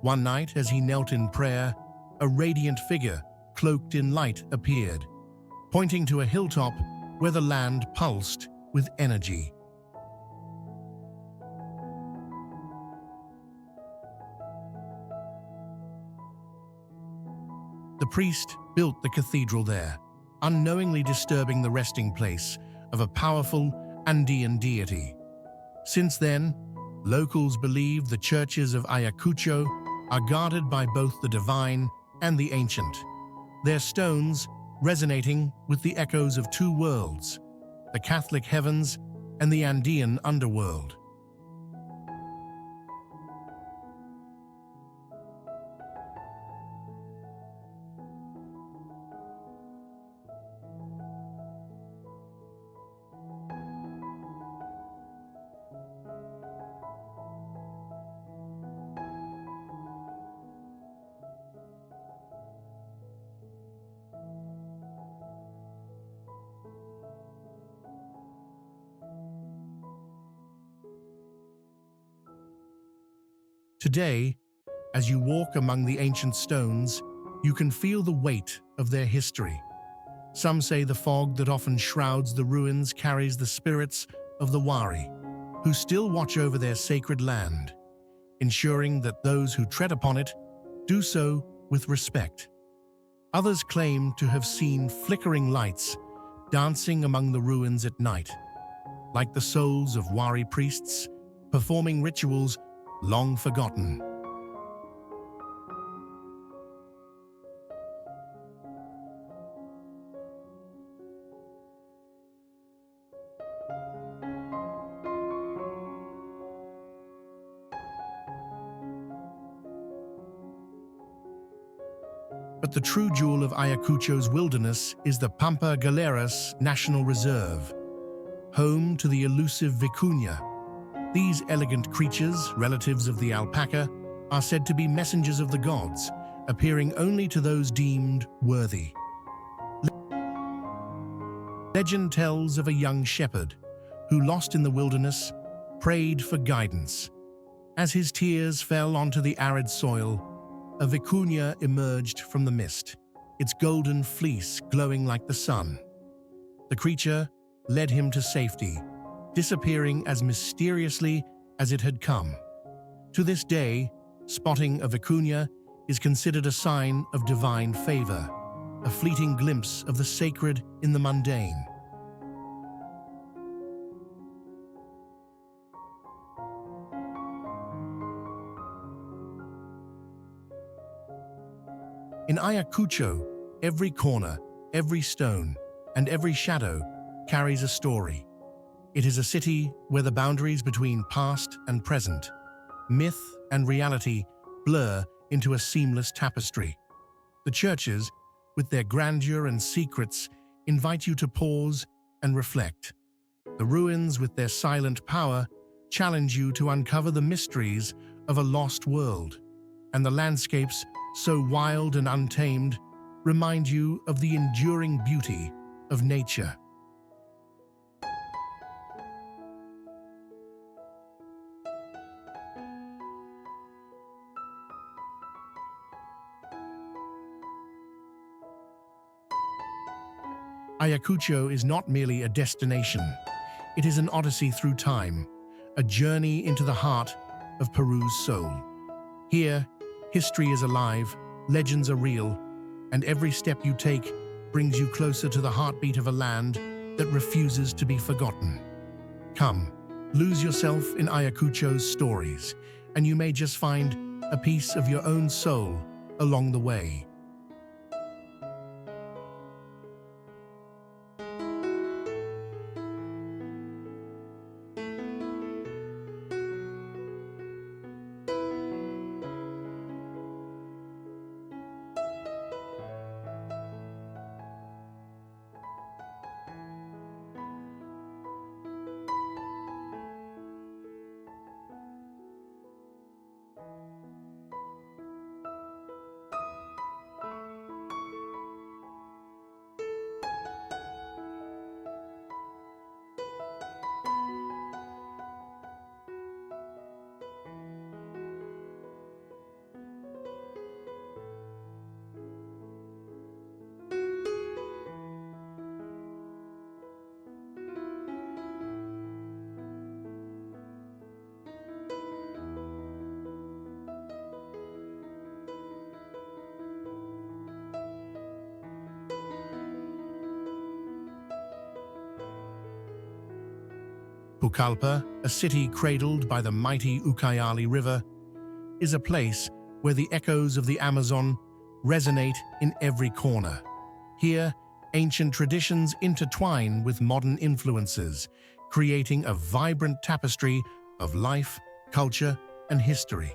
One night, as he knelt in prayer, a radiant figure, cloaked in light, appeared, pointing to a hilltop where the land pulsed with energy. The priest built the cathedral there, unknowingly disturbing the resting place of a powerful Andean deity. Since then, locals believe the churches of Ayacucho are guarded by both the divine and the ancient, their stones resonating with the echoes of two worlds, the Catholic heavens and the Andean underworld. Today, as you walk among the ancient stones, you can feel the weight of their history. Some say the fog that often shrouds the ruins carries the spirits of the Wari, who still watch over their sacred land, ensuring that those who tread upon it do so with respect. Others claim to have seen flickering lights dancing among the ruins at night, like the souls of Wari priests performing rituals long forgotten. But the true jewel of Ayacucho's wilderness is the Pampa Galeras National Reserve, home to the elusive vicuña. These elegant creatures, relatives of the alpaca, are said to be messengers of the gods, appearing only to those deemed worthy. Legend tells of a young shepherd who, lost in the wilderness, prayed for guidance. As his tears fell onto the arid soil, a vicuña emerged from the mist, its golden fleece glowing like the sun. The creature led him to safety, disappearing as mysteriously as it had come. To this day, spotting a vicuña is considered a sign of divine favor, a fleeting glimpse of the sacred in the mundane. In Ayacucho, every corner, every stone, and every shadow carries a story. It is a city where the boundaries between past and present, myth and reality blur into a seamless tapestry. The churches, with their grandeur and secrets, invite you to pause and reflect. The ruins, with their silent power, challenge you to uncover the mysteries of a lost world, and the landscapes, so wild and untamed, remind you of the enduring beauty of nature. Ayacucho is not merely a destination. It is an odyssey through time, a journey into the heart of Peru's soul. Here, history is alive, legends are real, and every step you take brings you closer to the heartbeat of a land that refuses to be forgotten. Come, lose yourself in Ayacucho's stories, and you may just find a piece of your own soul along the way. Pucallpa, a city cradled by the mighty Ucayali River, is a place where the echoes of the Amazon resonate in every corner. Here, ancient traditions intertwine with modern influences, creating a vibrant tapestry of life, culture, and history.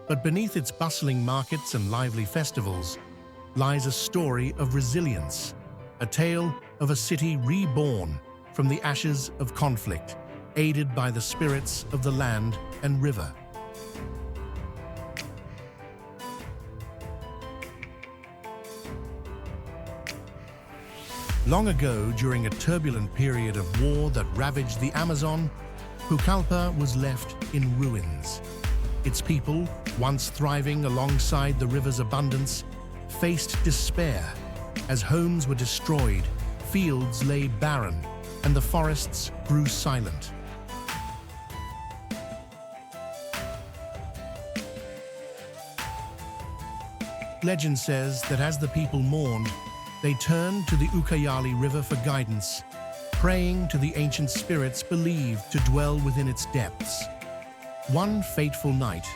But beneath its bustling markets and lively festivals lies a story of resilience, a tale of a city reborn from the ashes of conflict, aided by the spirits of the land and river. Long ago, during a turbulent period of war that ravaged the Amazon, Pucallpa was left in ruins. Its people, once thriving alongside the river's abundance, faced despair as homes were destroyed, fields lay barren, and the forests grew silent. Legend says that as the people mourned, they turned to the Ucayali River for guidance, praying to the ancient spirits believed to dwell within its depths. One fateful night,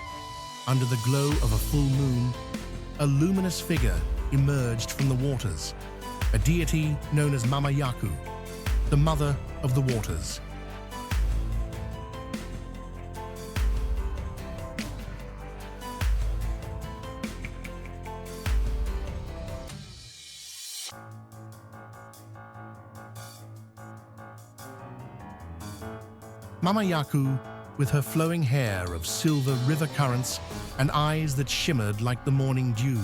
under the glow of a full moon, a luminous figure emerged from the waters, a deity known as Mama Yaku, the mother of the waters. Mama Yaku, with her flowing hair of silver river currents and eyes that shimmered like the morning dew,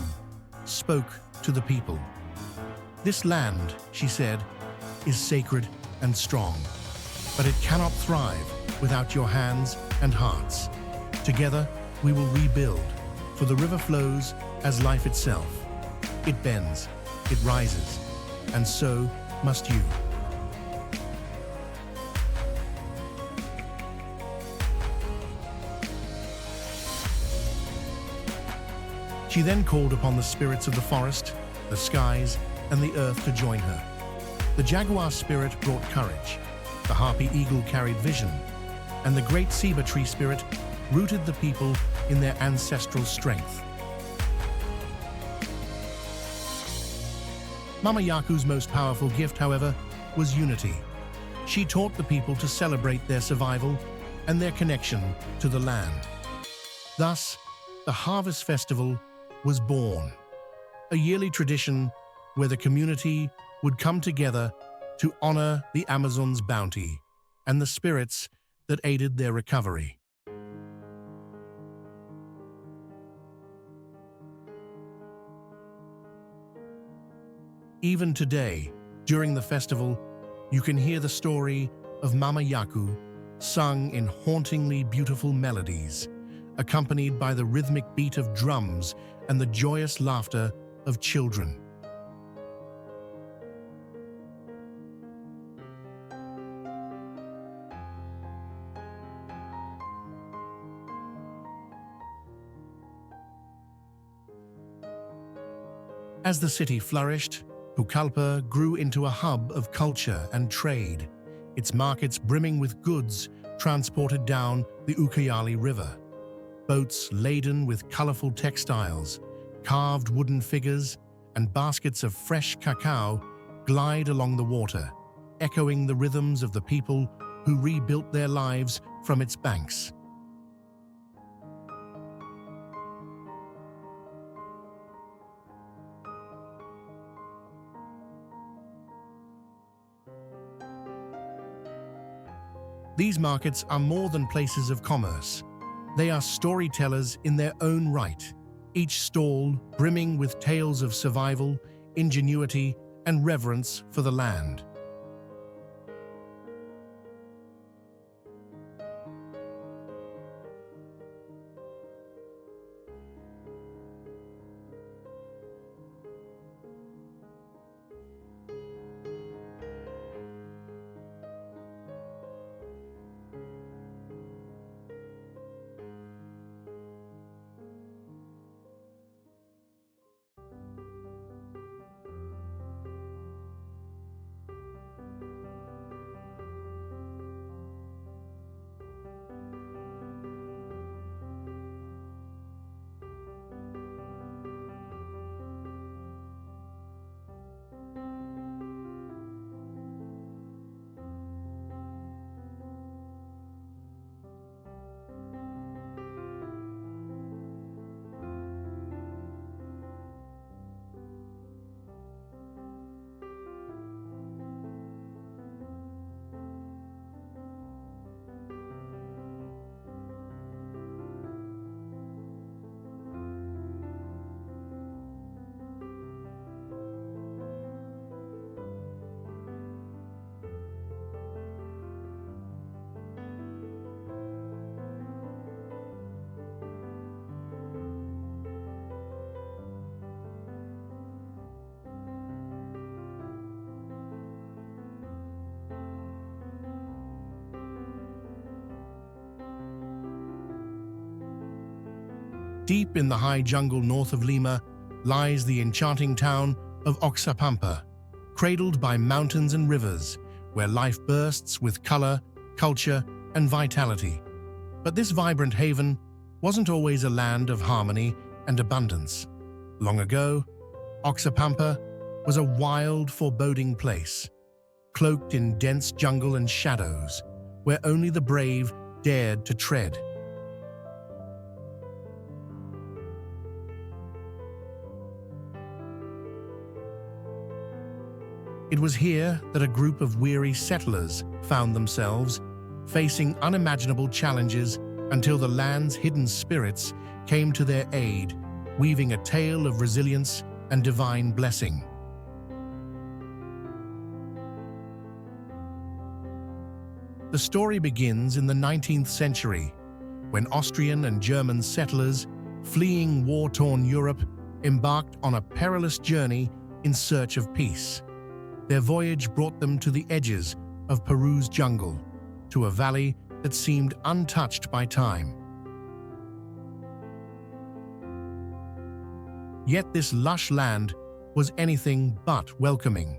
spoke to the people. "This land," she said, "is sacred and strong, but it cannot thrive without your hands and hearts. Together, we will rebuild, for the river flows as life itself. It bends, it rises, and so must you." She then called upon the spirits of the forest, the skies, and the earth to join her. The jaguar spirit brought courage, the harpy eagle carried vision, and the great ceiba tree spirit rooted the people in their ancestral strength. Mama Yaku's most powerful gift, however, was unity. She taught the people to celebrate their survival and their connection to the land. Thus, the Harvest Festival was born, a yearly tradition where the community would come together to honor the Amazon's bounty and the spirits that aided their recovery. Even today, during the festival, you can hear the story of Mama Yaku sung in hauntingly beautiful melodies, accompanied by the rhythmic beat of drums and the joyous laughter of children. As the city flourished, Pucallpa grew into a hub of culture and trade, its markets brimming with goods transported down the Ucayali River. Boats laden with colorful textiles, carved wooden figures, and baskets of fresh cacao glide along the water, echoing the rhythms of the people who rebuilt their lives from its banks. These markets are more than places of commerce. They are storytellers in their own right, each stall brimming with tales of survival, ingenuity, and reverence for the land. Deep in the high jungle north of Lima lies the enchanting town of Oxapampa, cradled by mountains and rivers, where life bursts with color, culture, and vitality. But this vibrant haven wasn't always a land of harmony and abundance. Long ago, Oxapampa was a wild, foreboding place, cloaked in dense jungle and shadows, where only the brave dared to tread. It was here that a group of weary settlers found themselves, facing unimaginable challenges until the land's hidden spirits came to their aid, weaving a tale of resilience and divine blessing. The story begins in the 19th century, when Austrian and German settlers, fleeing war-torn Europe, embarked on a perilous journey in search of peace. Their voyage brought them to the edges of Peru's jungle, to a valley that seemed untouched by time. Yet this lush land was anything but welcoming.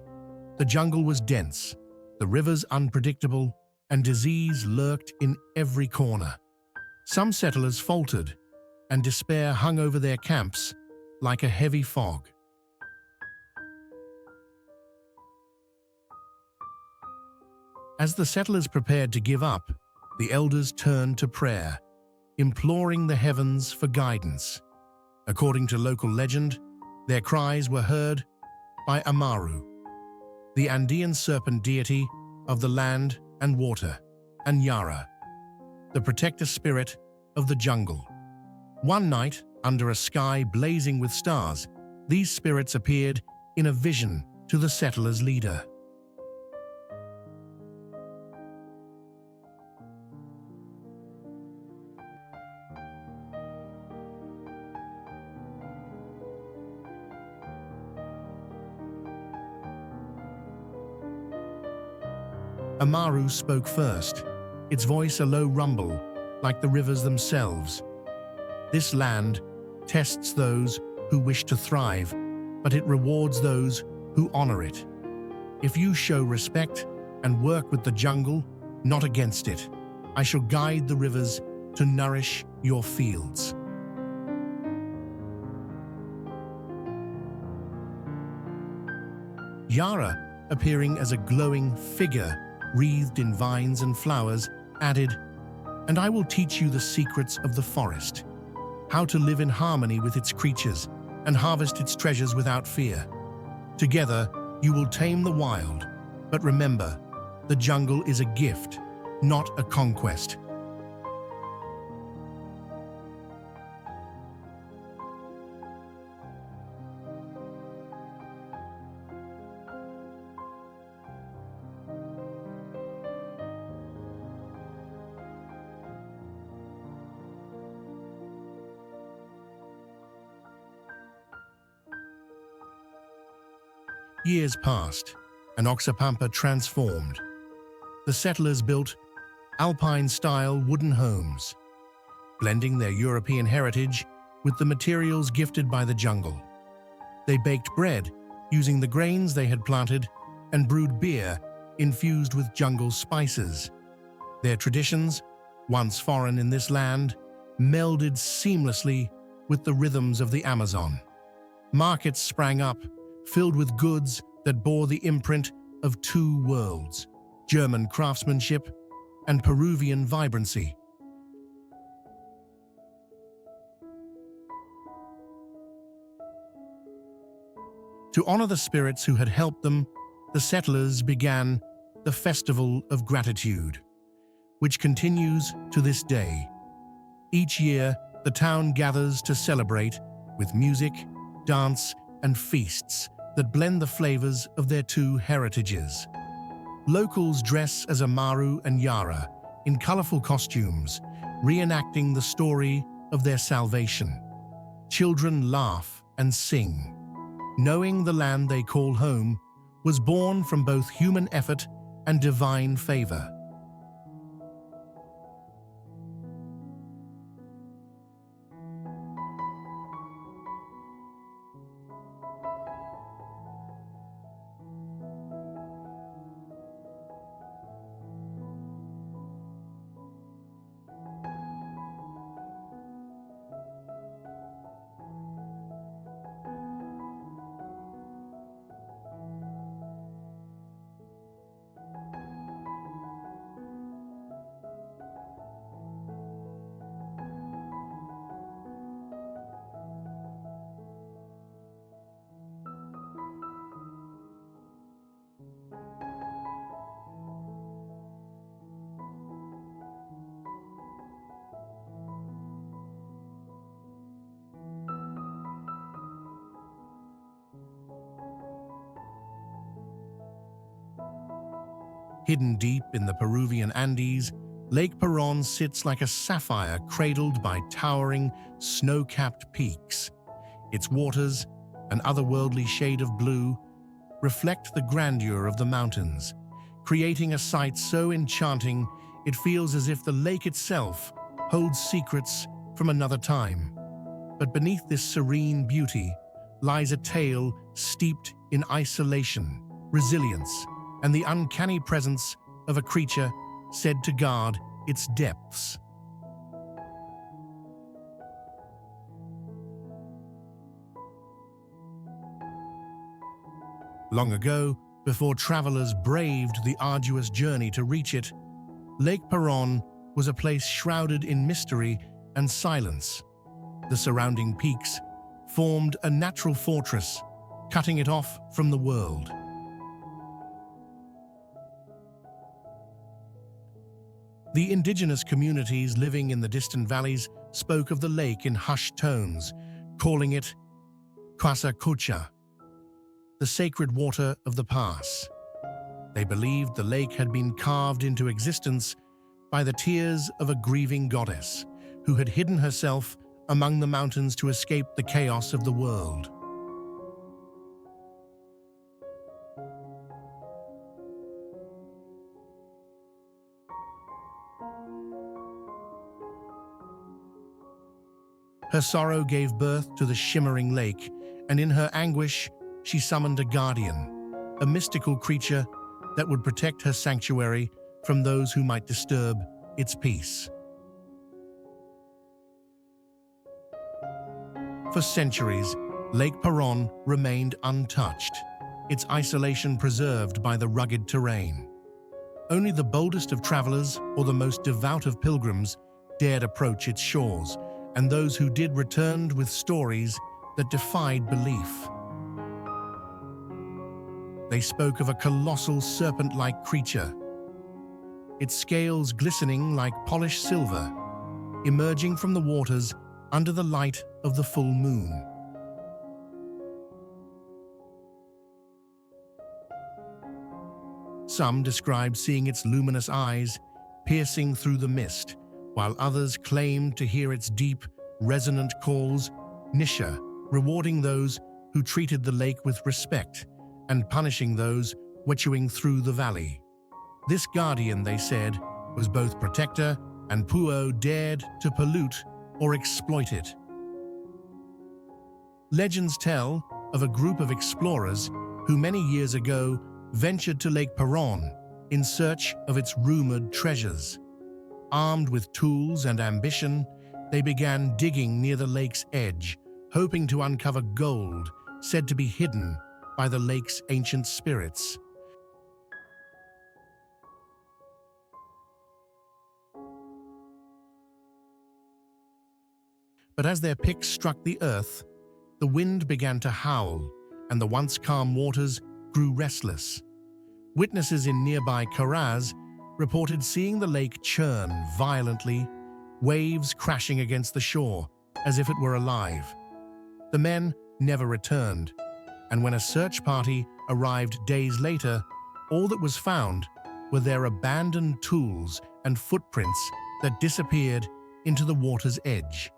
The jungle was dense, the rivers unpredictable, and disease lurked in every corner. Some settlers faltered, and despair hung over their camps like a heavy fog. As the settlers prepared to give up, the elders turned to prayer, imploring the heavens for guidance. According to local legend, their cries were heard by Amaru, the Andean serpent deity of the land and water, and Yara, the protector spirit of the jungle. One night, under a sky blazing with stars, these spirits appeared in a vision to the settlers' leader. Amaru spoke first, its voice a low rumble, like the rivers themselves. This land tests those who wish to thrive, but it rewards those who honor it. If you show respect and work with the jungle, not against it, I shall guide the rivers to nourish your fields. Yara, appearing as a glowing figure wreathed in vines and flowers, added, "And I will teach you the secrets of the forest, how to live in harmony with its creatures and harvest its treasures without fear. Together, you will tame the wild, but remember, the jungle is a gift, not a conquest." Years passed, and Oxapampa transformed. The settlers built Alpine-style wooden homes, blending their European heritage with the materials gifted by the jungle. They baked bread using the grains they had planted and brewed beer infused with jungle spices. Their traditions, once foreign in this land, melded seamlessly with the rhythms of the Amazon. Markets sprang up, filled with goods that bore the imprint of two worlds, German craftsmanship and Peruvian vibrancy. To honor the spirits who had helped them, the settlers began the Festival of Gratitude, which continues to this day. Each year, the town gathers to celebrate with music, dance, and feasts that blend the flavors of their two heritages. Locals dress as Amaru and Yara in colorful costumes, reenacting the story of their salvation. Children laugh and sing, knowing the land they call home was born from both human effort and divine favor. Hidden deep in the Peruvian Andes, Lake Peron sits like a sapphire cradled by towering, snow-capped peaks. Its waters, an otherworldly shade of blue, reflect the grandeur of the mountains, creating a sight so enchanting it feels as if the lake itself holds secrets from another time. But beneath this serene beauty lies a tale steeped in isolation, resilience, and the uncanny presence of a creature said to guard its depths. Long ago, before travelers braved the arduous journey to reach it, Lake Peron was a place shrouded in mystery and silence. The surrounding peaks formed a natural fortress, cutting it off from the world. The indigenous communities living in the distant valleys spoke of the lake in hushed tones, calling it Kwasakucha, the sacred water of the pass. They believed the lake had been carved into existence by the tears of a grieving goddess who had hidden herself among the mountains to escape the chaos of the world. Her sorrow gave birth to the shimmering lake, and in her anguish, she summoned a guardian, a mystical creature that would protect her sanctuary from those who might disturb its peace. For centuries, Lake Paron remained untouched, its isolation preserved by the rugged terrain. Only the boldest of travelers or the most devout of pilgrims dared approach its shores, and those who did returned with stories that defied belief. They spoke of a colossal serpent-like creature, its scales glistening like polished silver, emerging from the waters under the light of the full moon. Some described seeing its luminous eyes piercing through the mist, while others claimed to hear its deep, resonant calls, Nisha, rewarding those who treated the lake with respect and punishing those wetching through the valley. This guardian, they said, was both protector and Puo dared to pollute or exploit it. Legends tell of a group of explorers who many years ago ventured to Lake Paron in search of its rumored treasures. Armed with tools and ambition, they began digging near the lake's edge, hoping to uncover gold said to be hidden by the lake's ancient spirits. But as their picks struck the earth, the wind began to howl, and the once calm waters grew restless. Witnesses in nearby Karaz reported seeing the lake churn violently, waves crashing against the shore as if it were alive. The men never returned, and when a search party arrived days later, all that was found were their abandoned tools and footprints that disappeared into the water's edge.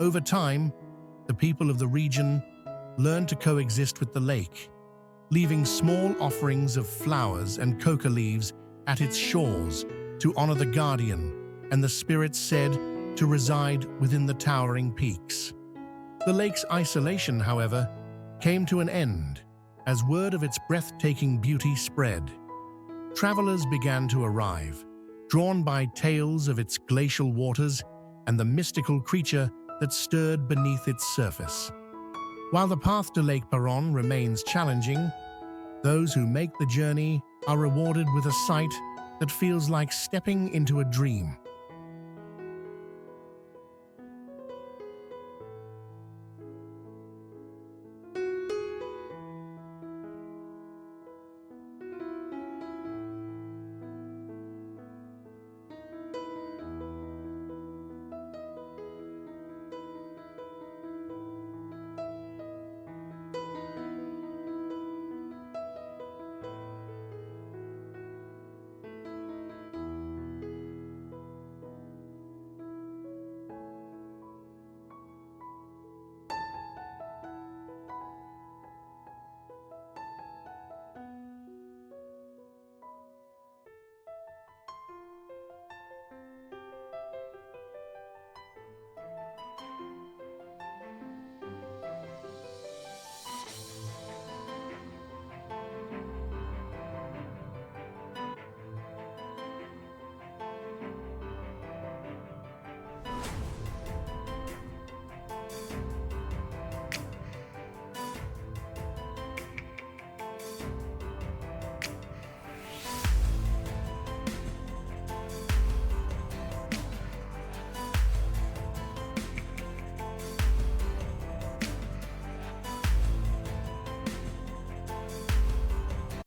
Over time, the people of the region learned to coexist with the lake, leaving small offerings of flowers and coca leaves at its shores to honor the guardian and the spirits said to reside within the towering peaks. The lake's isolation, however, came to an end as word of its breathtaking beauty spread. Travelers began to arrive, drawn by tales of its glacial waters and the mystical creature that stirred beneath its surface. While the path to Lake Paron remains challenging, those who make the journey are rewarded with a sight that feels like stepping into a dream.